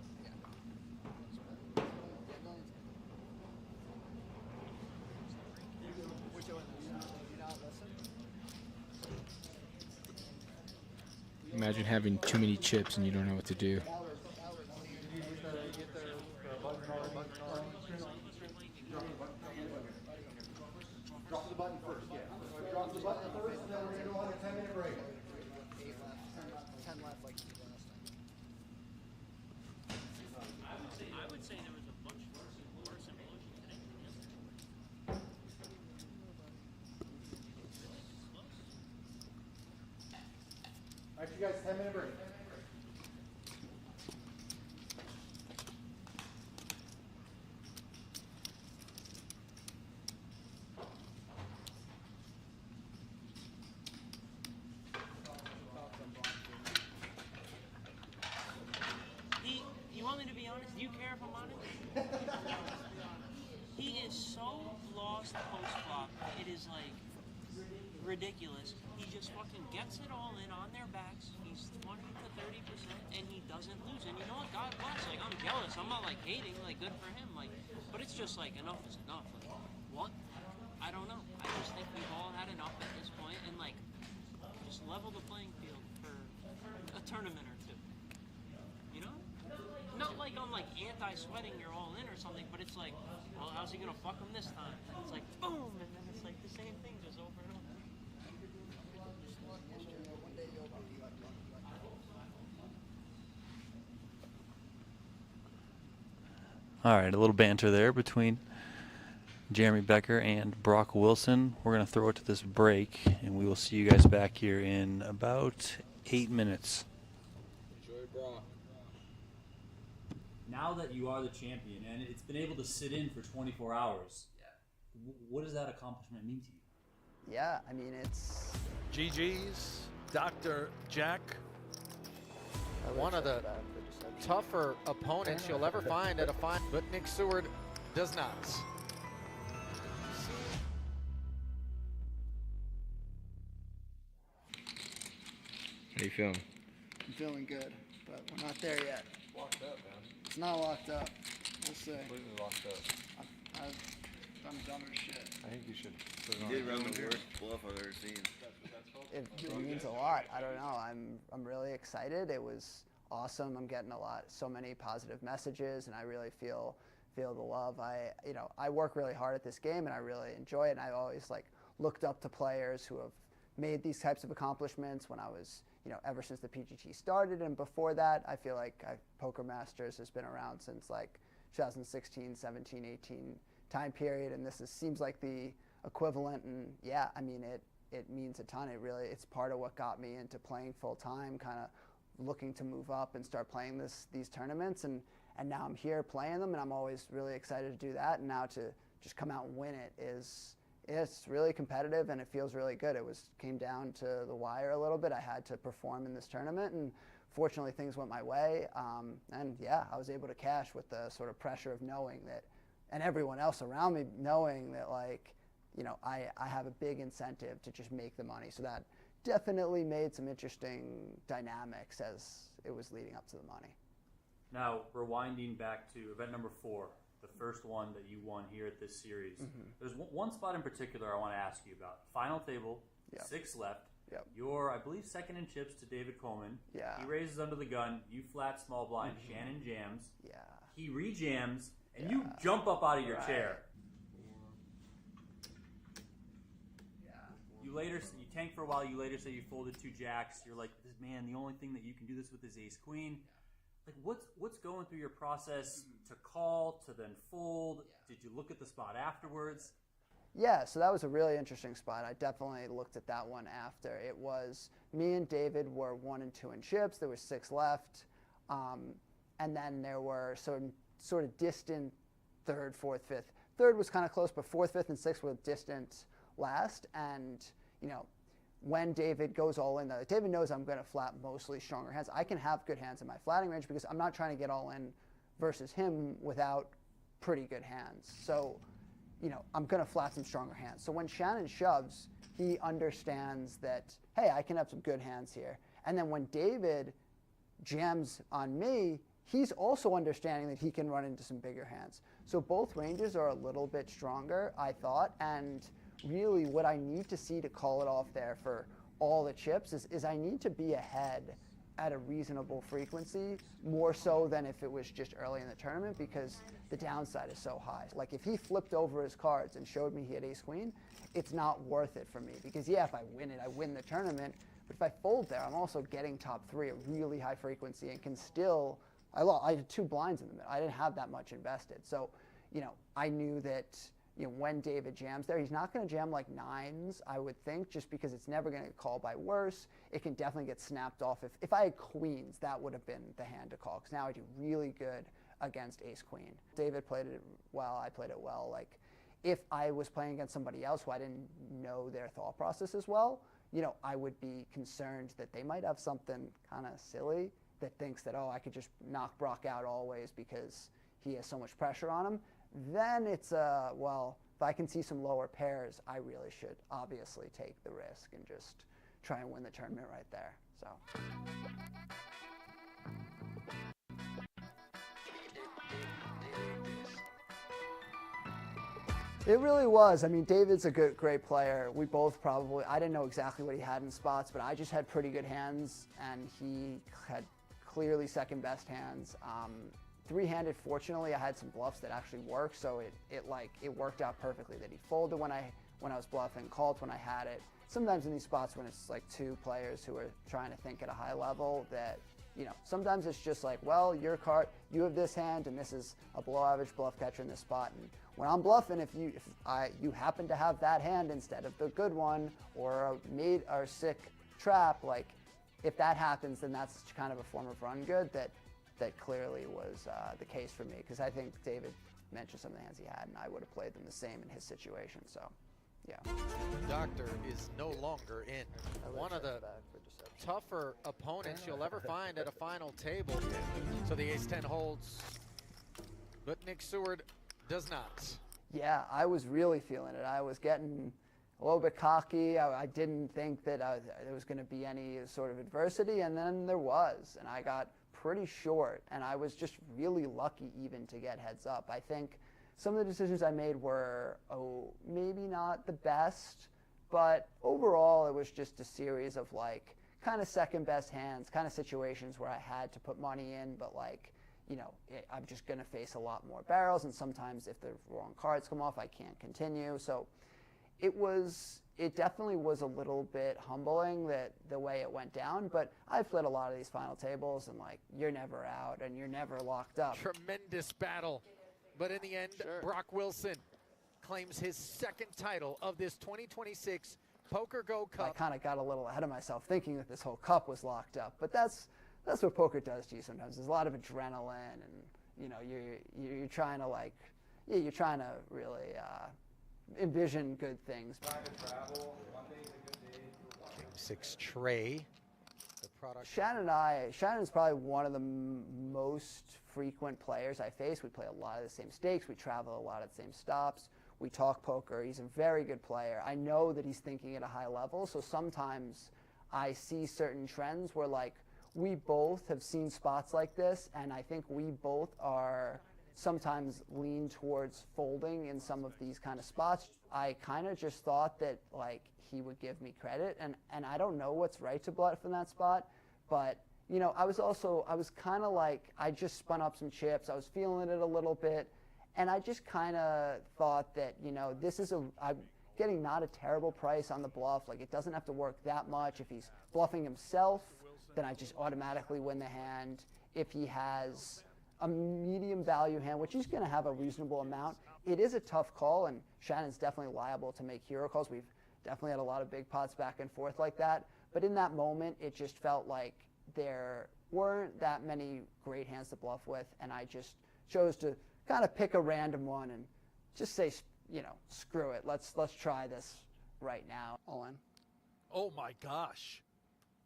Which one? You not listen? Imagine having too many chips and you don't know what to do. Drop the button first, yeah. Drop the button first, and then we're going to go on a 10-minute break. 8 left. 10 left like you last time. I would say there was a bunch worse evolution today than yesterday. All right, you guys, 10-minute break. so lost post-flop. It is like ridiculous. He just fucking gets it all in on their backs. He's 20 to 30%, and he doesn't lose. And you know what? God bless. Like, I'm jealous. I'm not like hating. Like, good for him. Like, but it's just like enough is enough. Like, what? I don't know. I just think we've all had enough at this point, and like, just level the playing field for a tournament or two. You know? Not like I'm like anti-sweating, you're all in or something, but it's like, well, how's he gonna fuck him this time? And it's like, boom, and then it's like the same thing just over and over. All right, a little banter there between Jeremy Becker and Brock Wilson. We're going to throw it to this break, and we will see you guys back here in about 8 minutes. Enjoy Brock. Now that you are the champion, and it's been able to sit in for 24 hours, what does that accomplishment mean to you? Yeah, I mean, it's... GG's, Dr. Jack. One of the tougher opponents you'll ever find at a fine, but Nick Seward does not. How you feeling? I'm feeling good, but we're not there yet. Locked up, man. It's not locked up. We'll see. Completely locked up. I've done dumber shit. I think you should put it You on. did run the worst bluff I've ever seen. It means a lot. I don't know. I'm really excited. It was awesome. I'm getting so many positive messages, and I really feel the love. I work really hard at this game, and I really enjoy it. And I always looked up to players who have made these types of accomplishments when I was, ever since the PGT started, and before that, I feel like Poker Masters has been around since 2016, 17, 18 time period, and this seems like the equivalent. And yeah, I mean, it means a ton. It's part of what got me into playing full time, kind of looking to move up and start playing these tournaments, and now I'm here playing them, and I'm always really excited to do that. And now to just come out and win it's really competitive, and it feels really good. Came down to the wire a little bit. I had to perform in this tournament, and fortunately things went my way. And yeah, I was able to cash with the sort of pressure of knowing that, and everyone else around me knowing that I have a big incentive to just make the money. So that definitely made some interesting dynamics as it was leading up to the money. Now, rewinding back to event number 4, the first one that you won here at this series. Mm-hmm. There's one spot in particular I want to ask you about. Final table, 6 left. Yep. You're, I believe, second in chips to David Coleman. Yeah. He raises under the gun. You flat small blind. Mm-hmm. Shannon jams. Yeah. He rejams, and you jump up out of your chair. You tank for a while. You later say you folded 2 jacks. You're like, man, the only thing that you can do this with is ace queen. Like, what's going through your process to call, to then fold? Did you look at the spot afterwards? Yeah, so that was a really interesting spot. I definitely looked at that one after. It was me and David were 1 and 2 in chips. There was 6 left, and then there were sort of distant 3rd, 4th, 5th. 3rd was kind of close, but 4th, 5th, and 6th were distant last. And when David goes all in, David knows I'm going to flat mostly stronger hands. I can have good hands in my flatting range because I'm not trying to get all in versus him without pretty good hands. So, I'm going to flat some stronger hands. So when Shannon shoves, he understands that, hey, I can have some good hands here. And then when David jams on me, he's also understanding that he can run into some bigger hands. So both ranges are a little bit stronger, I thought, and really what I need to see to call it off there for all the chips is I need to be ahead at a reasonable frequency, more so than if it was just early in the tournament, because the downside is so high. Like if he flipped over his cards and showed me he had ace queen, it's not worth it for me, because yeah, if I win it, I win the tournament, but if I fold there, I'm also getting top 3 at really high frequency and can still, I had 2 blinds in the middle. I didn't have that much invested. So, I knew that when David jams there, he's not going to jam like 9s, I would think, just because it's never going to get called by worse. It can definitely get snapped off. If I had queens, that would have been the hand to call, because now I do really good against ace queen. David played it well. I played it well. Like, if I was playing against somebody else who I didn't know their thought process as well, I would be concerned that they might have something kind of silly that thinks that, oh, I could just knock Brock out always because he has so much pressure on him. Then it's, well, if I can see some lower pairs, I really should obviously take the risk and just try and win the tournament right there. So. It really was. I mean, David's a great player. We both probably, I didn't know exactly what he had in spots, but I just had pretty good hands, and he had clearly second best hands. Three-handed, fortunately, I had some bluffs that actually worked, so it worked out perfectly that he folded when I was bluffing, called when I had it. Sometimes in these spots when it's like two players who are trying to think at a high level, that, you know, sometimes it's just like, well, your card, you have this hand, and this is a below average bluff catcher in this spot. And when I'm bluffing, if you happen to have that hand instead of the good one, or a sick trap, like, if that happens, then that's kind of a form of run good that clearly was the case for me, because I think David mentioned some of the hands he had, and I would have played them the same in his situation. So, yeah. The doctor is no longer in. One of the tougher opponents you'll ever find at a final table. So the ace-10 holds, but Nick Seward does not. Yeah, I was really feeling it. I was getting a little bit cocky. I didn't think that there was going to be any sort of adversity, and then there was, and I got pretty short, and I was just really lucky even to get heads up. I think some of the decisions I made were, maybe not the best, but overall it was just a series of like kind of second best hands, kind of situations where I had to put money in, but like, you know, I'm just going to face a lot more barrels, and sometimes if the wrong cards come off, I can't continue. So it definitely was a little bit humbling that the way it went down, but I've played a lot of these final tables, and like, you're never out and you're never locked up. Tremendous battle, but in the end, Brock Wilson claims his second title of this 2026 PokerGO Cup. I kind of got a little ahead of myself thinking that this whole cup was locked up, but that's what poker does to you sometimes. There's a lot of adrenaline, and you know, you're trying to like, yeah, you're trying to really envision good things. Game 6 Trey. The product. Shannon's probably one of the most frequent players I face. We play a lot of the same stakes. We travel a lot of the same stops. We talk poker. He's a very good player. I know that he's thinking at a high level, so sometimes I see certain trends where like we both have seen spots like this, and I think we both are sometimes lean towards folding in some of these kind of spots. I kind of just thought that like he would give me credit, and I don't know what's right to bluff in that spot, but you know, I was kind of like, I just spun up some chips. I was feeling it a little bit, and I just kind of thought that, you know, I'm getting not a terrible price on the bluff. Like, it doesn't have to work that much. If he's bluffing himself, then I just automatically win the hand. If he has a medium value hand, which he's going to have a reasonable amount, it is a tough call, and Shannon's definitely liable to make hero calls. We've definitely had a lot of big pots back and forth like that, but in that moment, it just felt like there weren't that many great hands to bluff with, and I just chose to kind of pick a random one and just say, you know, screw it. Let's try this right now. All in. Oh my gosh.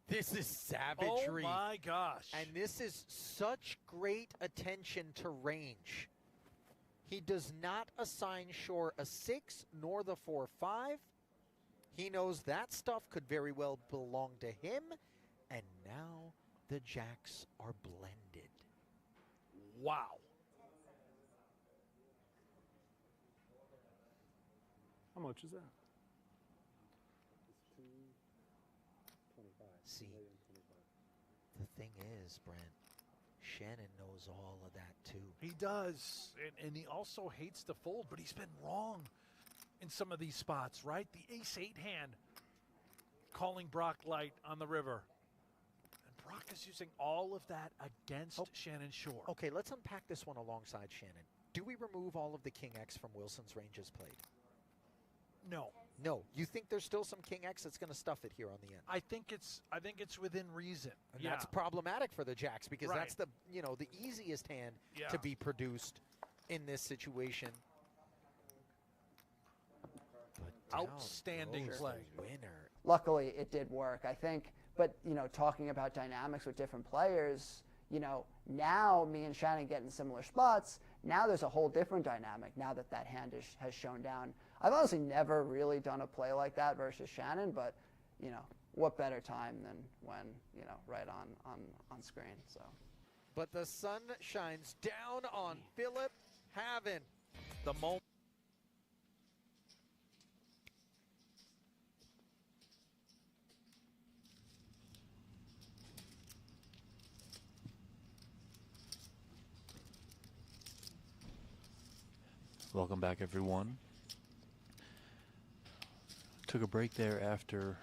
This is savagery. Oh my gosh. And this is such great attention to range. He does not assign Shore a 6 nor the 4-5. He knows that stuff could very well belong to him. And now the jacks are blended. Wow. How much is that? See, the thing is, Brent, Shannon knows all of that too. He does, and he also hates to fold, but he's been wrong in some of these spots, right? The ace-8 hand calling Brock light on the river. And Brock is using all of that against Shannon Shore. Okay, let's unpack this one alongside Shannon. Do we remove all of the King X from Wilson's ranges played? No. No. You think there's still some King X that's going to stuff it here on the end? I think it's within reason. And that's problematic for the jacks, because Right. that's the easiest hand to be produced in this situation. But outstanding play. Winner. Luckily, it did work, I think. But, you know, talking about dynamics with different players, you know, now me and Shannon get in similar spots. Now there's a whole different dynamic now that that hand has shown down. I've honestly never really done a play like that versus Shannon, but, you know, what better time than when, you know, right on screen. So. But the sun shines down on Philip Havin. The moment. Welcome back, everyone. Took a break there after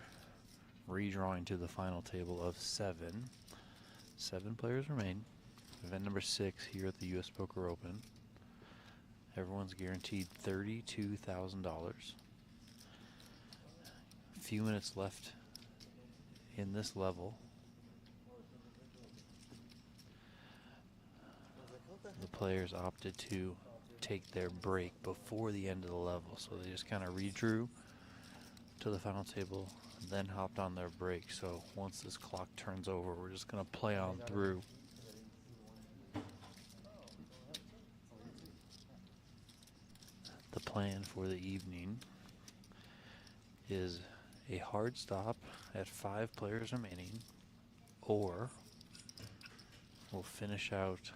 redrawing to the final table of 7. 7 players remain. Event number 6 here at the U.S. Poker Open. Everyone's guaranteed $32,000. A few minutes left in this level. The players opted to take their break before the end of the level, so they just kind of redrew to the final table, then hopped on their break. So once this clock turns over, we're just going to play on through. The plan for the evening is a hard stop at 5 players remaining, or we'll finish out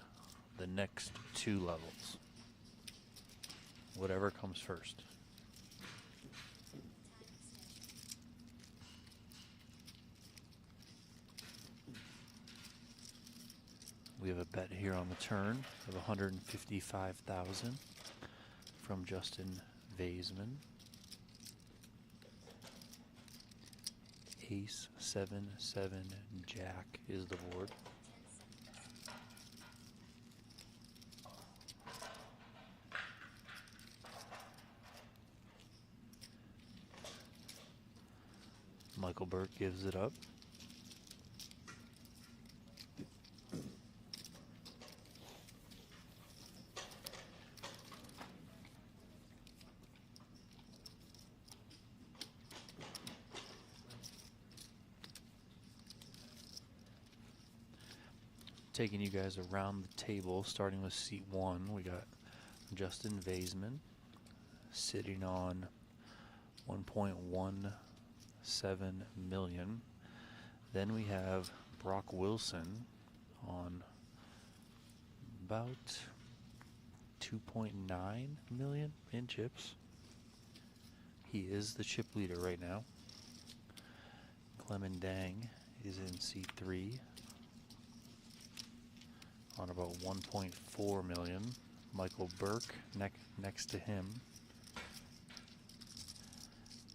the next 2 levels. Whatever comes first. We have a bet here on the turn of $155,000 from Justin Vaisman. Ace 7 7 Jack is the board. Michael Burke gives it up. Taking you guys around the table, starting with seat 1, we got Justin Vaisman sitting on 1.17 million. Then we have Brock Wilson on about 2.9 million in chips. He is the chip leader right now. Clement Dang is in seat 3 on about 1.4 million. Michael Burke next to him,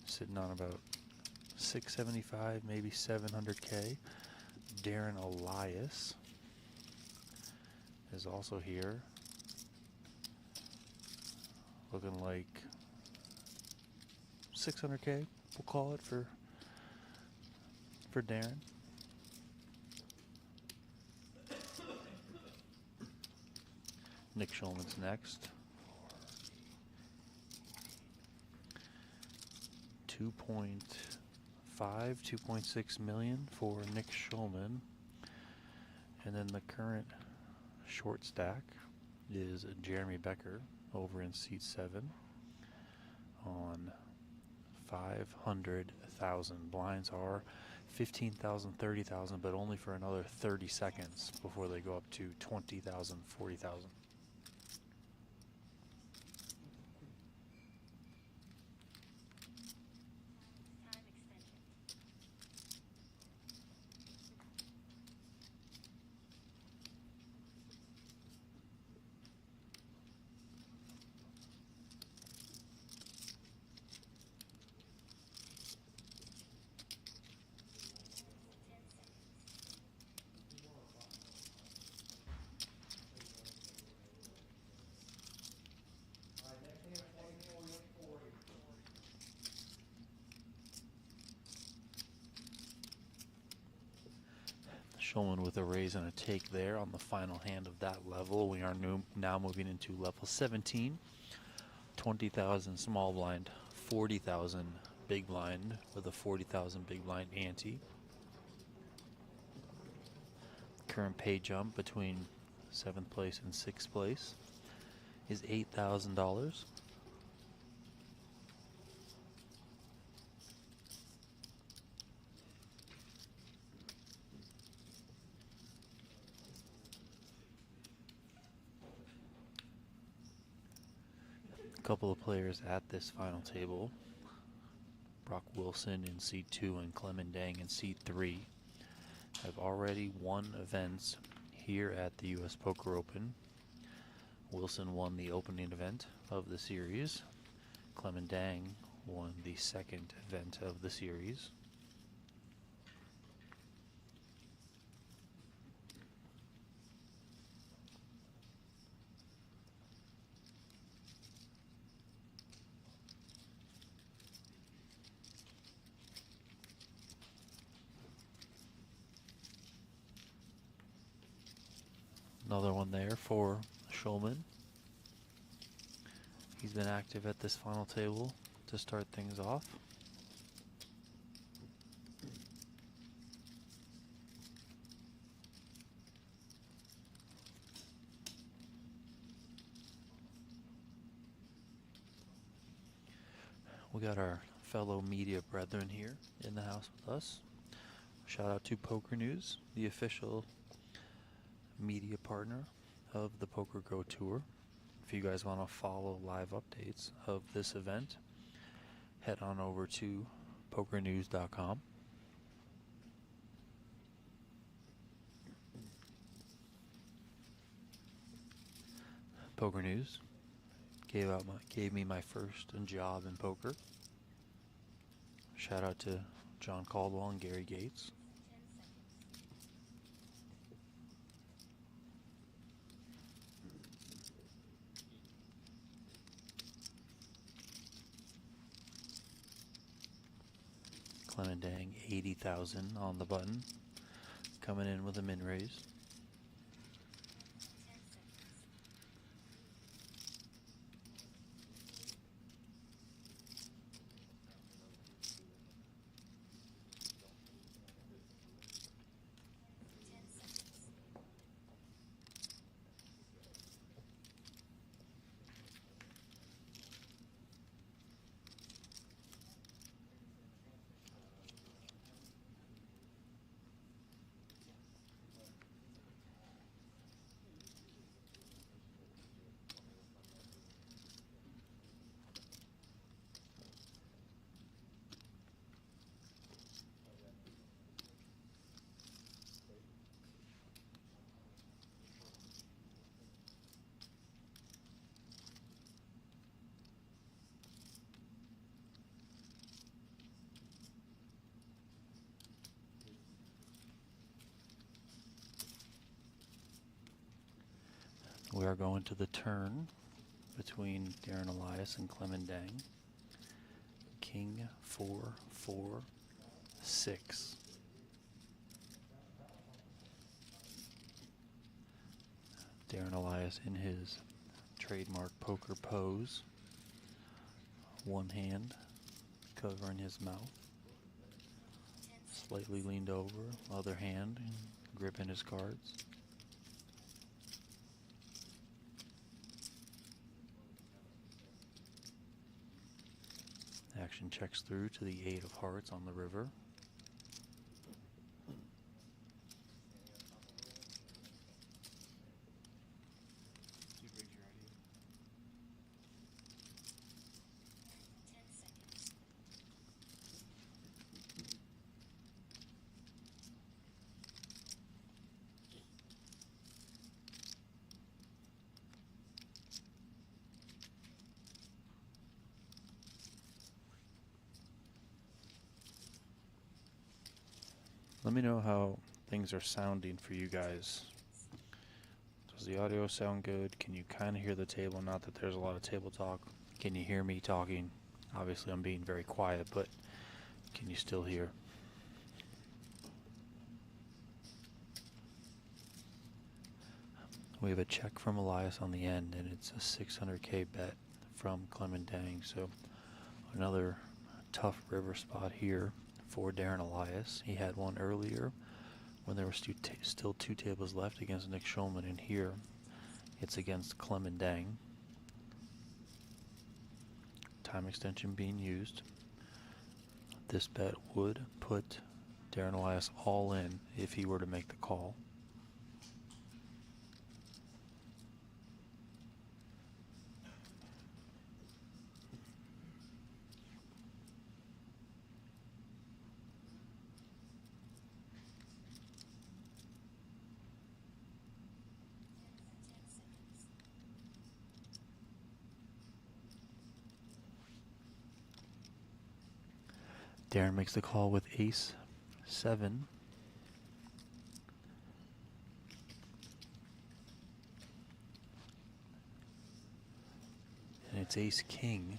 sitting on about 675, maybe 700K. Darren Elias is also here, looking like 600K, we'll call it for Darren. Nick Schulman's next. 2.6 million for Nick Schulman. And then the current short stack is Jeremy Becker over in seat 7 on 500,000. Blinds are 15,000, 30,000, but only for another 30 seconds before they go up to 20,000, 40,000. Shulman with a raise and a take there on the final hand of that level. We are now moving into level 17. 20,000 small blind, 40,000 big blind with a 40,000 big blind ante. Current pay jump between 7th place and 6th place is $8,000. A couple of players at this final table, Brock Wilson in seed 2 and Clement Dang in seed 3, have already won events here at the US Poker Open. Wilson won the opening event of the series. Clement Dang won the second event of the series. Another one there for Schulman. He's been active at this final table to start things off. We got our fellow media brethren here in the house with us. Shout out to Poker News, the official media partner of the PokerGO Tour. If you guys want to follow live updates of this event, head on over to pokernews.com. Poker News gave me my first job in poker. Shout out to John Caldwell and Gary Gates. Clement Dang, 80,000 on the button, coming in with a min raise. We are going to the turn between Darren Elias and Clement Dang. King 4, 4, 6. Darren Elias in his trademark poker pose. One hand covering his mouth. Slightly leaned over, other hand gripping his cards. Action checks through to the 8 of hearts on the river. Let me know how things are sounding for you guys. Does the audio sound good? Can you kind of hear the table? Not that there's a lot of table talk. Can you hear me talking? Obviously I'm being very quiet, but can you still hear? We have a check from Elias on the end, and it's a 600K bet from Clement Dang. So another tough river spot here for Darren Elias. He had one earlier when there were still 2 tables left against Nick Schulman, and here it's against Clement Dang. time extension being used. This bet would put Darren Elias all in if he were to make the call. Darren makes the call with ace 7. And it's ace king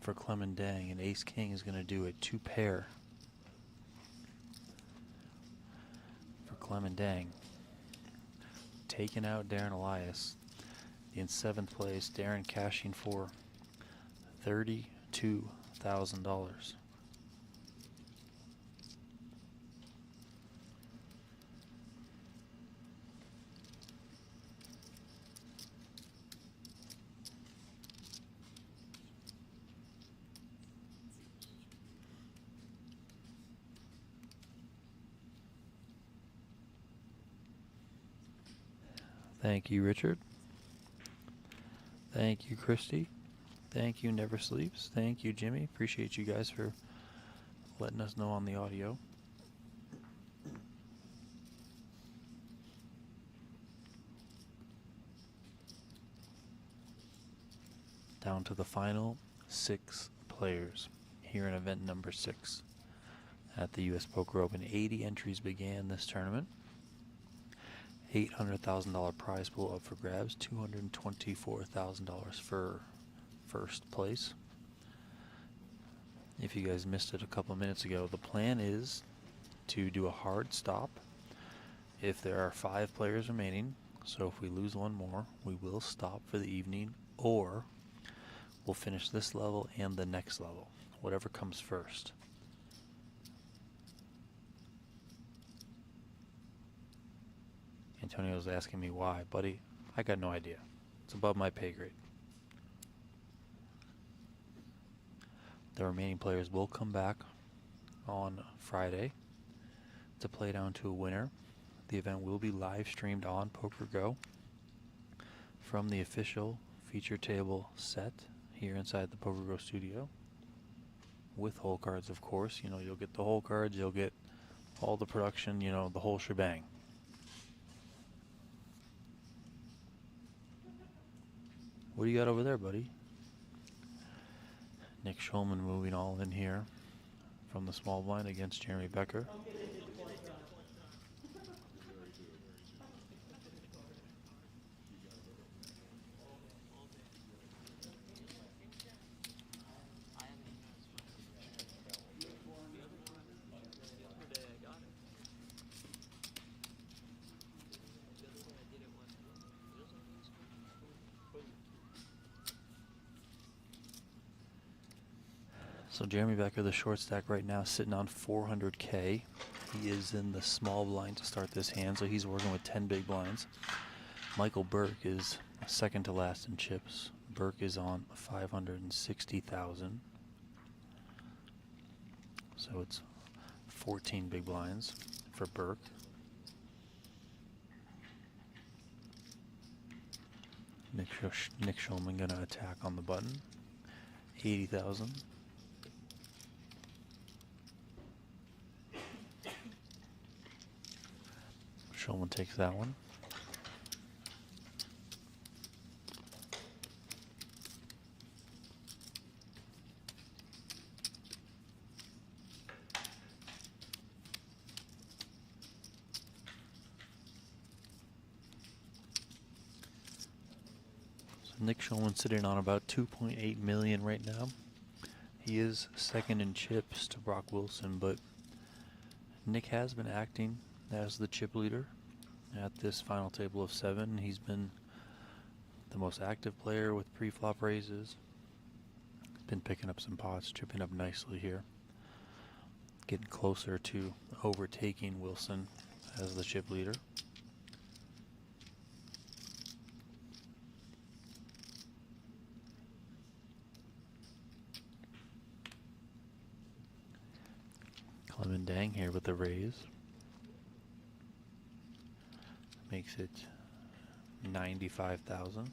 for Clemendang, and ace king is going to do a 2-pair for Clemendang. Taking out Darren Elias in 7th place. Darren cashing for $32,000. Thank you, Richard. Thank you, Christy. Thank you, Never Sleeps. Thank you, Jimmy. Appreciate you guys for letting us know on the audio. Down to the final 6 players here in event number 6 at the U.S. Poker Open. 80 entries began this tournament. $800,000 prize pool up for grabs. $224,000 for first place. If you guys missed it a couple of minutes ago, the plan is to do a hard stop if there are 5 players remaining. So if we lose one more, we will stop for the evening, or we'll finish this level and the next level, whatever comes first. Antonio's asking me why. Buddy, I got no idea. It's above my pay grade. The remaining players will come back on Friday to play down to a winner. The event will be live streamed on PokerGO from the official feature table set here inside the PokerGO studio with hole cards, of course. You know, you'll get the hole cards, you'll get all the production, you know, the whole shebang. What do you got over there, buddy? Nick Schulman moving all in here from the small blind against Jeremy Becker. So Jeremy Becker, the short stack right now, sitting on 400K. He is in the small blind to start this hand, so he's working with 10 big blinds. Michael Burke is second to last in chips. Burke is on 560,000. So it's 14 big blinds for Burke. Nick Schulman gonna attack on the button. 80,000. Schulman takes that one. So Nick Schulman sitting on about 2.8 million right now. He is second in chips to Brock Wilson, but Nick has been acting as the chip leader at this final table of 7. He's been the most active player with pre-flop raises. Been picking up some pots, chipping up nicely here. Getting closer to overtaking Wilson as the chip leader. Clement Dang here with the raise. Makes it 95,000.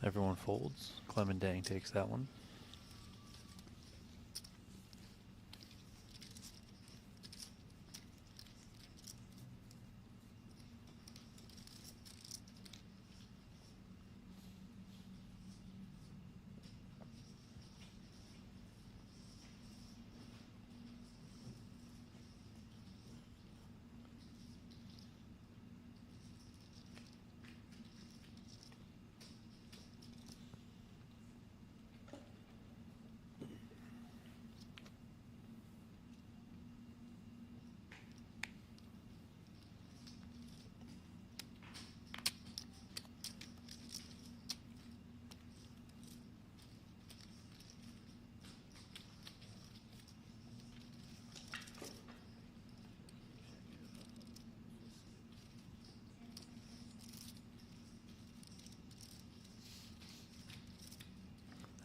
Everyone folds. Clement Dang takes that one.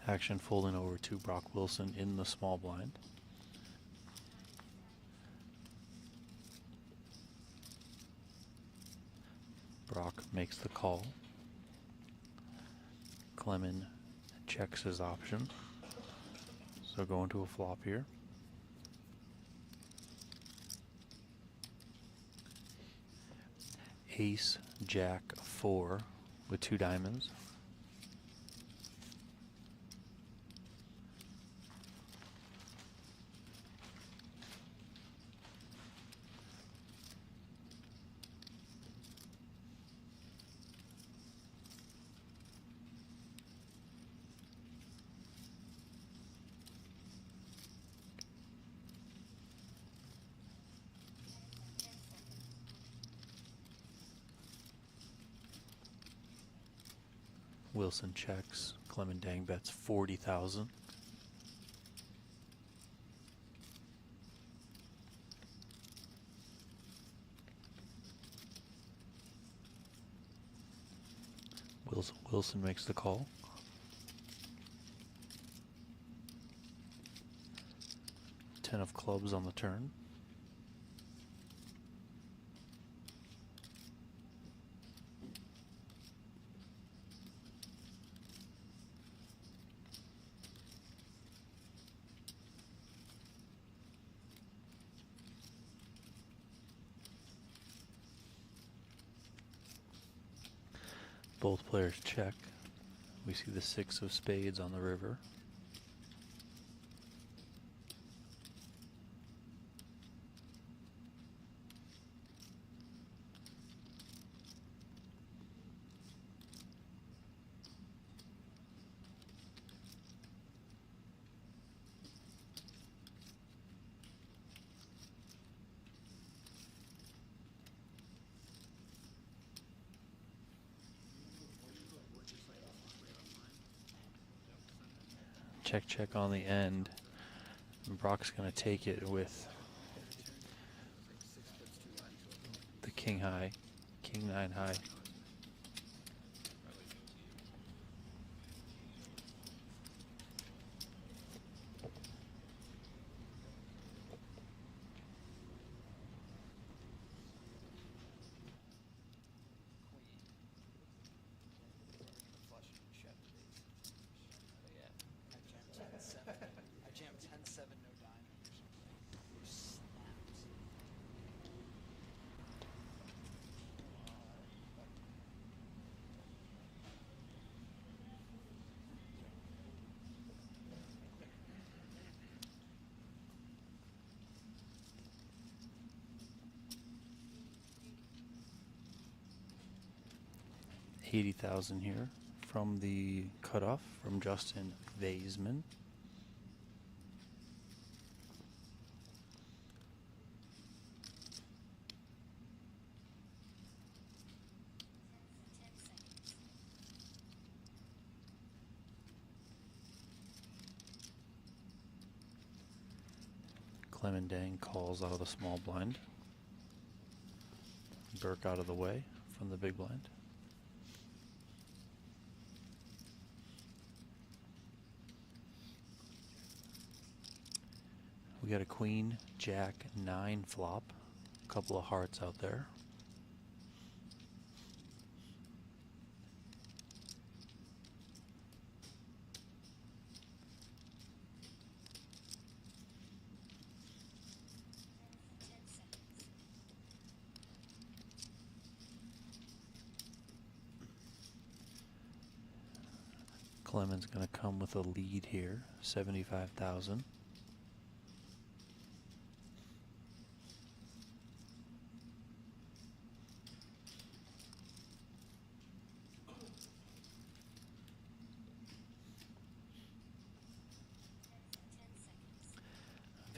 Action folding over to Brock Wilson in the small blind. Brock makes the call. Clement checks his option. So going to a flop here. Ace, Jack, 4 with 2 diamonds. Wilson checks. Clement Dang bets 40,000. Wilson makes the call. Ten of clubs on the turn. Both players check. We see the 6 of spades on the river. Check, check on the end. And Brock's going to take it with the king high, king 9 high. I jammed 10-7, no diamonds. Snapped. 80,000 here from the cutoff from Justin Vaisman. Clement Dang calls out of the small blind. Burke out of the way from the big blind. We got a queen, jack, 9 flop. A couple of hearts out there. Clement's going to come with a lead here, 75,000.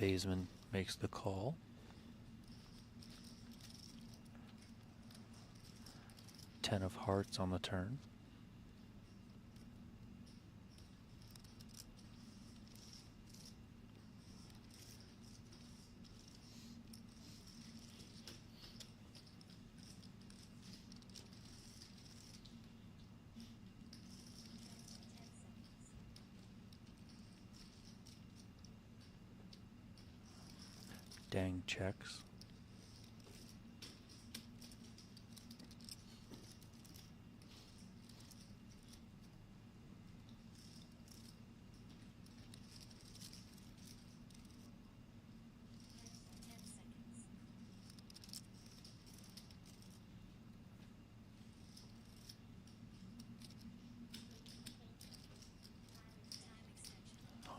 Vaisman makes the call. Ten of hearts on the turn. Dang checks.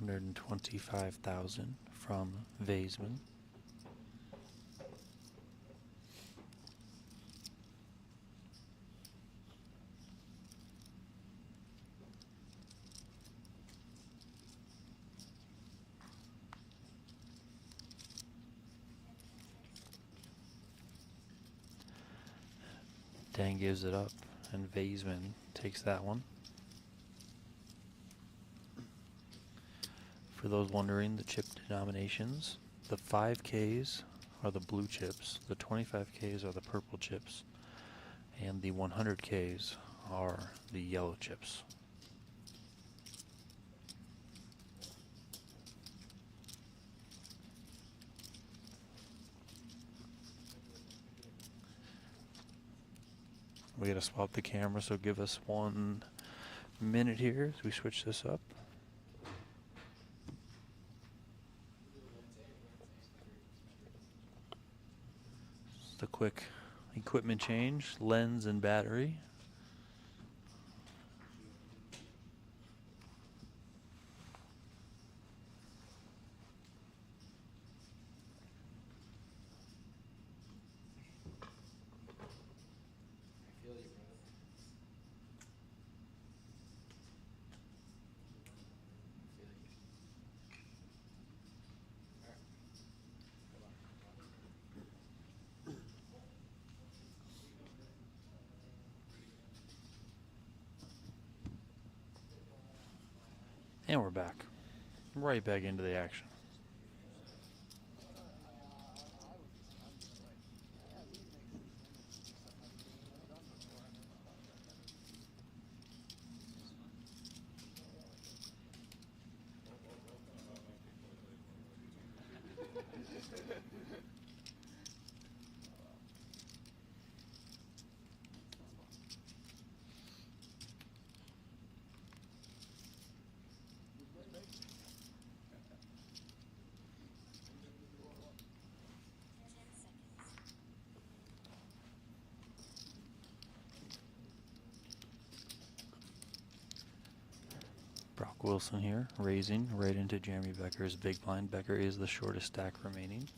$125,000 from Vaisman. Dang gives it up, and Vaisman takes that one. For those wondering, the chip denominations, the 5Ks are the blue chips, the 25Ks are the purple chips, and the 100Ks are the yellow chips. We gotta swap the camera, so give us 1 minute here as we switch this up. Just a quick equipment change, lens and battery. And we're back. Right back into the action. Brock Wilson here, raising right into Jeremy Becker's big blind. Becker is the shortest stack remaining.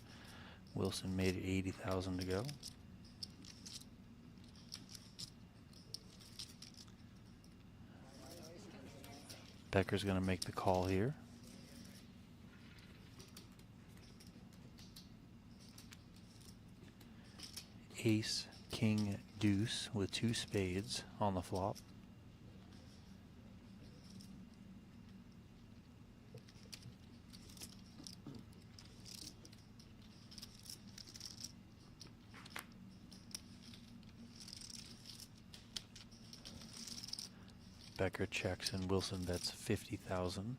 Wilson made it 80,000 to go. Becker's going to make the call here. Ace, king, deuce with 2 spades on the flop. Becker checks and Wilson bets 50,000.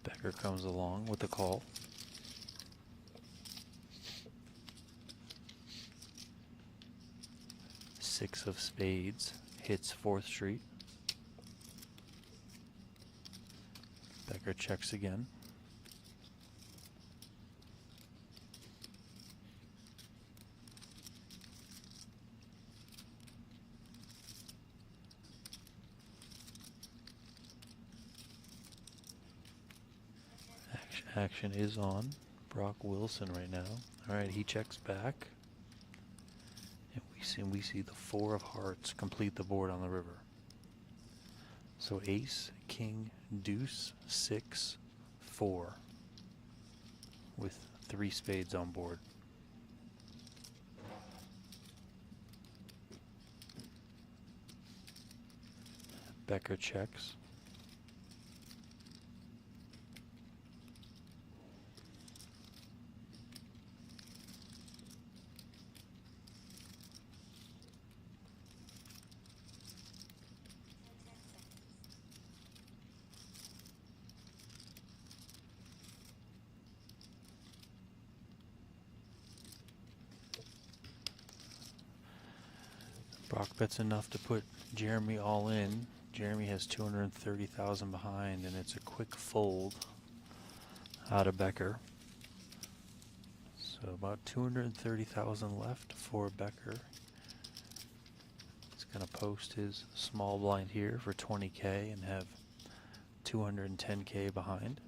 Becker comes along with the call. Six of spades hits 4th Street. Becker checks again. Action is on Brock Wilson right now. All right, he checks back. And we see the 4 of hearts complete the board on the river. So ace, king, deuce, 6, 4 with 3 spades on board. Becker checks. Brock bets enough to put Jeremy all in. Jeremy has 230,000 behind, and it's a quick fold out of Becker. So about 230,000 left for Becker. He's going to post his small blind here for 20K and have 210K behind.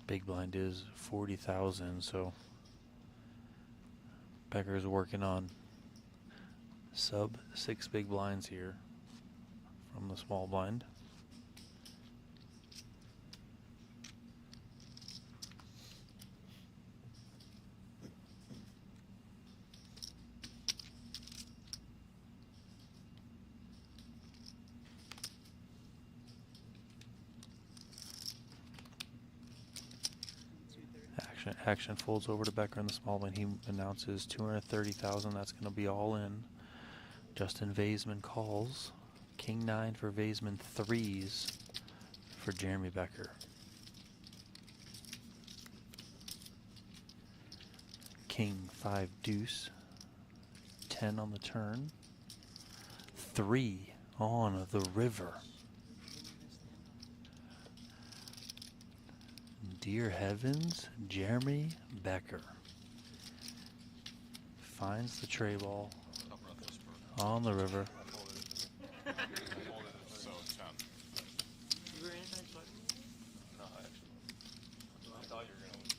Big blind is 40,000, so Becker's working on sub 6 big blinds here from the small blind. Action folds over to Becker in the small blind. He announces 230,000. That's going to be all in. Justin Vaisman calls. King 9 for Vaisman, 3s for Jeremy Becker. King 5 deuce, 10 on the turn, 3 on the river. Dear heavens, Jeremy Becker finds the tray ball on the river. So 10. You were anti-sweat? No, actually. I thought you were going to.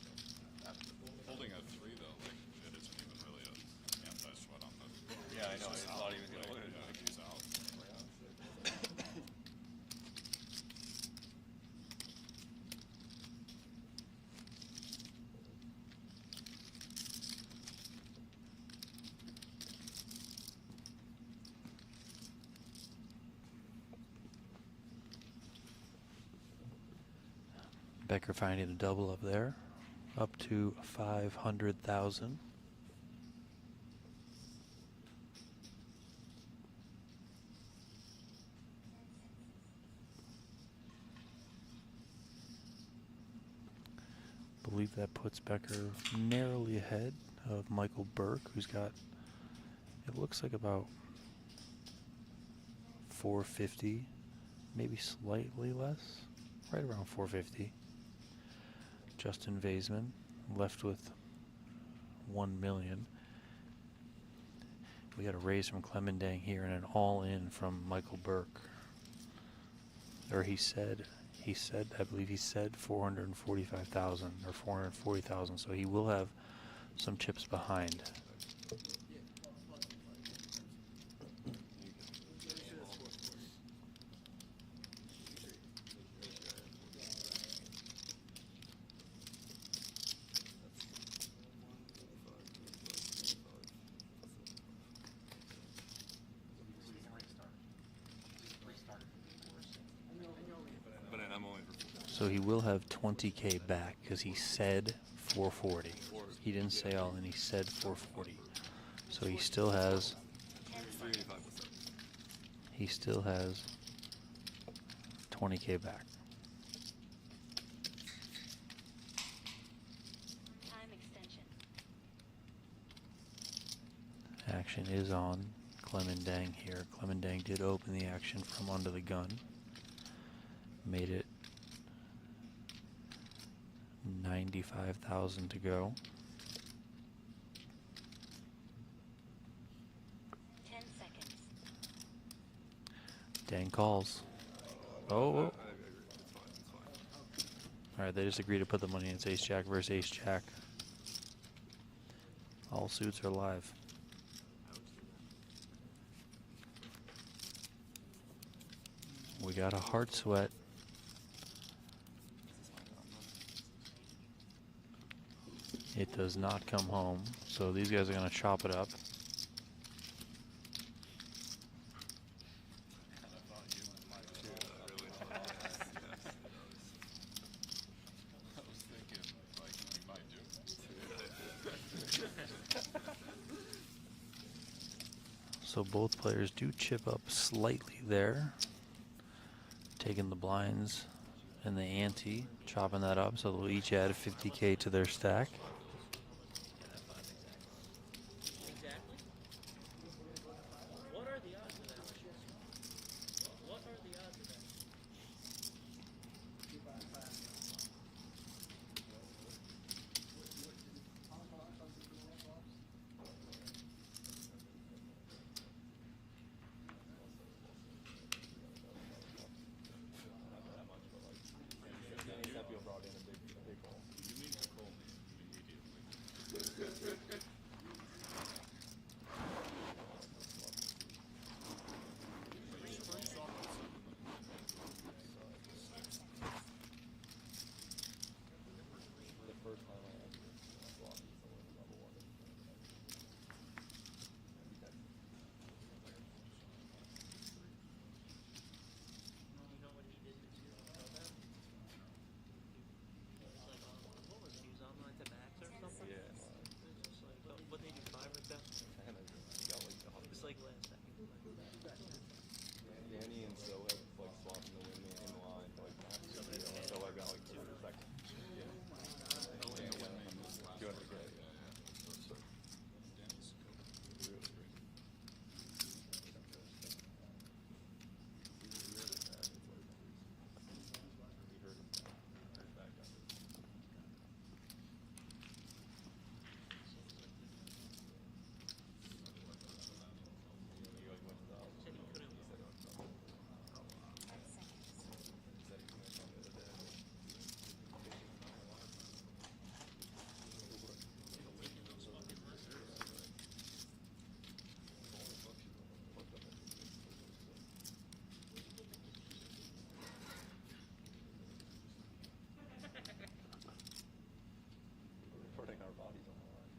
Holding a 3 though, like it isn't even really an anti-sweat on the. Yeah, I know. I thought he was going to look at it. Like he's out. Becker finding a double up there, up to 500,000. I believe that puts Becker narrowly ahead of Michael Burke, who's got, it looks like about 450, maybe slightly less, right around 450. Justin Vaisman left with 1 million. We got a raise from Clemendang here and an all-in from Michael Burke. Or he said, I believe he said 445,000 or 440,000. So he will have some chips behind. So he will have 20K back because he said 440. He didn't say all in, he said 440. So he still has 20K back. Time extension. Action is on Clemendang here. Clemendang did open the action from under the gun. Made it 95,000 to go. 10 seconds. Dang calls. Oh. Alright, they just agree to put the money in. It's ace jack versus ace jack. All suits are live. We got a heart sweat. It does not come home, so these guys are going to chop it up. So both players do chip up slightly there. Taking the blinds and the ante, chopping that up, so they'll each add 50K to their stack. Exactly. What are the odds of that? What are the odds of that? Danny and So have like swapped in the win in line like so I got like 2 seconds. Yeah. Putting our bodies on the line.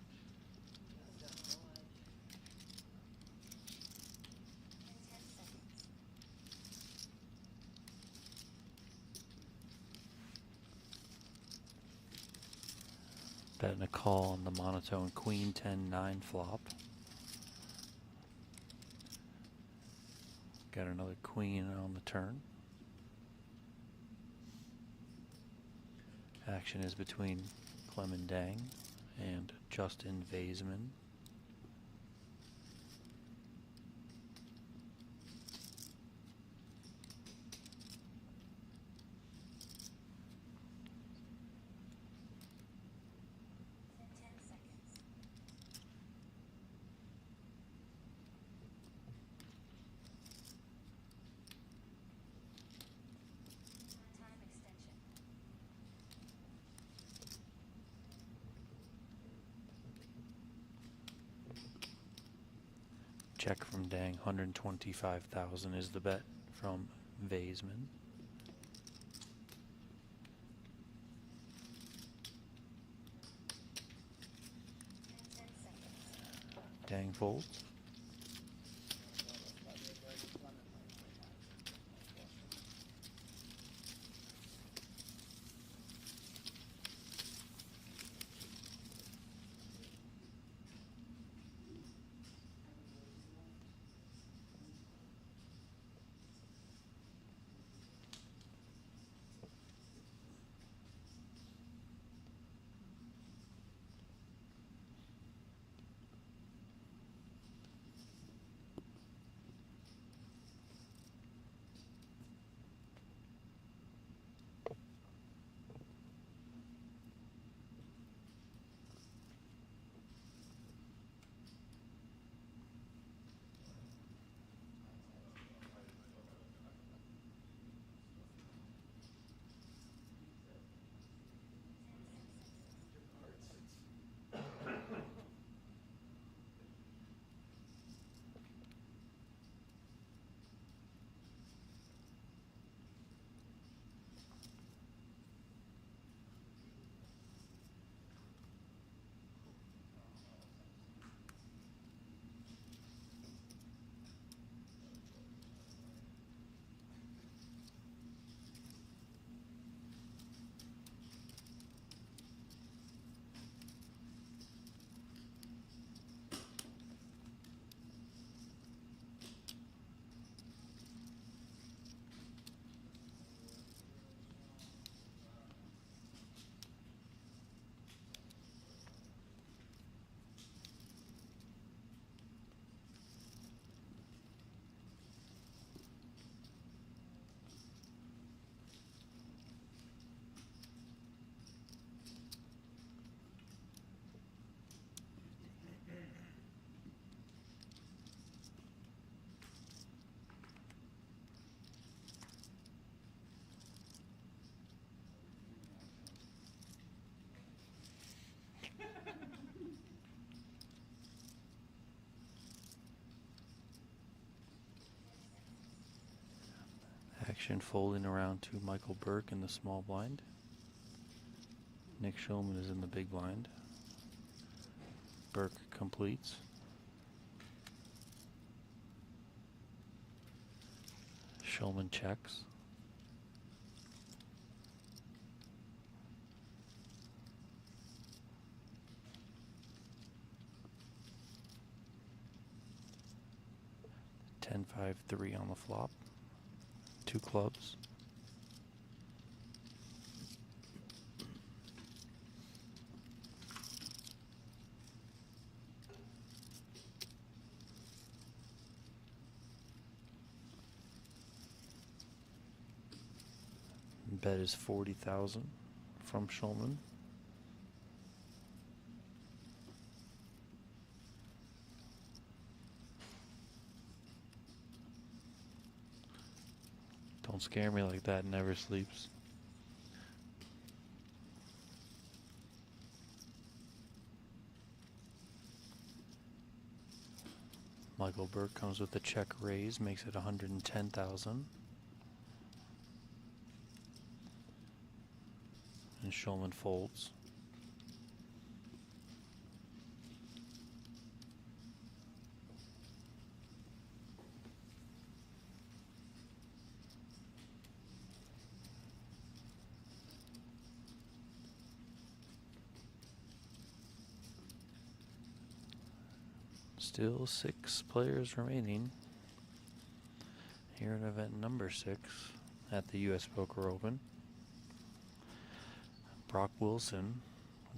Betting a call on the monotone queen 10-9 flop. Got another queen on the turn. Action is between Clemendang and Justin Vaisman. Check from Dang, 125,000 is the bet from Vaisman. Dang folds. Action folding around to Michael Burke in the small blind. Nick Schulman is in the big blind. Burke completes. Schulman checks. Ten, 5, 3 on the flop. 2 clubs. Bet is 40,000 from Schulman. Don't scare me like that, never sleeps. Michael Burke comes with a check raise, makes it 110,000. And Schulman folds. Still 6 players remaining here in event number 6 at the US Poker Open. Brock Wilson,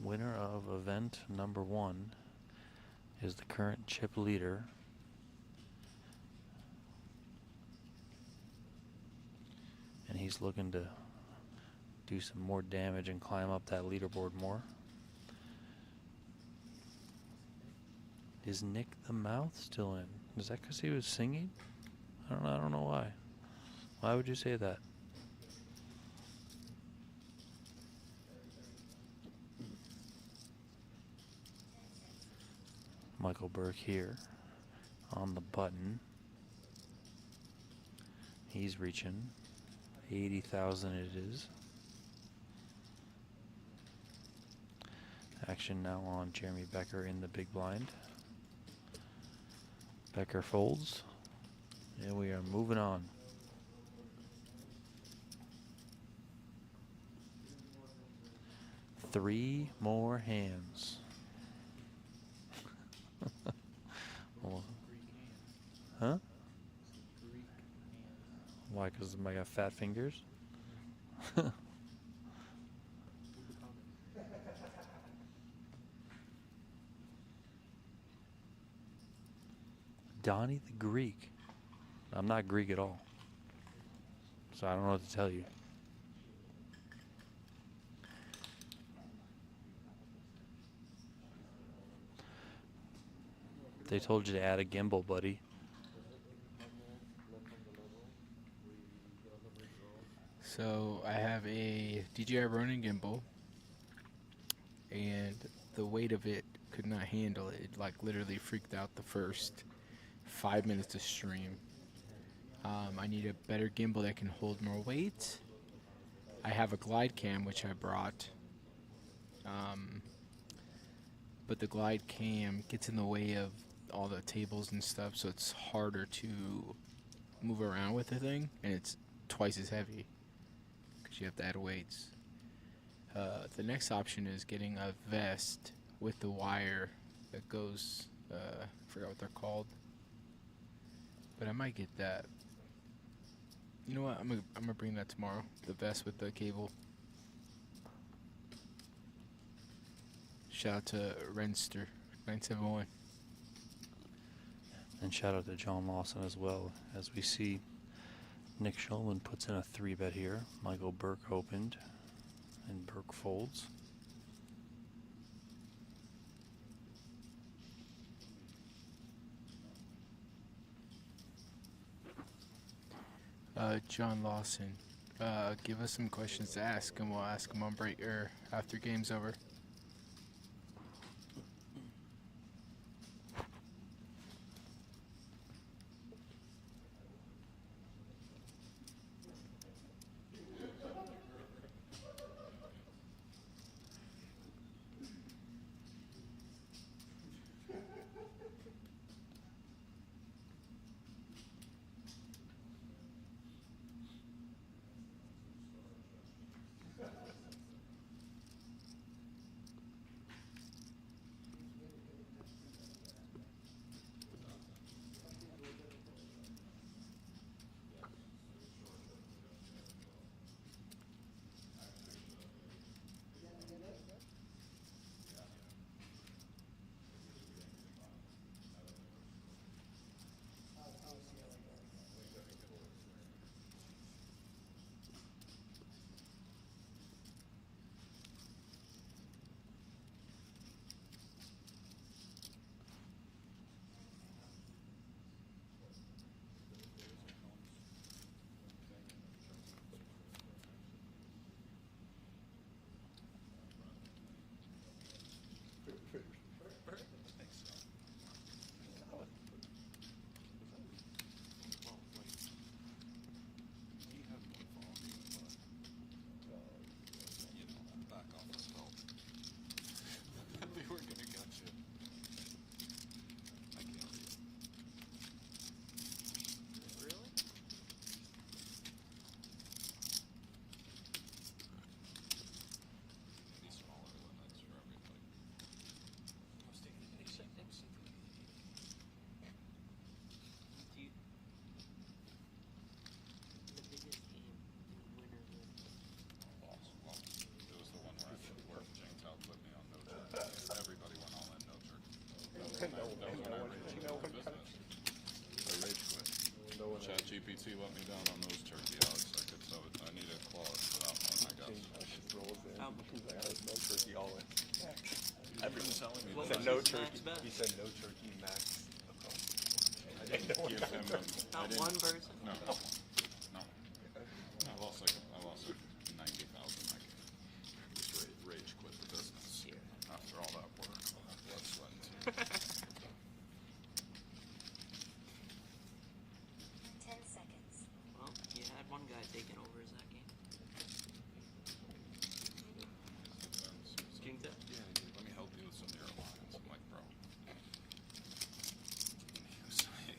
winner of event number 1, is the current chip leader. And he's looking to do some more damage and climb up that leaderboard more. Is Nick the Mouth still in? Is that because he was singing? I don't know why. Why would you say that? Michael Burke here on the button. He's reaching 80,000 it is. Action now on Jeremy Becker in the big blind. Becker folds, and we are moving on. Three more hands. Well, huh? Why? Because I got fat fingers? Donnie the Greek. I'm not Greek at all, so I don't know what to tell you. They told you to add a gimbal, buddy. So I have a DJI Ronin gimbal, and the weight of it could not handle it. It like literally freaked out the first 5 minutes of stream. I need a better gimbal that can hold more weight. I have a glide cam which I brought, but the glide cam gets in the way of all the tables and stuff, so it's harder to move around with the thing, and it's twice as heavy because you have to add weights. The next option is getting a vest with the wire that goes, I forgot what they're called, but I might get that. You know what, I'm gonna bring that tomorrow, the vest with the cable. Shout out to Renster 971. And shout out to John Lawson as well, as we see Nick Schulman puts in a 3-bet here. Michael Burke opened, and Burke folds. John Lawson, give us some questions to ask, and we'll ask them on break or after game's over. TPT let me down on those turkey odds. I need a clause for that one, I guess. Just rolls in. He's like, there's no turkey all in. Everyone's telling me He said no turkey. He said no turkey max. I didn't give him Not one person? No. No. I lost like 90,000. I just rage quit the business after all that work. Blood, sweat, and tears. 10 seconds. Well, you had one guy taking over. Is that game? King Tech? Yeah, let me help you with some of your lines. I'm like, bro. He was saying,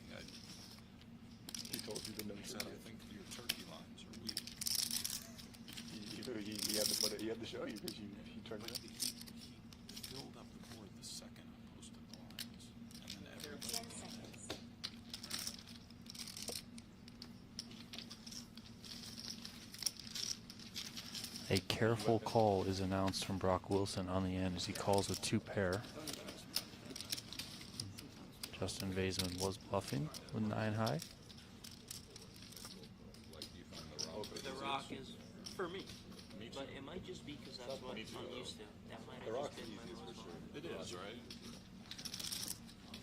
He told you the no he said, I think your turkey lines are weak. He had to put it. He had to show you because he turned it. He filled up the board the second I posted the lines, and then everybody. 10 seconds. A careful call is announced from Brock Wilson on the end as he calls a 2-pair. Justin Vaisman was bluffing with 9 high. The rock is, for me, but it might just be because that's what I'm used to. That might have just been my most fun. It is, right?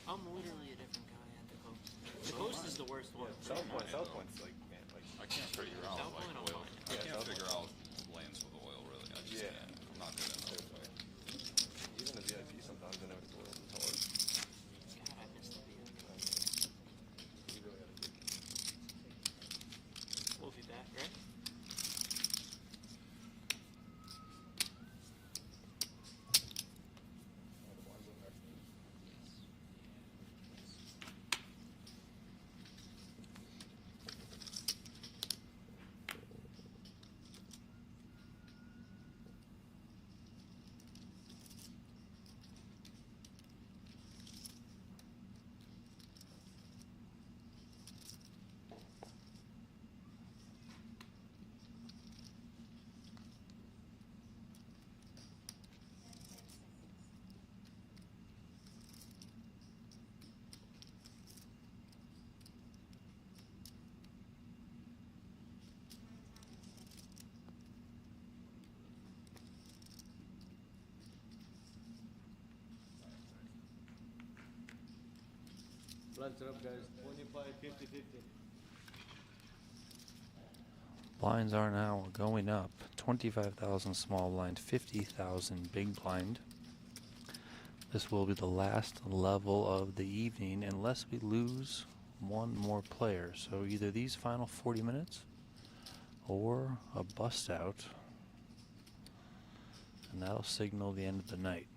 I'm literally a different guy at the coast. The coast is the worst one. South Point's like, man, like I can't figure out South like Point, oil. I can't figure out lanes with oil really. I just can't. I'm not good at it. Even the VIP sometimes I know it's a little hard. God, I missed the VIP. We'll be back, right? Blinds are up, guys. 25, 50, 50. Blinds are now going up. 25,000 small blind, 50,000 big blind. This will be the last level of the evening unless we lose one more player. So either these final 40 minutes or a bust out. And that'll signal the end of the night.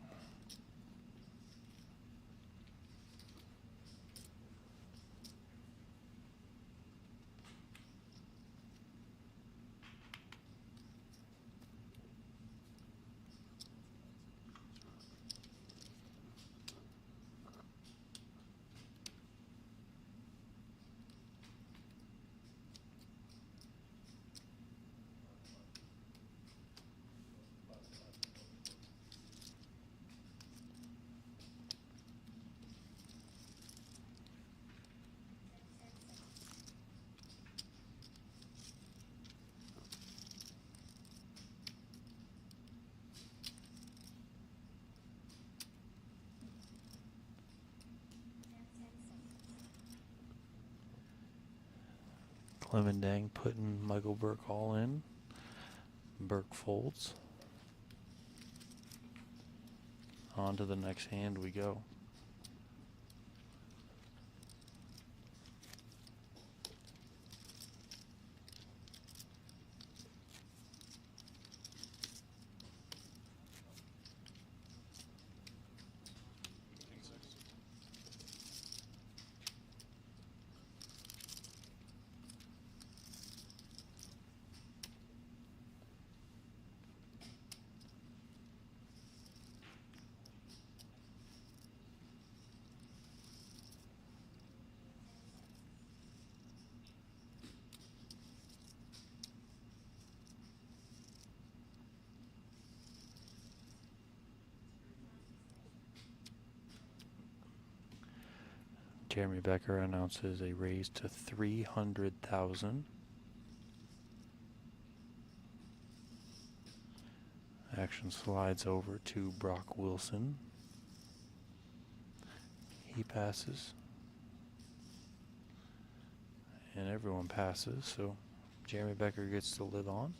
Clemendang putting Michael Burke all in. Burke folds. On to the next hand we go. Jeremy Becker announces a raise to 300,000. Action slides over to Brock Wilson. He passes. And everyone passes, so Jeremy Becker gets the lid on.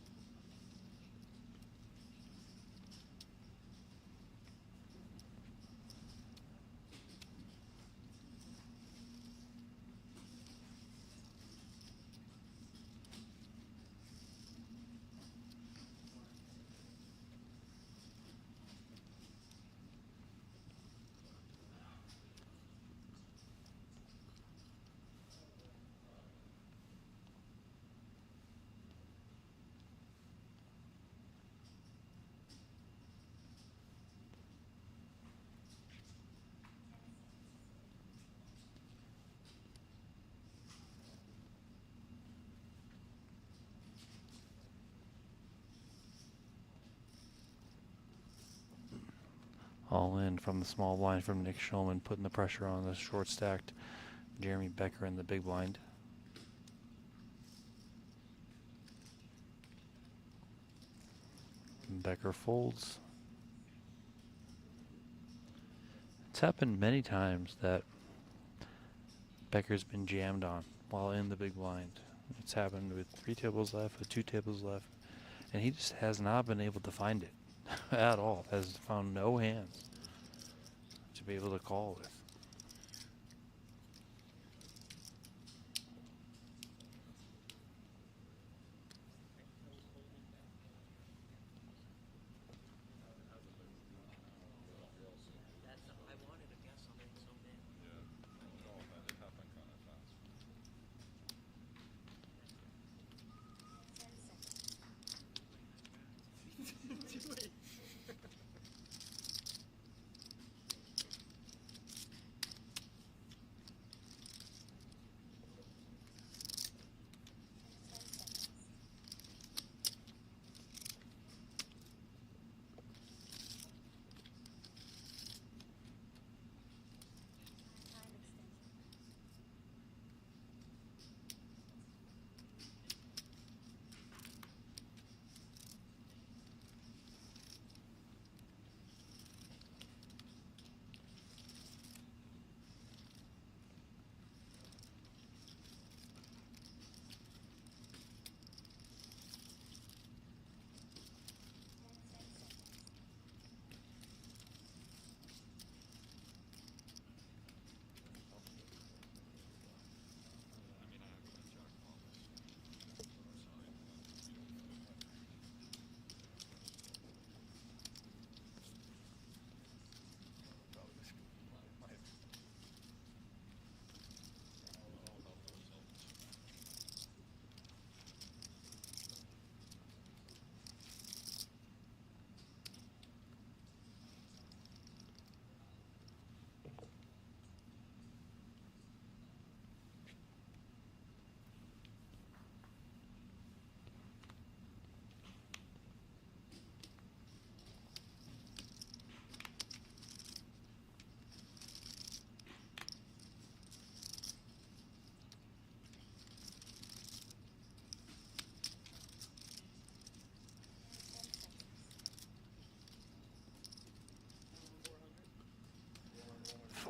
All in from the small blind from Nick Schulman, putting the pressure on the short stacked Jeremy Becker in the big blind. Becker folds. It's happened many times that Becker's been jammed on while in the big blind. It's happened with 3 tables left, with 2 tables left, and he just has not been able to find it at all. Has found no hands to be able to call with.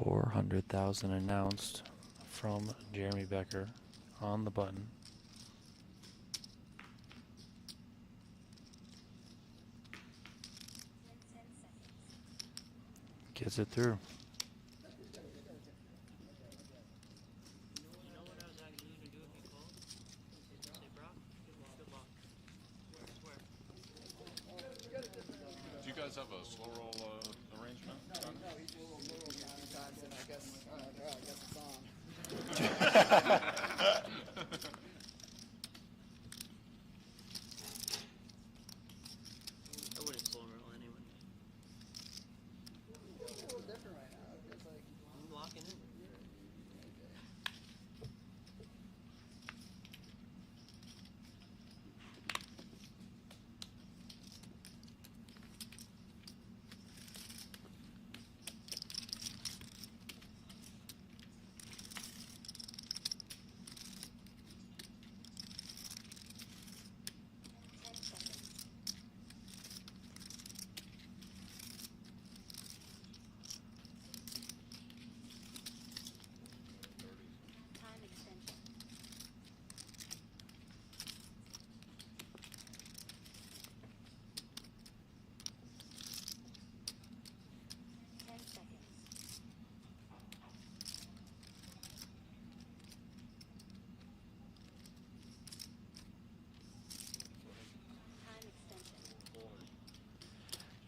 $400,000 announced from Jeremy Becker on the button. Gets it through. Do you guys have a slow roll arrangement? No, he's a little movie times, and I guess it's on. I wouldn't slow roll anyway. It's a little different right now. It's like I'm locking in.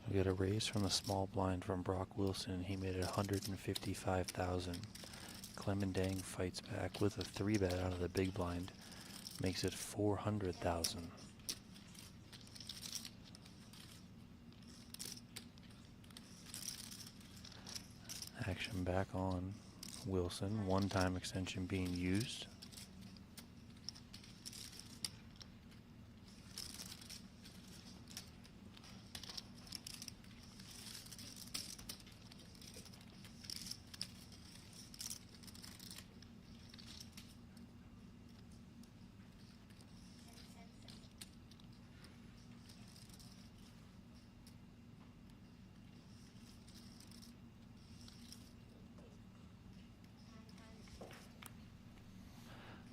We get a raise from the small blind from Brock Wilson. He made it 155,000. Clemendang fights back with a 3-bet out of the big blind. Makes it 400,000. Action back on Wilson. One-time extension being used.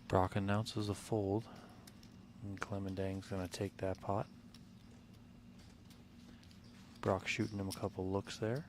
Brock announces a fold, and Clemendang's going to take that pot. Brock shooting him a couple looks there.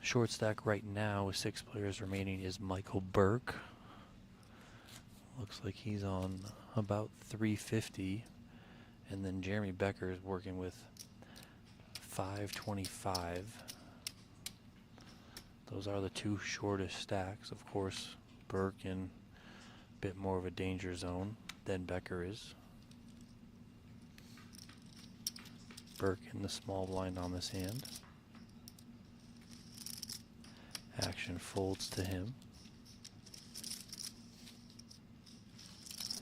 Short stack right now with 6 players remaining is Michael Burke. Looks like he's on about 350. And then Jeremy Becker is working with 525. Those are the 2 shortest stacks. Of course, Burke in a bit more of a danger zone than Becker is. Burke in the small blind on this hand. Action folds to him.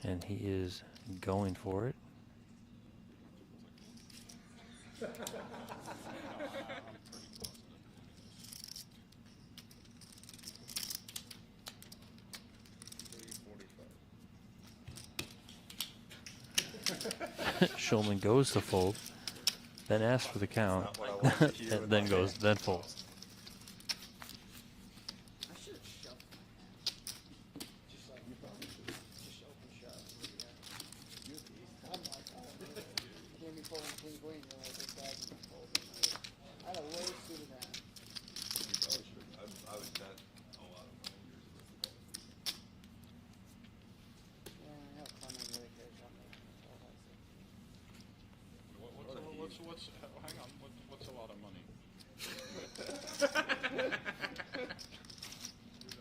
And he is going for it. Schulman goes to fold, then asks for the count, and then folds. Hang on, what's a lot of money?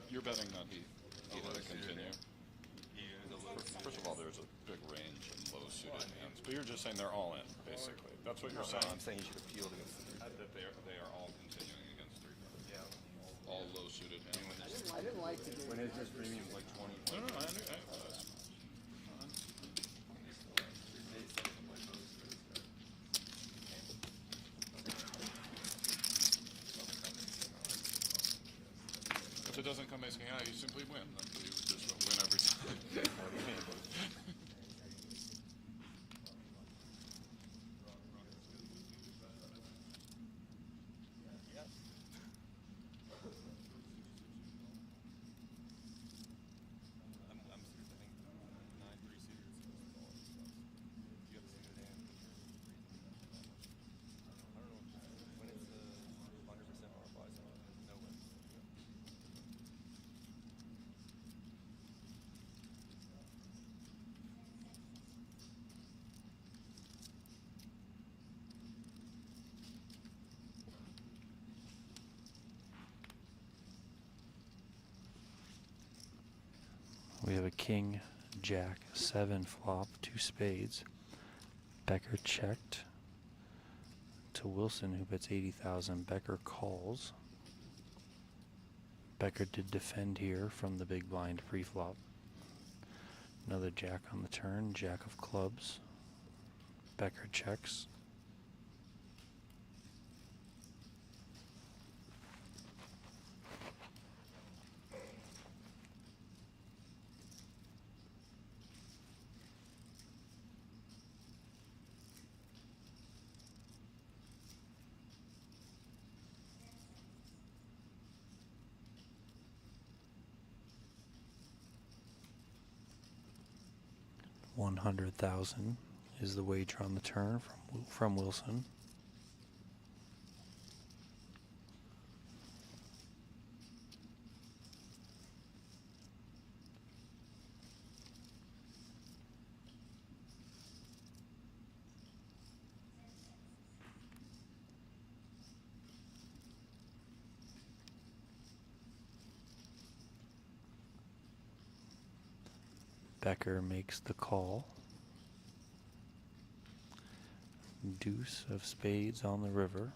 You're betting that he let it continue? First of all, there's a big range in low suited hands, but you're just saying they're all in, basically. That's what you're saying? I'm saying he should appeal against the 3-bet. That they are all continuing against 3-bet. Yeah. All low suited hands. I didn't like to do when his premium's like 20. No, I knew. If it doesn't come asking out, you simply win. You just win every time. have a king, jack, 7 flop, 2 spades. Becker checked to Wilson, who bets 80,000. Becker calls. Becker did defend here from the big blind pre-flop. Another jack on the turn, jack of clubs. Becker checks. $100,000 is the wager on the turn from Wilson. Becker makes the call. Deuce of spades on the river.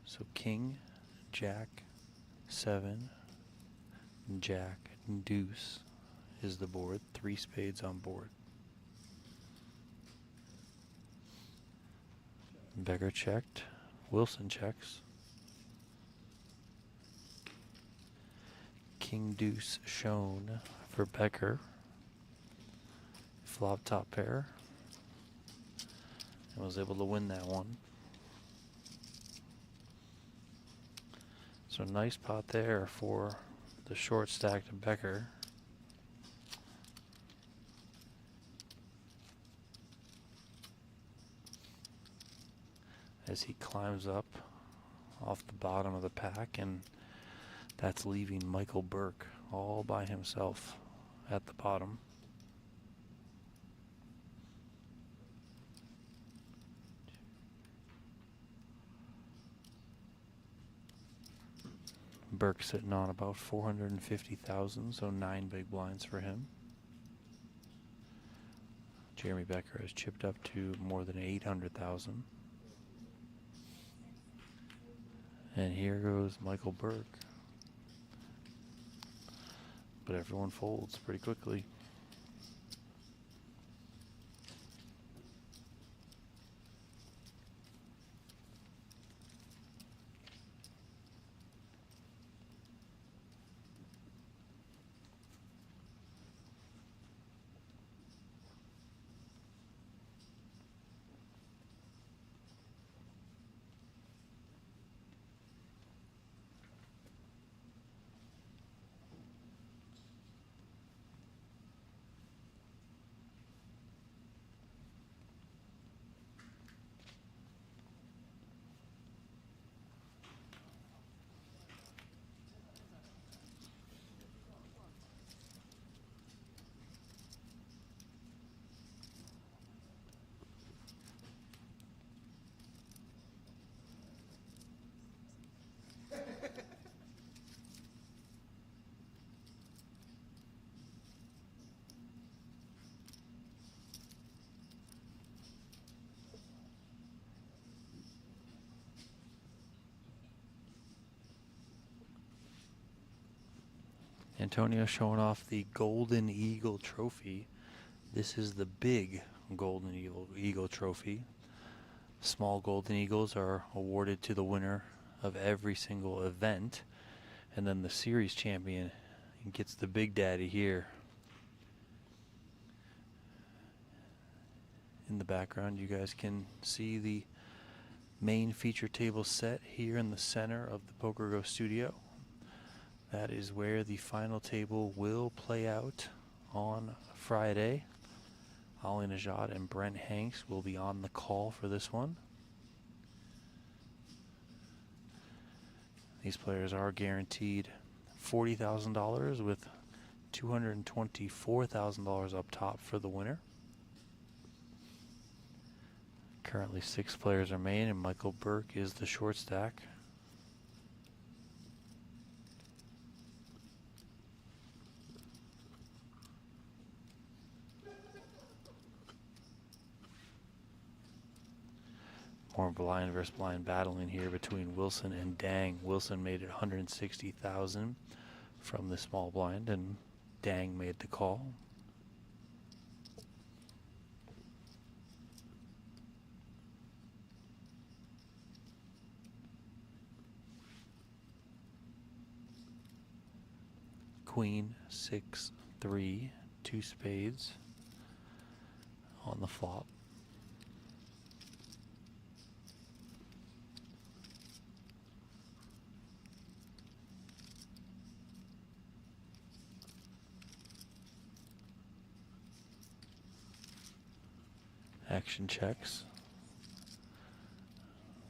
So king, jack, 7, jack, deuce is the board. 3 spades on board. Becker checked. Wilson checks. King deuce shown for Becker. Flop top pair. And was able to win that one. So nice pot there for the short stack to Becker. As he climbs up off the bottom of the pack, and that's leaving Michael Burke all by himself at the bottom. Burke sitting on about 450,000, so 9 big blinds for him. Jeremy Becker has chipped up to more than 800,000. And here goes Michael Burke. But everyone folds pretty quickly. Antonio showing off the Golden Eagle Trophy. This is the big Golden Eagle Trophy. Small Golden Eagles are awarded to the winner of every single event. And then the series champion gets the Big Daddy here. In the background, you guys can see the main feature table set here in the center of the PokerGO studio. That is where the final table will play out on Friday. Ali Najad and Brent Hanks will be on the call for this one. These players are guaranteed $40,000 with $224,000 up top for the winner. Currently 6 players remain, and Michael Burke is the short stack. More blind versus blind battling here between Wilson and Dang. Wilson made it 160,000 from the small blind, and Dang made the call. Queen, 6, 3, 2 spades on the flop. Action checks.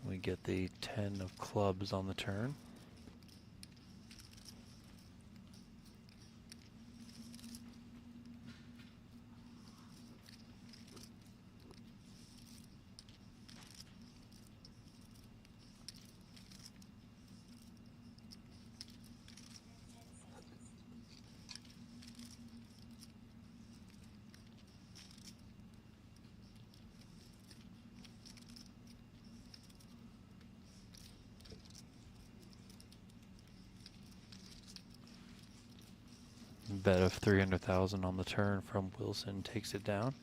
We get the 10 of clubs on the turn. Bet of 300,000 on the turn from Wilson takes it down.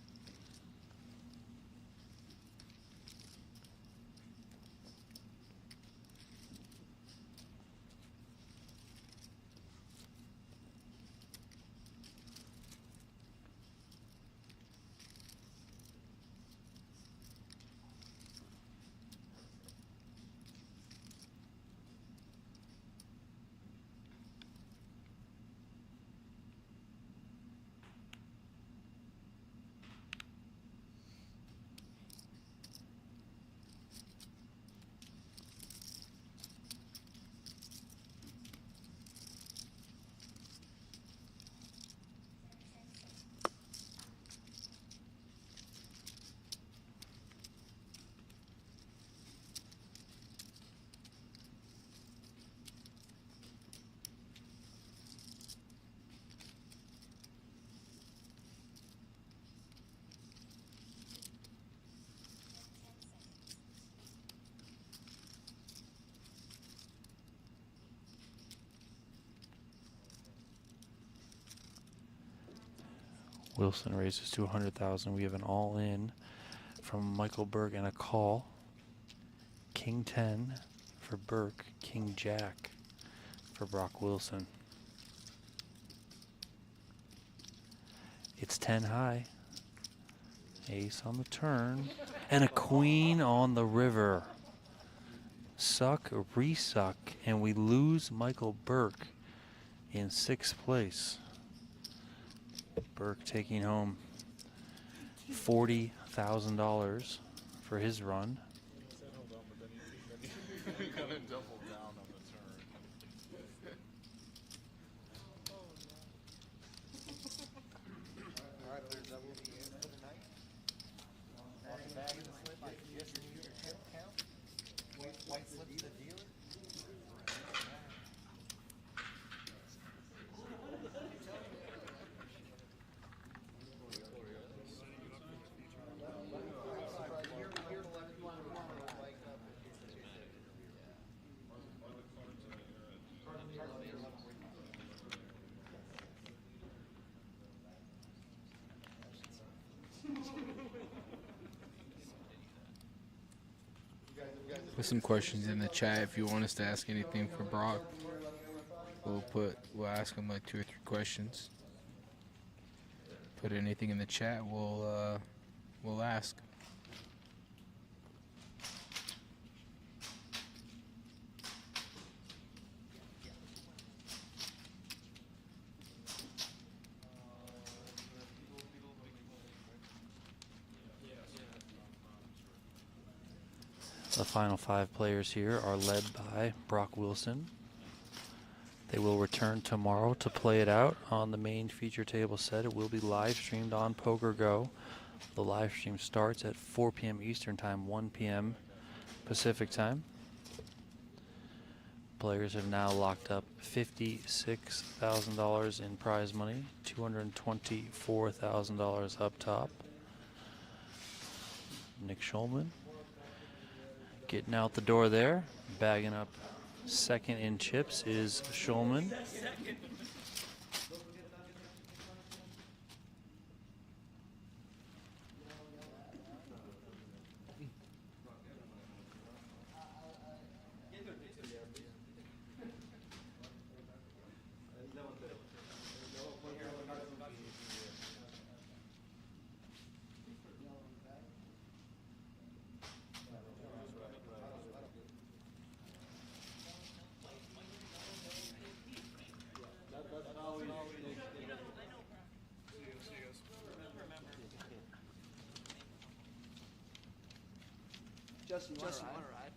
Wilson raises to 100,000. We have an all-in from Michael Burke and a call. King 10 for Burke. King Jack for Brock Wilson. It's 10 high. Ace on the turn. And a queen on the river. Suck, resuck, and we lose Michael Burke in 6th place. Burke taking home $40,000 for his run. Kind of double down on the turn. All right, players, that will be it for the night. Welcome back to the slip. Yes, your tip count. White slip to the dealer. Put some questions in the chat if you want us to ask anything for Brock. We'll ask him like 2 or 3 questions. Put anything in the chat, we'll ask. The final 5 players here are led by Brock Wilson. They will return tomorrow to play it out on the main feature table set. It will be live streamed on PokerGO. The live stream starts at 4 p.m. Eastern Time, 1 p.m. Pacific Time. Players have now locked up $56,000 in prize money, $224,000 up top. Nick Schulman Getting out the door there, bagging up second in chips is Schulman. Justin, you want to ride?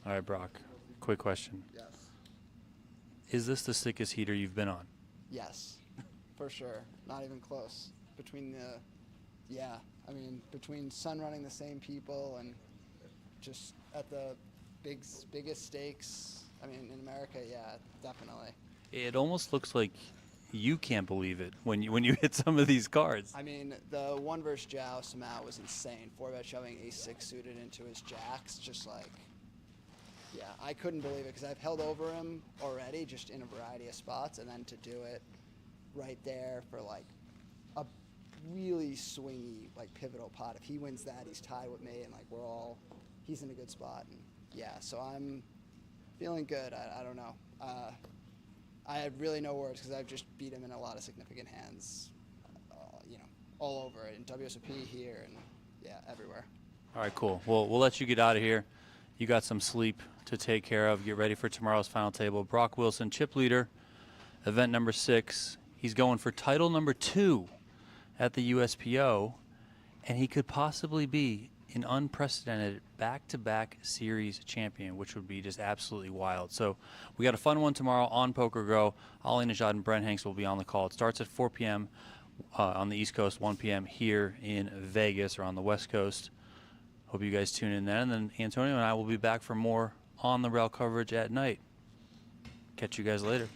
All right, Brock. Quick question. Yes. Is this the sickest heater you've been on? Yes, for sure. Not even close. Between between Sun running the same people and just at the biggest stakes. I mean, in America, yeah, definitely. It almost looks like you can't believe it when you hit some of these cards. I mean, the one versus Zhao Samao was insane. 4-bet shoving ace-6 suited into his jacks, just like, yeah, I couldn't believe it because I've held over him already just in a variety of spots, and then to do it right there for like a really swingy, like pivotal pot. If he wins that, he's tied with me, and like he's in a good spot. And yeah, so I'm feeling good. I don't know. I have really no words because I've just beat him in a lot of significant hands, all over it, in WSOP here and, yeah, everywhere. All right, cool. Well, we'll let you get out of here. You got some sleep to take care of. Get ready for tomorrow's final table. Brock Wilson, chip leader, event number 6. He's going for title number 2 at the USPO, and he could possibly be an unprecedented back-to-back series champion, which would be just absolutely wild. So we got a fun one tomorrow on PokerGo. Ali Najad and Brent Hanks will be on the call. It starts at 4 p.m. On the East Coast, 1 p.m. here in Vegas or on the West Coast. Hope you guys tune in then. And then Antonio and I will be back for more on the rail coverage at night. Catch you guys later.